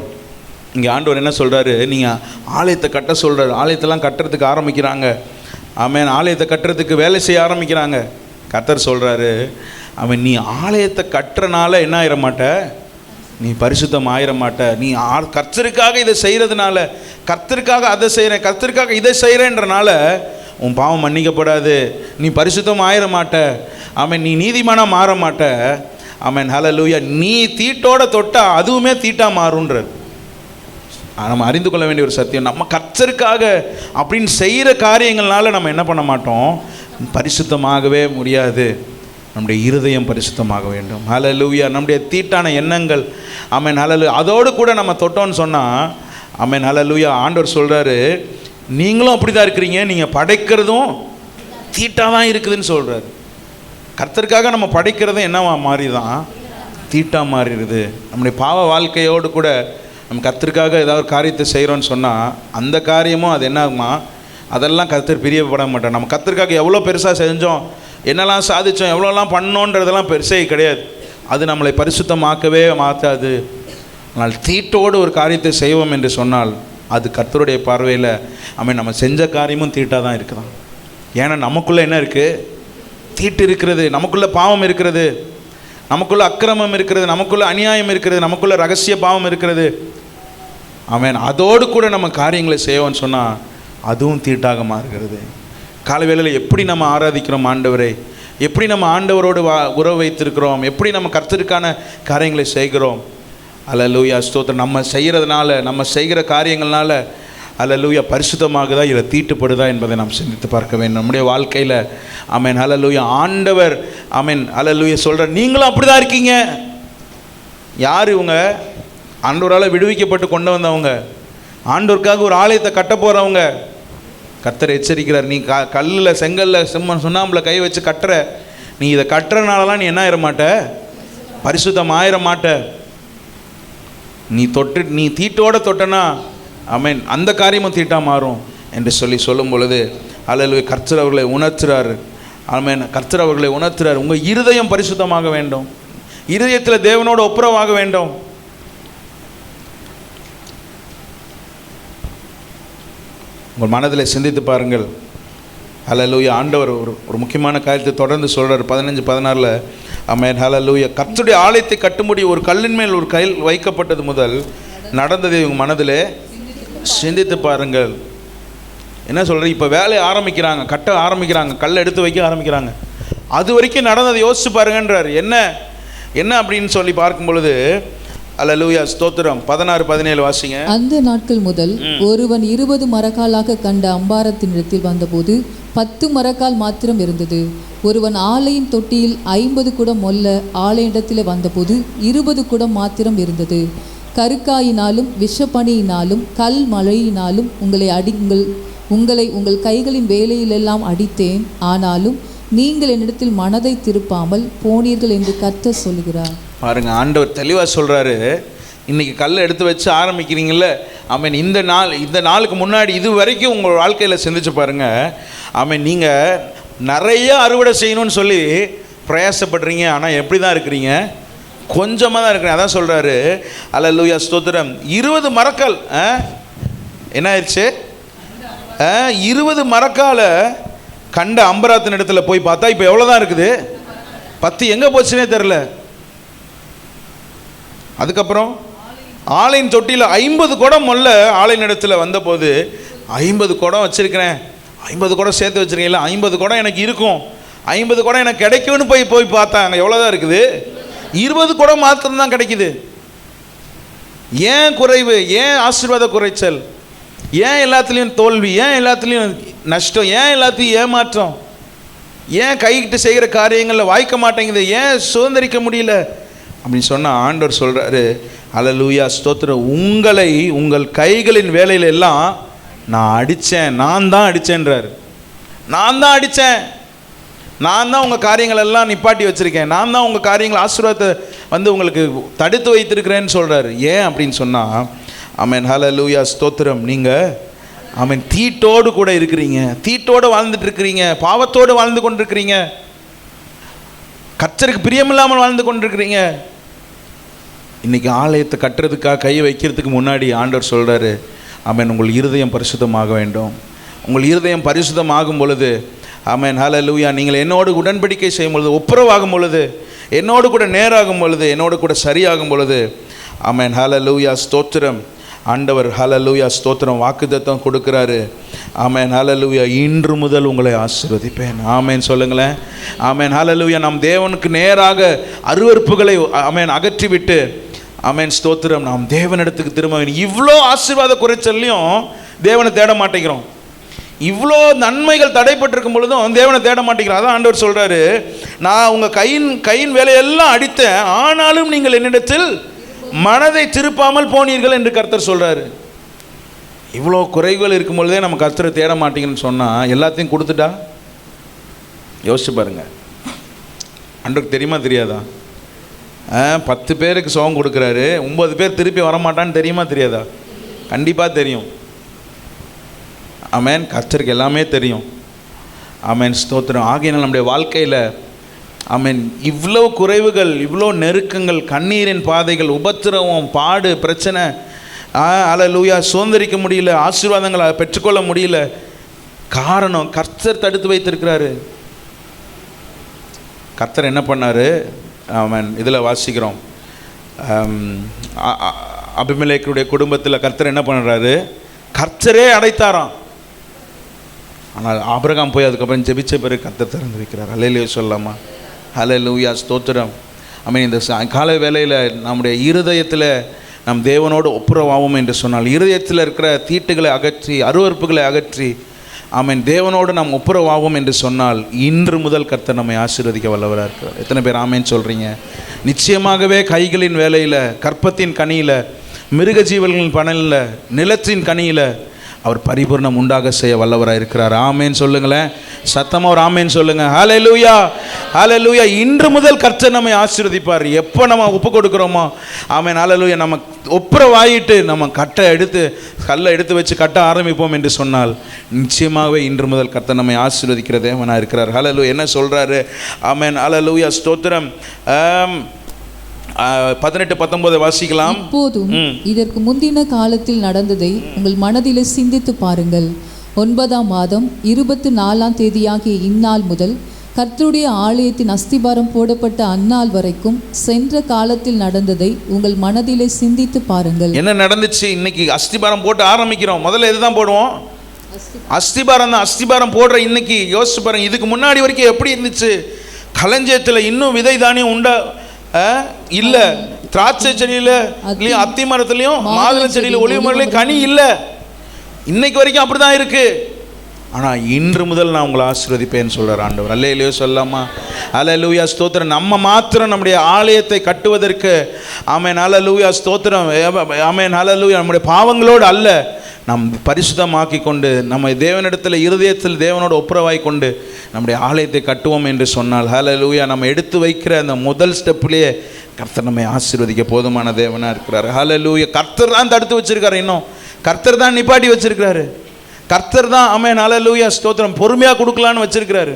இங்கே ஆண்டவர் என்ன சொல்கிறாரு? நீங்கள் ஆலயத்தை கட்ட சொல்கிறார். ஆலயத்தெல்லாம் கட்டுறதுக்கு ஆரம்பிக்கிறாங்க. ஆமென். ஆலயத்தை கட்டுறதுக்கு வேலை செய்ய ஆரம்பிக்கிறாங்க. கர்த்தர் சொல்கிறாரு, அவன் நீ ஆலயத்தை கட்டுறனால என்ன ஆயிட மாட்ட, நீ பரிசுத்தம் ஆயிட மாட்ட. நீ கர்த்தருக்காக இதை செய்கிறதுனால, கர்த்தருக்காக அதை செய்கிறேன், கர்த்தருக்காக இதை செய்கிறேன்றனால உன் பாவம் மன்னிக்கப்படாது, நீ பரிசுத்தம் ஆயிட மாட்ட. ஆமென். நீ நீதிமானாக மாற மாட்ட. ஆமென். ஹல்லேலூயா. நீ தீட்டோட தொட்டா அதுவுமே தீட்டா மாறுன்றது நம்ம அறிந்து கொள்ள வேண்டிய ஒரு சத்தியம். நம்ம கர்த்தருக்காக அப்படின்னு செய்கிற காரியங்கள்னால நம்ம என்ன பண்ண மாட்டோம்? பரிசுத்தமாகவே முடியாது. நம்முடைய இருதயம் பரிசுத்தமாக வேண்டும். ஹல்லேலூயா. நம்முடைய தீட்டான எண்ணங்கள், ஆமென் ஹல்லேலூயா, அதோடு கூட நம்ம தொட்டோன்னு சொன்னால், ஆமென் ஹல்லேலூயா, ஆண்டவர் சொல்கிறாரு, நீங்களும் அப்படி தான் இருக்கிறீங்க, நீங்கள் படைக்கிறதும் தீட்டாக தான் இருக்குதுன்னு சொல்கிறார். கர்த்தருக்காக நம்ம படைக்கிறதும் என்னவா மாறி தான் தீட்டாக மாறிடுது. நம்முடைய பாவ வாழ்க்கையோடு கூட நம்ம கர்த்தருக்காக ஏதாவது ஒரு காரியத்தை செய்கிறோன்னு சொன்னால் அந்த காரியமும் அது என்ன ஆகுமா? அதெல்லாம் கர்த்தர் பிரியப்பட மாட்டோம். நம்ம கர்த்தருக்காக எவ்வளோ பெருசாக செஞ்சோம், என்னெல்லாம் சாதித்தோம், எவ்வளோலாம் பண்ணோன்றதெல்லாம் பெருசே கிடையாது. அது நம்மளை பரிசுத்தமாக்கவே மாற்றாது. ஆனால் தீட்டோடு ஒரு காரியத்தை செய்வோம் என்று சொன்னால் அது கர்த்தருடைய பார்வையில் நம்ம செஞ்ச காரியமும் தீட்டாக தான் இருக்குதான். ஏன்னா நமக்குள்ளே என்ன இருக்குது? தீட்டு இருக்கிறது, நமக்குள்ளே பாவம் இருக்கிறது, நமக்குள்ளே அக்கிரமம் இருக்கிறது, நமக்குள்ளே அநியாயம் இருக்கிறது, நமக்குள்ளே ரகசிய பாவம் இருக்கிறது. ஆமென். அதோடு கூட நம்ம காரியங்களை செய்வோம்னு சொன்னால் அதுவும் தீட்டாக மாறுகிறது. காலவேளையில் எப்படி நம்ம ஆராதிக்கிறோம் ஆண்டவரை, எப்படி நம்ம ஆண்டவரோடு உறவு வைத்திருக்கிறோம், எப்படி நம்ம கர்த்தருக்கான காரியங்களை செய்கிறோம். ஹல்லேலூயா ஸ்தோத்திரம். நம்ம செய்கிறதுனால, நம்ம செய்கிற காரியங்கள்னால ஹல்லேலூயா பரிசுத்தமாகுதா இல்லை தீட்டுப்படுதா என்பதை நாம் சிந்தித்து பார்க்க வேண்டும் நம்முடைய வாழ்க்கையில். ஆமென் ஹல்லேலூயா. ஆண்டவர் ஆமென் ஹல்லேலூயா சொல்கிற, நீங்களும் அப்படி தான் இருக்கீங்க. யார் இவங்க? ஆண்டவரால் விடுவிக்கப்பட்டு கொண்டு வந்தவங்க, ஆண்டவருக்காக ஒரு ஆலயத்தை கட்ட போகிறவங்க. கர்த்தர் எச்சரிக்கிறார், நீ கல்லில் செங்கல்ல சுண்ணாம்பில் கை வச்சு கட்டுற, நீ இதை கட்டுறதுனாலலாம் நீ என்ன ஆயிட மாட்ட? பரிசுத்தம் ஆயிட மாட்ட. நீ தீட்டோட தொட்டனா ஆமென் அந்த காரியமும் தீட்டா மாறும் என்று சொல்லும் பொழுது ஹல்லேலூயா கர்த்தர் அவர்களை உணர்த்துறார். ஆமென். கர்த்தர் அவர்களை உணர்த்துறார். உங்கள் இருதயம் பரிசுத்தமாக வேண்டும், இருதயத்தில் தேவனோட ஒப்புரவாக வேண்டும். உங்கள் மனதில் சிந்தித்து பாருங்கள். ஹல்லேலூயா. ஆண்டவர் ஒரு முக்கியமான காரியத்தை தொடர்ந்து சொல்கிறார் 15-16. ஆமென் ஹல்லேலூயா. கர்த்தருடைய ஆலயத்தை கட்டும்படி ஒரு கல்லின் மேல் ஒரு கல் வைக்கப்பட்டது முதல் நடந்ததை உங்கள் மனதில் சிந்தித்து பாருங்கள். என்ன சொல்கிறேன்? இப்போ வேலையை ஆரம்பிக்கிறாங்க, கட்ட ஆரம்பிக்கிறாங்க, கல்லை எடுத்து வைக்க ஆரம்பிக்கிறாங்க. அது வரைக்கும் நடந்ததை யோசிச்சு பாருங்கன்றார். என்ன அப்படின்னு சொல்லி பார்க்கும் பொழுது அல்லேலூயா ஸ்தோத்திரம் 16-17 வாசிங்க. அந்த நாட்கள் முதல் ஒருவன் 20 மரக்காலாக கண்ட அம்பாரத்தினிடத்தில் வந்தபோது 10 மரக்கால் மாத்திரம் இருந்தது. ஒருவன் ஆலையின் தொட்டியில் 50 குடம் மொல்ல ஆலையிடத்தில் வந்தபோது 20 குடம் மாத்திரம் இருந்தது. கருக்காயினாலும் விஷப்பணியினாலும் கல் மழையினாலும் உங்களை உங்கள் கைகளின் வேலையிலெல்லாம் அடித்தேன், ஆனாலும் நீங்கள் என்னிடத்தில் மனதை திருப்பாமல் போனீர்கள் என்று கர்த்தர் சொல்கிறார். பாருங்க, ஆண்டவர் தெளிவாக சொல்கிறாரு. இன்றைக்கி கல் எடுத்து வச்சு ஆரம்பிக்கிறீங்கள, ஆமீன். இந்த நாளுக்கு முன்னாடி இது வரைக்கும் உங்கள் வாழ்க்கையில் சிந்திச்சு பாருங்கள். ஆமீன். நீங்கள் நிறைய அறுவடை செய்யணும்னு சொல்லி பிரயாசப்படுறீங்க, ஆனால் எப்படி தான் இருக்கிறீங்க? கொஞ்சமாக தான் இருக்கிறீங்க. அதான் சொல்கிறாரு, அல்லேலூயா, ஸ்தோத்திரம். 20 மரக்கால் என்ன ஆயிடுச்சு? 20 மரக்கால கண்ட அம்பராத்தின் இடத்துல போய் பார்த்தா இப்போ எவ்வளோ தான் இருக்குது? 10 எங்கே போச்சுன்னே தெரில. அதுக்கப்புறம் ஆலையின் தொட்டியில் 50 குடம் மொல்ல ஆலையின் இடத்துல வந்தபோது, 50 குடம் வச்சுருக்கிறேன், 50 குடம் சேர்த்து வச்சுருக்கீங்களா, 50 குடம் எனக்கு இருக்கும், 50 குடம் எனக்கு கிடைக்கும்னு போய் பார்த்தாங்க. எவ்வளோ தான் இருக்குது? 20 குடம் மாத்திரம்தான் கிடைக்குது. ஏன் குறைவு? ஏன் ஆசீர்வாத குறைச்சல்? ஏன் எல்லாத்துலேயும் தோல்வி? ஏன் எல்லாத்துலேயும் நஷ்டம்? ஏன் எல்லாத்தையும் ஏமாற்றம்? ஏன் கைகிட்ட செய்கிற காரியங்களில் வாய்க்க மாட்டேங்குது? ஏன் சுதந்திரிக்க முடியல அப்படின்னு சொன்னால் ஆண்டவர் சொல்கிறாரு, அல்லேலூயா, ஸ்தோத்திரம். உங்களை உங்கள் கைகளின் வேலையில் எல்லாம் நான் அடித்தேன், நான் தான் அடித்தேன்றார். நான் தான் அடித்தேன், நான் தான் உங்கள் காரியங்கள் எல்லாம் நிப்பாட்டி வச்சுருக்கேன், நான் தான் உங்கள் காரியங்கள் ஆசீர்வாதத்தை உங்களுக்கு தடுத்து வைத்திருக்கிறேன்னு சொல்கிறாரு. ஏன் அப்படின்னு சொன்னால், ஆமென், ஹல்லேலூயா, ஸ்தோத்திரம். நீங்கள் ஆமென் தீட்டோடு கூட இருக்கிறீங்க, தீட்டோடு வாழ்ந்துட்டு இருக்கிறீங்க, பாவத்தோடு வாழ்ந்து கொண்டிருக்கிறீங்க, கர்த்தருக்கு பிரியமில்லாமல் வாழ்ந்து கொண்டிருக்கிறீங்க. இன்றைக்கி ஆலயத்தை கட்டுறதுக்காக கை வைக்கிறதுக்கு முன்னாடி ஆண்டவர் சொல்கிறாரு, ஆமென், உங்கள் இருதயம் பரிசுத்தமாக வேண்டும். உங்கள் இருதயம் பரிசுத்தமாகும் பொழுது, ஆமென், ஹல்லேலூயா, நீங்கள் என்னோடு உடன்படிக்கை செய்யும் பொழுது, ஒப்புரவாகும் பொழுது, என்னோடு கூட நேராகும் பொழுது, என்னோடு கூட சரியாகும் பொழுது, ஆமென், ஹல்லேலூயா, ஸ்தோத்திரம். ஆண்டவர் ஹல்லேலூயா, ஸ்தோத்திரம் வாக்குத்தத்தம் கொடுக்குறாரு. ஆமென், ஹல்லேலூயா, இன்று முதல் உங்களை ஆசீர்வதிப்பேன். ஆமென் சொல்லுங்களேன். ஆமென், ஹல்லேலூயா. நம் தேவனுக்கு நேராக அருவருப்புகளை ஆமென் அகற்றிவிட்டு, ஆமென், ஸ்தோத்திரம், நாம் தேவனிடத்துக்கு திரும்ப வேண்டும். இவ்வளோ ஆசீர்வாத குறைச்சல்லையும் தேவனை தேட மாட்டேங்கிறோம். இவ்வளோ நன்மைகள் தடைப்பட்டிருக்கும் பொழுதும் தேவனை தேட மாட்டேங்கிறோம். அதான் ஆண்டவர் சொல்கிறாரு, நான் உங்கள் கையின் வேலையெல்லாம் அடித்தேன், ஆனாலும் நீங்கள் என்னிடத்தில் மனதை திருப்பாமல் போனீர்கள் என்று கர்த்தர் சொல்கிறாரு. இவ்வளோ குறைகள் இருக்கும் பொழுதே நம்ம கர்த்தரை தேட மாட்டீங்கன்னு சொன்னால் எல்லாத்தையும் கொடுத்துட்டா யோசிச்சு பாருங்க. ஆண்டவருக்கு தெரியுமா தெரியாதா? 10 பேருக்கு சுகம் கொடுக்குறாரு, 9 பேர் திருப்பி வரமாட்டான்னு தெரியுமா தெரியாதா? கண்டிப்பாக தெரியும். ஆமென், கர்த்தருக்கு எல்லாமே தெரியும். ஆமென், ஸ்தோத்திரம். ஆகையினால் நம்முடைய வாழ்க்கையில் ஆமென் இவ்வளோ குறைவுகள், இவ்வளோ நெருக்கங்கள், கண்ணீரின் பாதைகள், உபத்திரவம், பாடு, பிரச்சனை, அல்லேலூயா, சுதந்திரிக்க முடியல, ஆசீர்வாதங்களை பெற்றுக்கொள்ள முடியல. காரணம் கர்த்தர் தடுத்து வைத்திருக்கிறாரு. கர்த்தர் என்ன பண்ணார்? ஆமென், இதில் வாசிக்கிறோம், அபிமெலேக்குடைய குடும்பத்தில் கர்த்தர் என்ன பண்ணுறாரு? கர்த்தரே அடைத்தாராம். ஆனால் ஆபிரகாம் போய் அதுக்கப்புறம் ஜெபிச்ச பிறகு கர்த்தர் திறந்து வைக்கிறார். அல்லேலூயா சொல்லாமா? ஹல்லேலூயா, ஸ்தோத்திரம். ஆமென். இந்த காலை வேளையில் நம்முடைய இருதயத்தில் நம் தேவனோடு ஒப்புரவாகும் என்று சொன்னால், இருதயத்தில் இருக்கிற தீட்டுகளை அகற்றி, அருவருப்புகளை அகற்றி, ஆமென், தேவனோடு நாம் ஒப்புரவாகும் என்று சொன்னால், இன்று முதல் கர்த்தர் நம்மை ஆசீர்வதிக்க வல்லவராக இருக்கிறார். எத்தனை பேர் ஆமென் சொல்கிறீங்க? நிச்சயமாகவே கைகளின் வேலையில், கற்பத்தின் கனியில், மிருக ஜீவல்களின் பணலில், நிலத்தின் கனியில் அவர் பரிபூர்ணம் உண்டாக செய்ய வல்லவராக இருக்கிறார். ஆமேன் சொல்லுங்களேன், சத்தமாக ஒரு ஆமேன் சொல்லுங்கள். ஹல்லேலூயா, ஹல்லேலூயா. இன்று முதல் கர்த்தர் நம்மை ஆசீர்வதிப்பார். எப்போ நம்ம ஒப்பு கொடுக்குறோமோ, ஆமேன், ஹல்லேலூயா, நம்ம ஒப்புரவாயிட்டு நம்ம கல்லை எடுத்து வச்சு கட்ட ஆரம்பிப்போம் என்று சொன்னால், நிச்சயமாகவே இன்று முதல் கர்த்தர் நம்மை ஆசீர்வதிக்கிற தேவனாக இருக்கிறார். ஹல்லேலூயா. என்ன சொல்கிறாரு? ஆமேன், ஹல்லேலூயா, ஸ்தோத்திரம். 18-19 வாசிக்கலாம். இப்போதும் இதற்கு முந்தின காலத்தில் நடந்ததை உங்கள் மனதிலே சிந்தித்து பாருங்கள். 9ஆம் மாதம் 24ஆம் தேதியாகிய இந்நாள் முதல் கர்த்தருடைய ஆலயத்தின் அஸ்திபாரம் போடப்பட்ட அந்நாள் வரைக்கும் சென்ற காலத்தில் நடந்ததை உங்கள் மனதிலே சிந்தித்து பாருங்கள். என்ன நடந்துச்சு? இன்னைக்கு அஸ்திபாரம் போட்டு ஆரம்பிக்கிறோம். முதல்ல எதுதான் போடுவோம்? அஸ்திபாரம் தான். அஸ்திபாரம் போடுற இன்னைக்கு யோசிச்சு பாருங்க. இதுக்கு முன்னாடி வரைக்கும் எப்படி இருந்துச்சு? களஞ்சியத்தில் இன்னும் விதை தானியம் உண்டா? இல்ல. திராட்சை செடியிலையும் அத்தி மரத்துலையும் மாதுளை செடியில ஒலிவ மரத்துலையும் கனி இல்ல. இன்னைக்கு வரைக்கும் அப்படிதான் இருக்கு. ஆனா இன்று முதல் நான் உங்களை ஆசீர்வதிப்பேன்னு சொல்றார் ஆண்டவர். அல்லேலூயா சொல்லாமா? அல்லேலூயா, ஸ்தோத்திரம். நம்ம மாத்திரம் நம்முடைய ஆலயத்தை கட்டுவதற்கு, ஆமென், அல்லேலூயா, ஸ்தோத்திரம், ஆமென், அல்லேலூயா, நம்முடைய பாவங்களோடு அல்ல, நாம் பரிசுத்தமாக்கி கொண்டு நம்ம தேவனிடத்தில் இருதயத்தில் தேவனோடு ஒப்புரவாய் கொண்டு நம்முடைய ஆலயத்தை கட்டுவோம் என்று சொன்னால், ஹல்லேலூயா, நம்ம எடுத்து வைக்கிற அந்த முதல் ஸ்டெப்லேயே கர்த்தர் நம்மை ஆசீர்வதிக்க போதுமான தேவனாக இருக்கிறார். ஹல்லேலூயா. கர்த்தர் தான் தடுத்து வச்சிருக்காரு, இன்னும் கர்த்தர் தான் நிப்பாட்டி வச்சிருக்கிறாரு, கர்த்தர் தான் ஆமென் ஹல்லேலூயா ஸ்தோத்திரம் பொறுமையாக கொடுக்கலான்னு வச்சிருக்கிறாரு.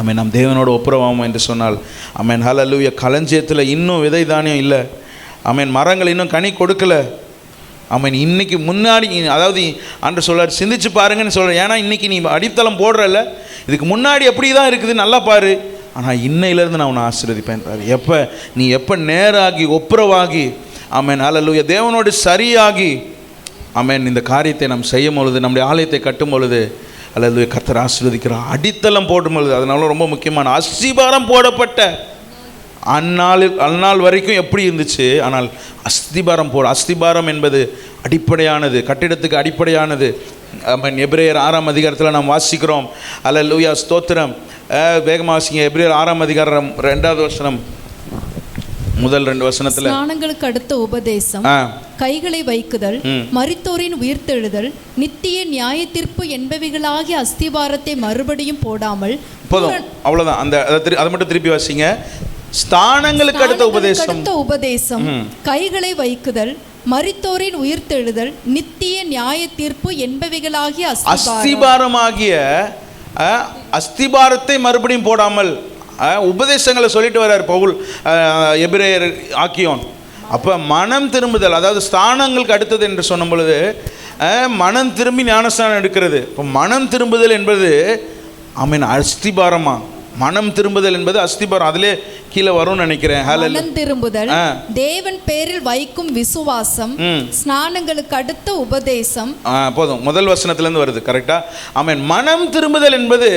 ஆமென். நம் தேவனோட ஒப்புரவாகும் என்று சொன்னால் ஆமென் ஹல்லேலூயா களஞ்சியத்தில் இன்னும் விதை தானியம் இல்லை, ஆமென் மரங்கள் இன்னும் கனி கொடுக்கல. ஆமென். இன்னைக்கு முன்னாடி அதாவது அன்று சொல்றார், சிந்திச்சு பாருங்கன்னு சொல்கிறேன். ஏன்னா இன்னைக்கு நீ அடித்தளம் போடுறல, இதுக்கு முன்னாடி எப்படி தான் இருக்குது நல்லா பாரு, ஆனால் இன்னையிலேருந்து நான் உன்னை ஆசீர்வதிப்பேன். நீ எப்போ நேராகி ஒப்புரவாகி ஆமென் ஹல்லேலூயா தேவனோடு சரியாகி ஆமென் இந்த காரியத்தை நாம் செய்யும் பொழுது, நம்முடைய ஆலயத்தை கட்டும் பொழுது அல்லது கர்த்தர் ஆசீர்வதிக்கிறார். அடித்தளம் போடும் பொழுது, அதனால ரொம்ப முக்கியமான அஸ்திபாரம் போடப்பட்ட அந்நாள் வரைக்கும் எப்படி இருந்துச்சு, ஆனால் அஸ்திபாரம் என்பது அடிப்படையானது, கட்டிடத்துக்கு அடிப்படையானது. ஆமென். எபிரேயர் 6ஆம் அதிகாரத்தில் நாம் வாசிக்கிறோம். ஹல்லேலூயா ஸ்தோத்திரம். வேகமாக வாசிங்க. எபிரேயர் 6ஆம் அதிகாரம் 2வது வசனம், முதல் 2 வசனத்தில் ஸ்நானங்களுக்கு அடுத்த உபதேசம், கைகளை வைக்குதல், மரித்தோரின் உயிர்த்தெழுதல், நித்திய நியாய தீர்ப்பு என்பவைகளாகிய அஸ்திபாரத்தை மறுபடியும் போடாமல். போதும், அவ்வளவுதான். அதை மட்டும் திருப்பி வாசிங்க. ஸ்நானங்களுக்கு அடுத்த உபதேசம், கைகளை வைக்குதல், மரித்தோரின் உயிர்த்தெழுதல், நித்திய நியாய தீர்ப்பு என்பவைகளாகிய அஸ்திபாரமாகிய அஸ்திபாரத்தை மறுபடியும் போடாமல் உபதேசங்களை சொல்லிட்டு வர்றார் பவுல் எபிரேயர் ஆக்கியோன். அப்போ மனம் திரும்புதல், அதாவது ஸ்தானங்களுக்கு அடுத்தது என்று சொன்ன பொழுது மனம் திரும்பி ஞானஸ்தானம் எடுக்கிறது. இப்போ மனம் திரும்புதல் என்பது அஸ்திபாரமா, மனம் திரும்புதல் என்பது அஸ்திபாரம், அதிலே கீழே வரும்னு நினைக்கிறேன். மனம் திரும்புதல், தேவன் பேரில் வைக்கும் விசுவாசம், ஸ்நானங்களுக்கு அடுத்த உபதேசம். போதும், முதல் வசனத்திலிருந்து வருது கரெக்டா. ஆமென். மனம் திரும்புதல் என்பது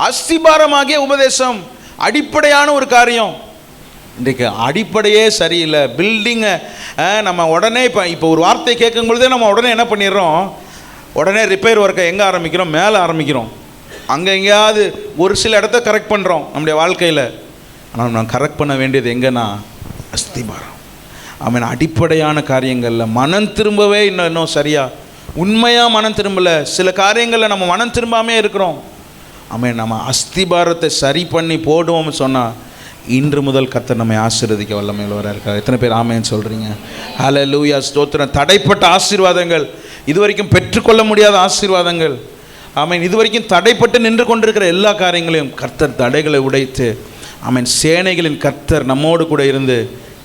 அஸ்திபாரமாகிய உபதேசம், அடிப்படையான ஒரு காரியம். இன்றைக்கு அடிப்படையே சரியில்லை. பில்டிங்கை நம்ம உடனே இப்போ ஒரு வார்த்தை கேட்கும் பொழுதே நம்ம உடனே என்ன பண்ணிடுறோம், உடனே ரிப்பேர் ஒர்க்கை எங்கே ஆரம்பிக்கிறோம், மேலே ஆரம்பிக்கிறோம். அங்கே எங்கேயாவது ஒரு சில இடத்த கரெக்ட் பண்ணுறோம் நம்முடைய வாழ்க்கையில். ஆனால் நான் கரெக்ட் பண்ண வேண்டியது எங்கன்னா அஸ்திபாரம். ஆமென். அடிப்படையான காரியங்களில் மனம் திரும்பவே இன்னும் சரியாக உண்மையாக மனம் திரும்பலை. சில காரியங்களில் நம்ம மனம் திரும்பாமே இருக்கிறோம். ஆமென். நம்ம அஸ்திபாரத்தை சரி பண்ணி போடுவோம்னு சொன்னால் இன்று முதல் கர்த்தர் நம்மை ஆசீர்வதிக்க வல்லமையுள்ளவராக இருக்கார். எத்தனை பேர் ஆமென் சொல்கிறீங்க? ஹல்லேலூயா ஸ்தோத்திரம். தடைப்பட்ட ஆசீர்வாதங்கள், இதுவரைக்கும் பெற்றுக்கொள்ள முடியாத ஆசீர்வாதங்கள், ஆமென், இதுவரைக்கும் தடைப்பட்டு நின்று கொண்டிருக்கிற எல்லா காரியங்களையும் கர்த்தர் தடைகளை உடைத்து ஆமென் சேனைகளின் கர்த்தர் நம்மோடு கூட இருந்து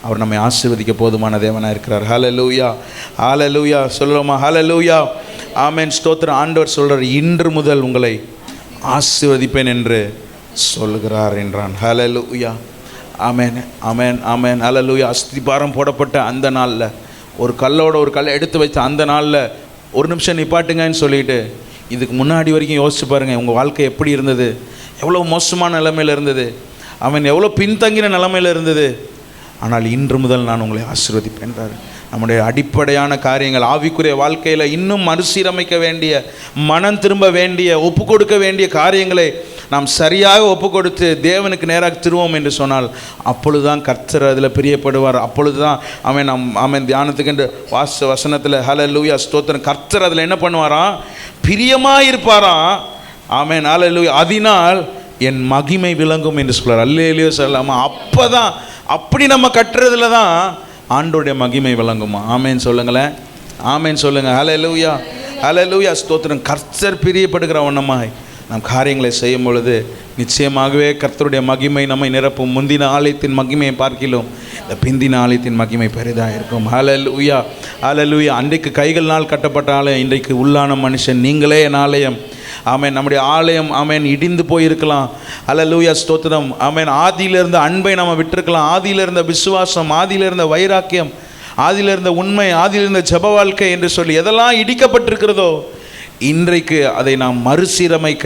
அவர் நம்மை ஆசீர்வதிக்க போதுமான தேவனாக இருக்கிறார். ஹல்லேலூயா ஹல்லேலூயா சொல்லுமா? ஹல்லேலூயா ஆமென் ஸ்தோத்திரம். ஆண்டவர் சொல்கிறார், இன்று முதல் உங்களை ஆசீர்வதிப்பேன் என்று சொல்கிறார் என்றான். ஹல்லேலூயா ஆமென் ஆமென் ஆமென் ஹல்லேலூயா. அஸ்திபாரம் போடப்பட்ட அந்த நாளில், ஒரு கல்லோட ஒரு கல்லை எடுத்து வைத்த அந்த நாளில் ஒரு நிமிஷம் நிப்பாட்டுங்கன்னு சொல்லிட்டு இதுக்கு முன்னாடி வரைக்கும் யோசிச்சு பாருங்கள், உங்கள் வாழ்க்கை எப்படி இருந்தது, எவ்வளோ மோசமான நிலைமையில் இருந்தது, அவன் எவ்வளோ பின்தங்கின நிலைமையில் இருந்தது. ஆனால் இன்று முதல் நான் உங்களை ஆசீர்வதிப்பேன்றார். நம்முடைய அடிப்படையான காரியங்கள் ஆவிக்குரிய வாழ்க்கையில் இன்னும் மறுசீரமைக்க வேண்டிய, மனம் திரும்ப வேண்டிய, ஒப்பு கொடுக்க வேண்டிய காரியங்களை நாம் சரியாக ஒப்பு கொடுத்து தேவனுக்கு நேராக திருவோம் என்று சொன்னால் அப்பொழுதுதான் கர்த்தர் அதில் பிரியப்படுவார். அப்பொழுது தான் அவன் தியானத்துக்கு என்று வசனத்தில் ஹல்லேலூயா ஸ்தோத்திரம் கர்த்தர் அதில் என்ன பண்ணுவாராம், பிரியமாக இருப்பாராம். ஆமென் ஹல்லேலூயா. அதனால் என் மகிமை விளங்கும் என்று சொல்கிறார். அல்லேலூயா சொல்லாமா. அப்போ தான், அப்படி நம்ம கட்டுறதுல தான் ஆண்டோடைய மகிமை விளங்குமா. ஆமென் சொல்லுங்களேன், ஆமென் சொல்லுங்கள். ஹல்லேலூயா ஹல்லேலூயா ஸ்தோத்திரம். கர்த்தர் பிரியப்படுகிற வண்ணமாய் நாம் காரியங்களை செய்யும் பொழுது நிச்சயமாகவே கர்த்தருடைய மகிமை நம்மை நிரப்பும். முந்தின ஆலயத்தின் மகிமையை பார்க்கிலும் இந்த பிந்தின ஆலயத்தின் மகிமை பெரிதாக இருக்கும். ஹல்லேலூயா ஹல்லேலூயா. அன்றைக்கு கைகள்னால் கட்டப்பட்ட ஆலயம், இன்றைக்கு உள்ளான மனுஷன். நீங்களே என் ஆலயம். ஆமென். நம்முடைய ஆலயம் ஆமென் இடிந்து போயிருக்கலாம். ஹல்லேலூயா ஸ்தோத்திரம். ஆமென். ஆதியில் இருந்த அன்பை நம்ம விட்டிருக்கலாம், ஆதியில் இருந்த விசுவாசம், ஆதியில் இருந்த வைராக்கியம், ஆதியில் இருந்த உண்மை, ஆதியில் இருந்த ஜெப வாழ்க்கை என்று சொல்லி எதெல்லாம் இடிக்கப்பட்டிருக்கிறதோ இன்றைக்கு அதை நாம் மறுசீரமைக்க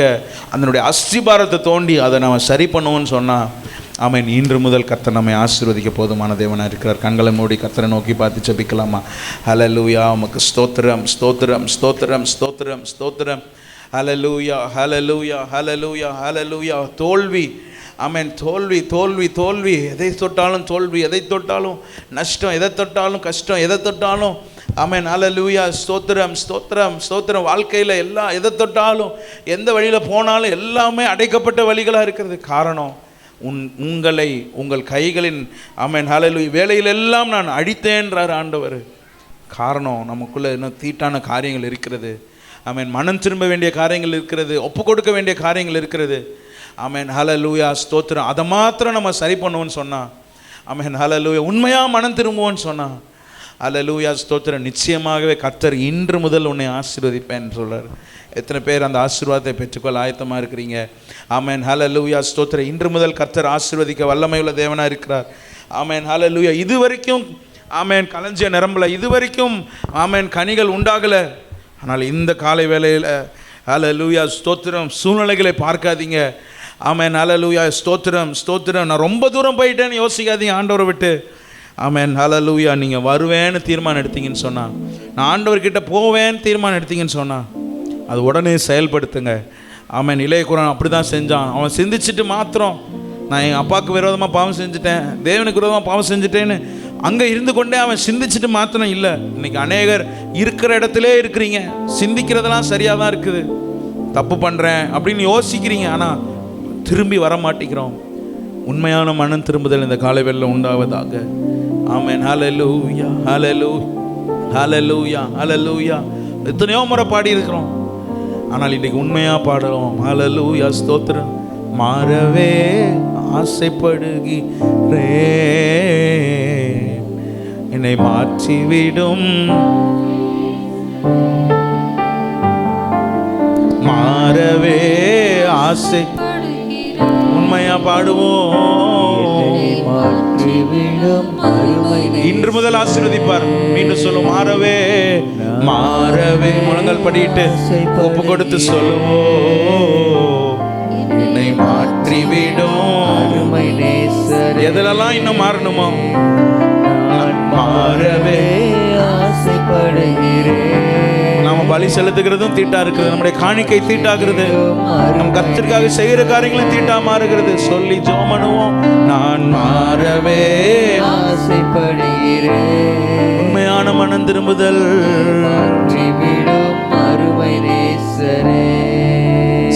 அதனுடைய அஸ்திபாரத்தை தோண்டி அதை நாம் சரி பண்ணுவோம்னு சொன்னால் ஆமென் இன்று முதல் கர்த்தர் நம்மை ஆசீர்வதிக்க போதுமான தேவனாக இருக்கிறார். கண்களை மூடி கர்த்தரை நோக்கி பார்த்து ஜெபிக்கலாமா? ஹல்லேலூயா. உமக்கு ஸ்தோத்திரம் ஸ்தோத்திரம் ஸ்தோத்திரம் ஸ்தோத்திரம் ஸ்தோத்திரம். ஹல்லேலூயா ஹல்லேலூயா ஹல்லேலூயா ஹல்லேலூயா. தோல்வி ஆமென், தோல்வி தோல்வி தோல்வி. எதை தொட்டாலும் தோல்வி, எதை தொட்டாலும் நஷ்டம், எதை தொட்டாலும் கஷ்டம், எதை தொட்டாலும் ஆமென் ஹல்லேலூயா ஸ்தோத்திரம் ஸ்தோத்திரம் ஸ்தோத்திரம். வாழ்க்கையில் எல்லாம் எதை தொட்டாலும், எந்த வழியில் போனாலும் எல்லாமே அடைக்கப்பட்ட வழிகளாக இருக்கிறது. காரணம் உங்களை உங்கள் கைகளின் ஆமென் ஹல்லேலூயா வேலையிலெல்லாம் நான் அழித்தேன்றார் ஆண்டவர். காரணம், நமக்குள்ளே இன்னும் தீட்டான காரியங்கள் இருக்கிறது. ஆமென். மனம் திரும்ப வேண்டிய காரியங்கள் இருக்கிறது, ஒப்பு கொடுக்க வேண்டிய காரியங்கள் இருக்கிறது. ஆமென் ஹல்லேலூயா ஸ்தோத்திரம். அதை மாத்திரம் நம்ம சரி பண்ணுவோன்னு சொன்னால், ஆமென் ஹல்லேலூயா உண்மையாக மனம் திரும்புவோன்னு சொன்னால், ஹல்லேலூயா ஸ்தோத்திரம், நிச்சயமாகவே கர்த்தர் இன்று முதல் உன்னை ஆசீர்வதிப்பேன்னு சொல்கிறார். எத்தனை பேர் அந்த ஆசீர்வாதத்தை பெற்றுக்கொள்ள ஆயத்தமாக இருக்கிறீங்க? ஆமென் ஹல்லேலூயா ஸ்தோத்திரம். இன்று முதல் கர்த்தர் ஆசீர்வதிக்க வல்லமையுள்ள தேவனாக இருக்கிறார். ஆமென் ஹல்லேலூயா. இது வரைக்கும் ஆமென் களஞ்சிய நிரம்பல, இது வரைக்கும் ஆமென் கனிகள் உண்டாகலை. ஆனால் இந்த காலை வேளையில் ஹல்லேலூயா ஸ்தோத்திரம், சூழ்நிலைகளை பார்க்காதீங்க. ஆமென் ஹல்லேலூயா ஸ்தோத்திரம் ஸ்தோத்திரம். நான் ரொம்ப தூரம் போயிட்டேன்னு யோசிக்காதீங்க ஆண்டவரை விட்டு. ஆமென் ஹல்லேலூயா. நீங்கள் வருவேன்னு தீர்மானம் எடுத்தீங்கன்னு சொன்னால், நான் ஆண்டவர்கிட்ட போவேன்னு தீர்மானம் எடுத்தீங்கன்னு சொன்னால், அது உடனே செயல்படுத்துங்க. ஆமென். இளைய குரான் அப்படி தான் செஞ்சான். அவன் சிந்திச்சுட்டு மாத்திரம் நான் என் அப்பாவுக்கு விரோதமாக பாவம் செஞ்சுட்டேன், தேவனுக்கு விரோதமாக பாவம் செஞ்சுட்டேன்னு அங்கே இருந்து கொண்டே அவன் சிந்திச்சுட்டு மாத்திரம் இல்லை. இன்றைக்கி அநேகர் இருக்கிற இடத்துல இருக்கிறீங்க, சிந்திக்கிறதெல்லாம் சரியாக தான் இருக்குது, தப்பு பண்ணுறேன் அப்படின்னு யோசிக்கிறீங்க, ஆனால் திரும்பி வர மாட்டேங்கிறோம். உண்மையான மனம் திரும்புதல் இந்த காலைவேளையில் உண்டாவதாக. ஆமென் ஹல்லேலூயா ஹல்லேலூயா ஹல்லேலூயா ஹல்லேலூயா. எத்தனையோ முறை பாடி இருக்கிறோம், ஆனால் இன்றைக்கி உண்மையாக பாடுறோம். ஹல்லேலூயா ஸ்தோத்திரம். மாறவே ஆசைப்படுகிறே, என்னை மாற்றிவிடும், மாறவே ஆசை. உண்மையா பாடுவோம். இன்று முதல் ஆசீர்வதிப்பார். மீண்டும் சொல்லும், மாறவே மாறவே. முழங்கால் படிட்டு ஒப்பு கொடுத்து சொல்லுவோம், என்னை மாற்றிவிடும். எதெல்லாம் இன்னும் மாறணுமோ மாறவே ஆசைப்படுகிறேன். நாம பலி செலுத்துகிறதும் தீட்டா இருக்கிறது, நம்முடைய காணிக்கை தீட்டாகிறது, நம் கர்த்தருக்காக செய்கிற காரியங்களும் தீட்டா மாறுகிறது. சொல்லி ஜெபம் பண்ணுவோம். நான் மாறவே ஆசைப்படுகிறேன். உண்மையான மனம் திரும்புதல். அருமை நேசரே.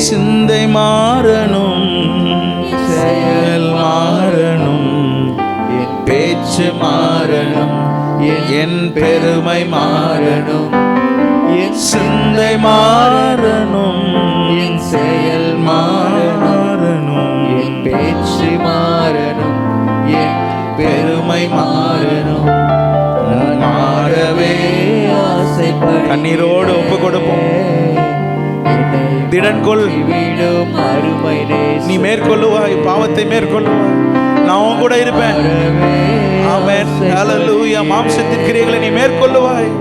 சிந்தை மாறணும், செயல் மாறணும், என் பேச்சு மாறணும், என் பெருமை மாறணும். என் சிந்தை மாறணும், என் செயல் மாறணும், என் பேச்சு மாறணும், என் பெருமை மாறணும். மாறவே ஆசைப்பட கண்ணீரோடு ஒப்பு கொடுப்போம். திடன் கொள், நீ மேற்கொள்ளுவாய், பாவத்தை மேற்கொள்ளுவாய், நான் உன் கூட இருப்பேன். ஆமென் ஹல்லேலூயா. மாம்சத்தின் கிரியைகளை நீ மேற்கொள்ளுவாய்.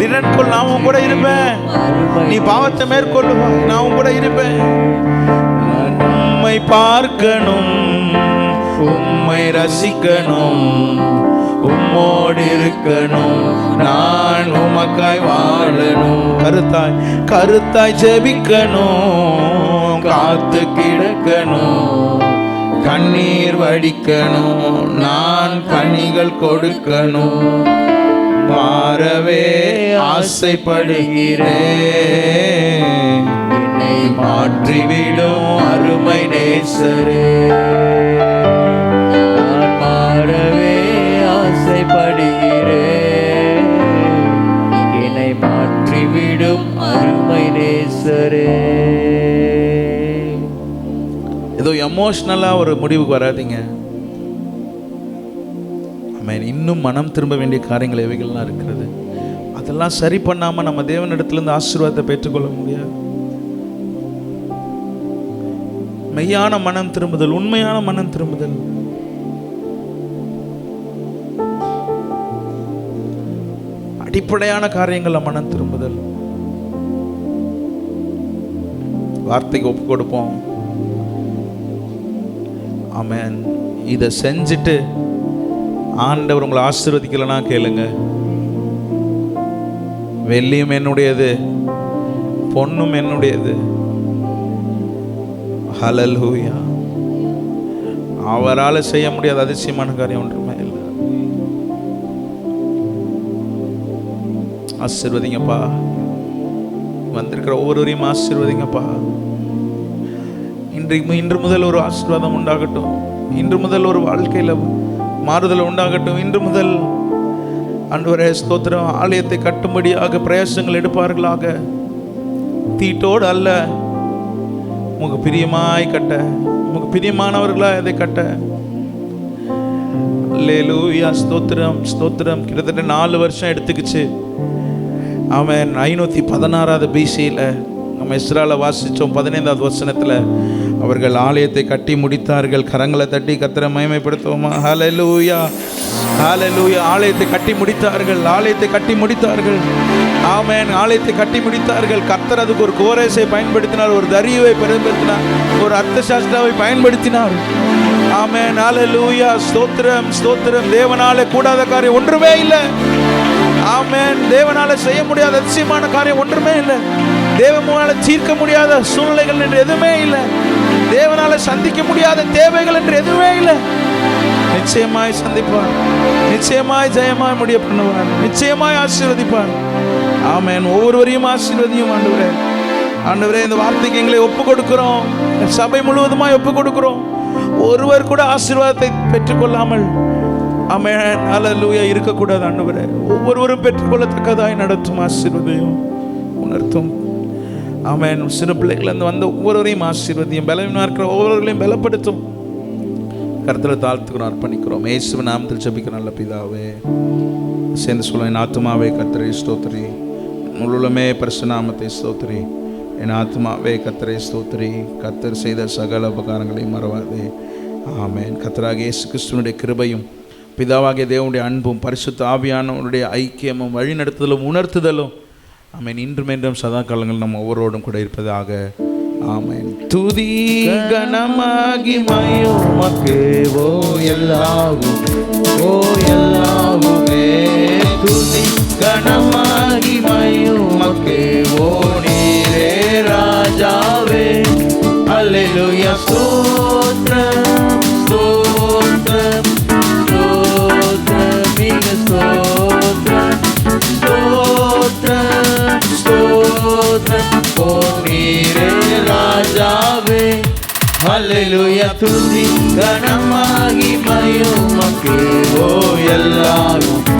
திடன் கொள், நான் உன் கூட இருப்பேன். நீ பாவத்தை மேற்கொள்ளுவாய், நான் உன் கூட இருப்பேன். உம்மை பார்க்கணும், உம்மை ரசிக்கணும், உம்மோடு இருக்கணும், நான் உமக்காய் வாழணும். கருத்தாய் கருத்தாய் ஜெபிக்கணும், காத்து கிடக்கணும், கண்ணீர் வடிக்கணும், நான் கனிகள் கொடுக்கணும். மாறவே ஆசைப்படுகிறேன், என்னை மாற்றிவிடும் அருமை நேசரே. நான் மாறவே ஆசைப்படுகிறேன், என்னை மாற்றிவிடும் அருமை நேசரே. ஏதோ எமோஷ்னலாக ஒரு முடிவுக்கு வராதிங்க. இன்னும் மனம் திரும்ப வேண்டிய காரியங்கள் எவைகள்லாம் இருக்கிறது, அதெல்லாம் சரி பண்ணாமல் நம்ம தேவனிடத்திலிருந்து ஆசீர்வாதத்தை பெற்றுக்கொள்ள முடியாது. மெய்யான மனம் திரும்புதல், உண்மையான மனம் திரும்புதல். அடிப்படையான காரியங்கள்ல மனம் திரும்புதல். வார்த்தைக்கு ஒப்பு கொடுப்போம். ஆமென். இதை செஞ்சுட்டு ஆண்டவர் உங்களை ஆசீர்வதிக்கலனா கேளுங்க. வெள்ளியும் என்னுடையது, பொன்னும் என்னுடையது. ஹல்லேலூயா. அவரால் செய்ய முடியாத அதிசயமான காரியம் ஒன்றுமே இல்லை. ஆசீர்வதிங்கப்பா, வந்திருக்கிற ஒவ்வொருவரையும் ஆசீர்வதிங்கப்பா. இன்று முதல் ஒரு ஆசீர்வாதம் உண்டாகட்டும். இன்று முதல் ஒரு வாழ்க்கையில் மாறுதல் உண்டாகட்டும். இன்று முதல் ஆண்டவரே ஸ்தோத்திரம், ஆலயத்தை கட்டும்படியாக பிரயாசங்கள் எடுப்பார்களாக. தீட்டோடு அல்ல, உமக்கு பிரியமாய் கட்ட, உமக்கு பிரியமானவர்களா இதை கட்ட. அல்லேலூயா, ஸ்தோத்திரம் ஸ்தோத்திரம். கிட்டத்தட்ட 4 வருஷம் எடுத்துக்கிச்சு. ஆமென். 516 BC-ல நம்ம இஸ்ரால வாசித்தோம். 15வது வசனத்தில் அவர்கள் ஆலயத்தை கட்டி முடித்தார்கள். கரங்களை தட்டி கர்த்தரை மகிமைப்படுத்துவோமா? ஹல்லேலூயா, ஹல்லேலூயா. ஆலயத்தை கட்டி முடித்தார்கள், ஆலயத்தை கட்டி முடித்தார்கள். ஆமென். ஆலயத்தை கட்டி முடித்தார்கள். கர்த்தர் அதுக்கு ஒரு கோரேசை பயன்படுத்தினார், ஒரு தரியுவை பயன்படுத்தினார், ஒரு அர்த்தசாஸ்திராவை பயன்படுத்தினார். ஆமென். ஹல்லேலூயா, ஸ்தோத்திரம் ஸ்தோத்திரம். தேவனாலே கூடாத காரியம் ஒன்றுமே இல்லை. ஆமென். தேவனால செய்ய முடியாத அதிசயமான காரியம் ஒன்றுமே இல்லை. தேவனால தீர்க்க முடியாத சூழ்நிலைகள் என்று எதுவுமே இல்லை. தேவனால சந்திக்க முடியாத தேவைகள் என்று எதுவுமே இல்லை. நிச்சயமாய் சந்திப்பார், நிச்சயமாய் ஜெயமாய் முடிய பண்ணுவார், நிச்சயமாய் ஆசீர்வதிப்பார். ஆமென். ஒவ்வொருவரையும் ஆசீர்வதியும் ஆண்டவரே. ஆண்டவரே, இந்த வார்த்தைக்கு எங்களை ஒப்பு கொடுக்கிறோம். சபை முழுவதுமாய் ஒப்பு கொடுக்கிறோம். ஒருவர் கூட ஆசீர்வாதத்தை பெற்றுக்கொள்ளாமல் ஆமென் ஹல்லேலூயா இருக்கக்கூடாது ஆண்டவரே. ஒவ்வொருவரும் பெற்றுக்கொள்ளத்தக்கதாய் நடத்தும், ஆசீர்வதியும், உணர்த்தும். ஆமென். சிறு பிள்ளைகள் வந்த ஒவ்வொருவரையும் ஆசீர்வதியும், பலவீனமாக இருக்கிற ஒவ்வொருவர்களையும் பலப்படுத்தும். கர்த்தரை தாழ்த்துக்கிறோம், அர்ப்பணிக்கிறோம். இயேசுவின் நாமத்தில் ஜெபிக்கிற நல்ல பிதாவே. சேர்ந்து சொல்ல, என் ஆத்துமாவே கர்த்தரை ஸ்தோத்திரி, முழுமே பரிசுத்த நாமத்தை ஸ்தோத்திரி. என் ஆத்துமாவே கர்த்தரை ஸ்தோத்திரி, கர்த்தர் செய்த சகல உபகாரங்களையும் மறவாதே. ஆமென். கர்த்தராகிய இயேசு கிறிஸ்துவினுடைய கிருபையும் பிதாவாகிய தேவனுடைய அன்பும் பரிசுத்த ஆவியானவருடைய ஐக்கியமும் வழிநடத்துதலும் உணர்த்துதலும் ஆமென் இன்றும் என்றும் சதா காலங்கள் நம்ம ஒவ்வொருவரோடும் கூட இருப்பதாக. ஆமென். துதி கனமாகி மகிமையுமக்கே ஓ எல்லாவுமே துதி கனமாகி மகிமையுமக்கே ஓ நீரே ராஜாவே. அல்லேலூயா, ஸ்தோத்திரம் ஸ்தோத்திரம் ஸ்தோத்திரம் மிக ஸ்தோத்திரம் ஸ்தோத்திரம் ஸ்தோத்திரம் ஓ நீரே ராஜாவே. அல்லேலூயா, துதி கனமாகி மகிமையுமக்கே ஓ எல்லாவுமே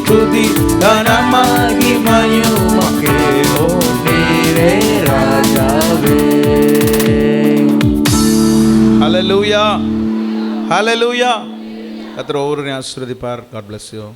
துதி கனமாகி மகிமையுமக்கே ஓ நீரே ராஜாவே. ஹல்லேலூயா, ஹல்லேலூயா. கர்த்தர் ஒவ்வொருவரையும் ஆசீர்வதிப்பார். God bless you.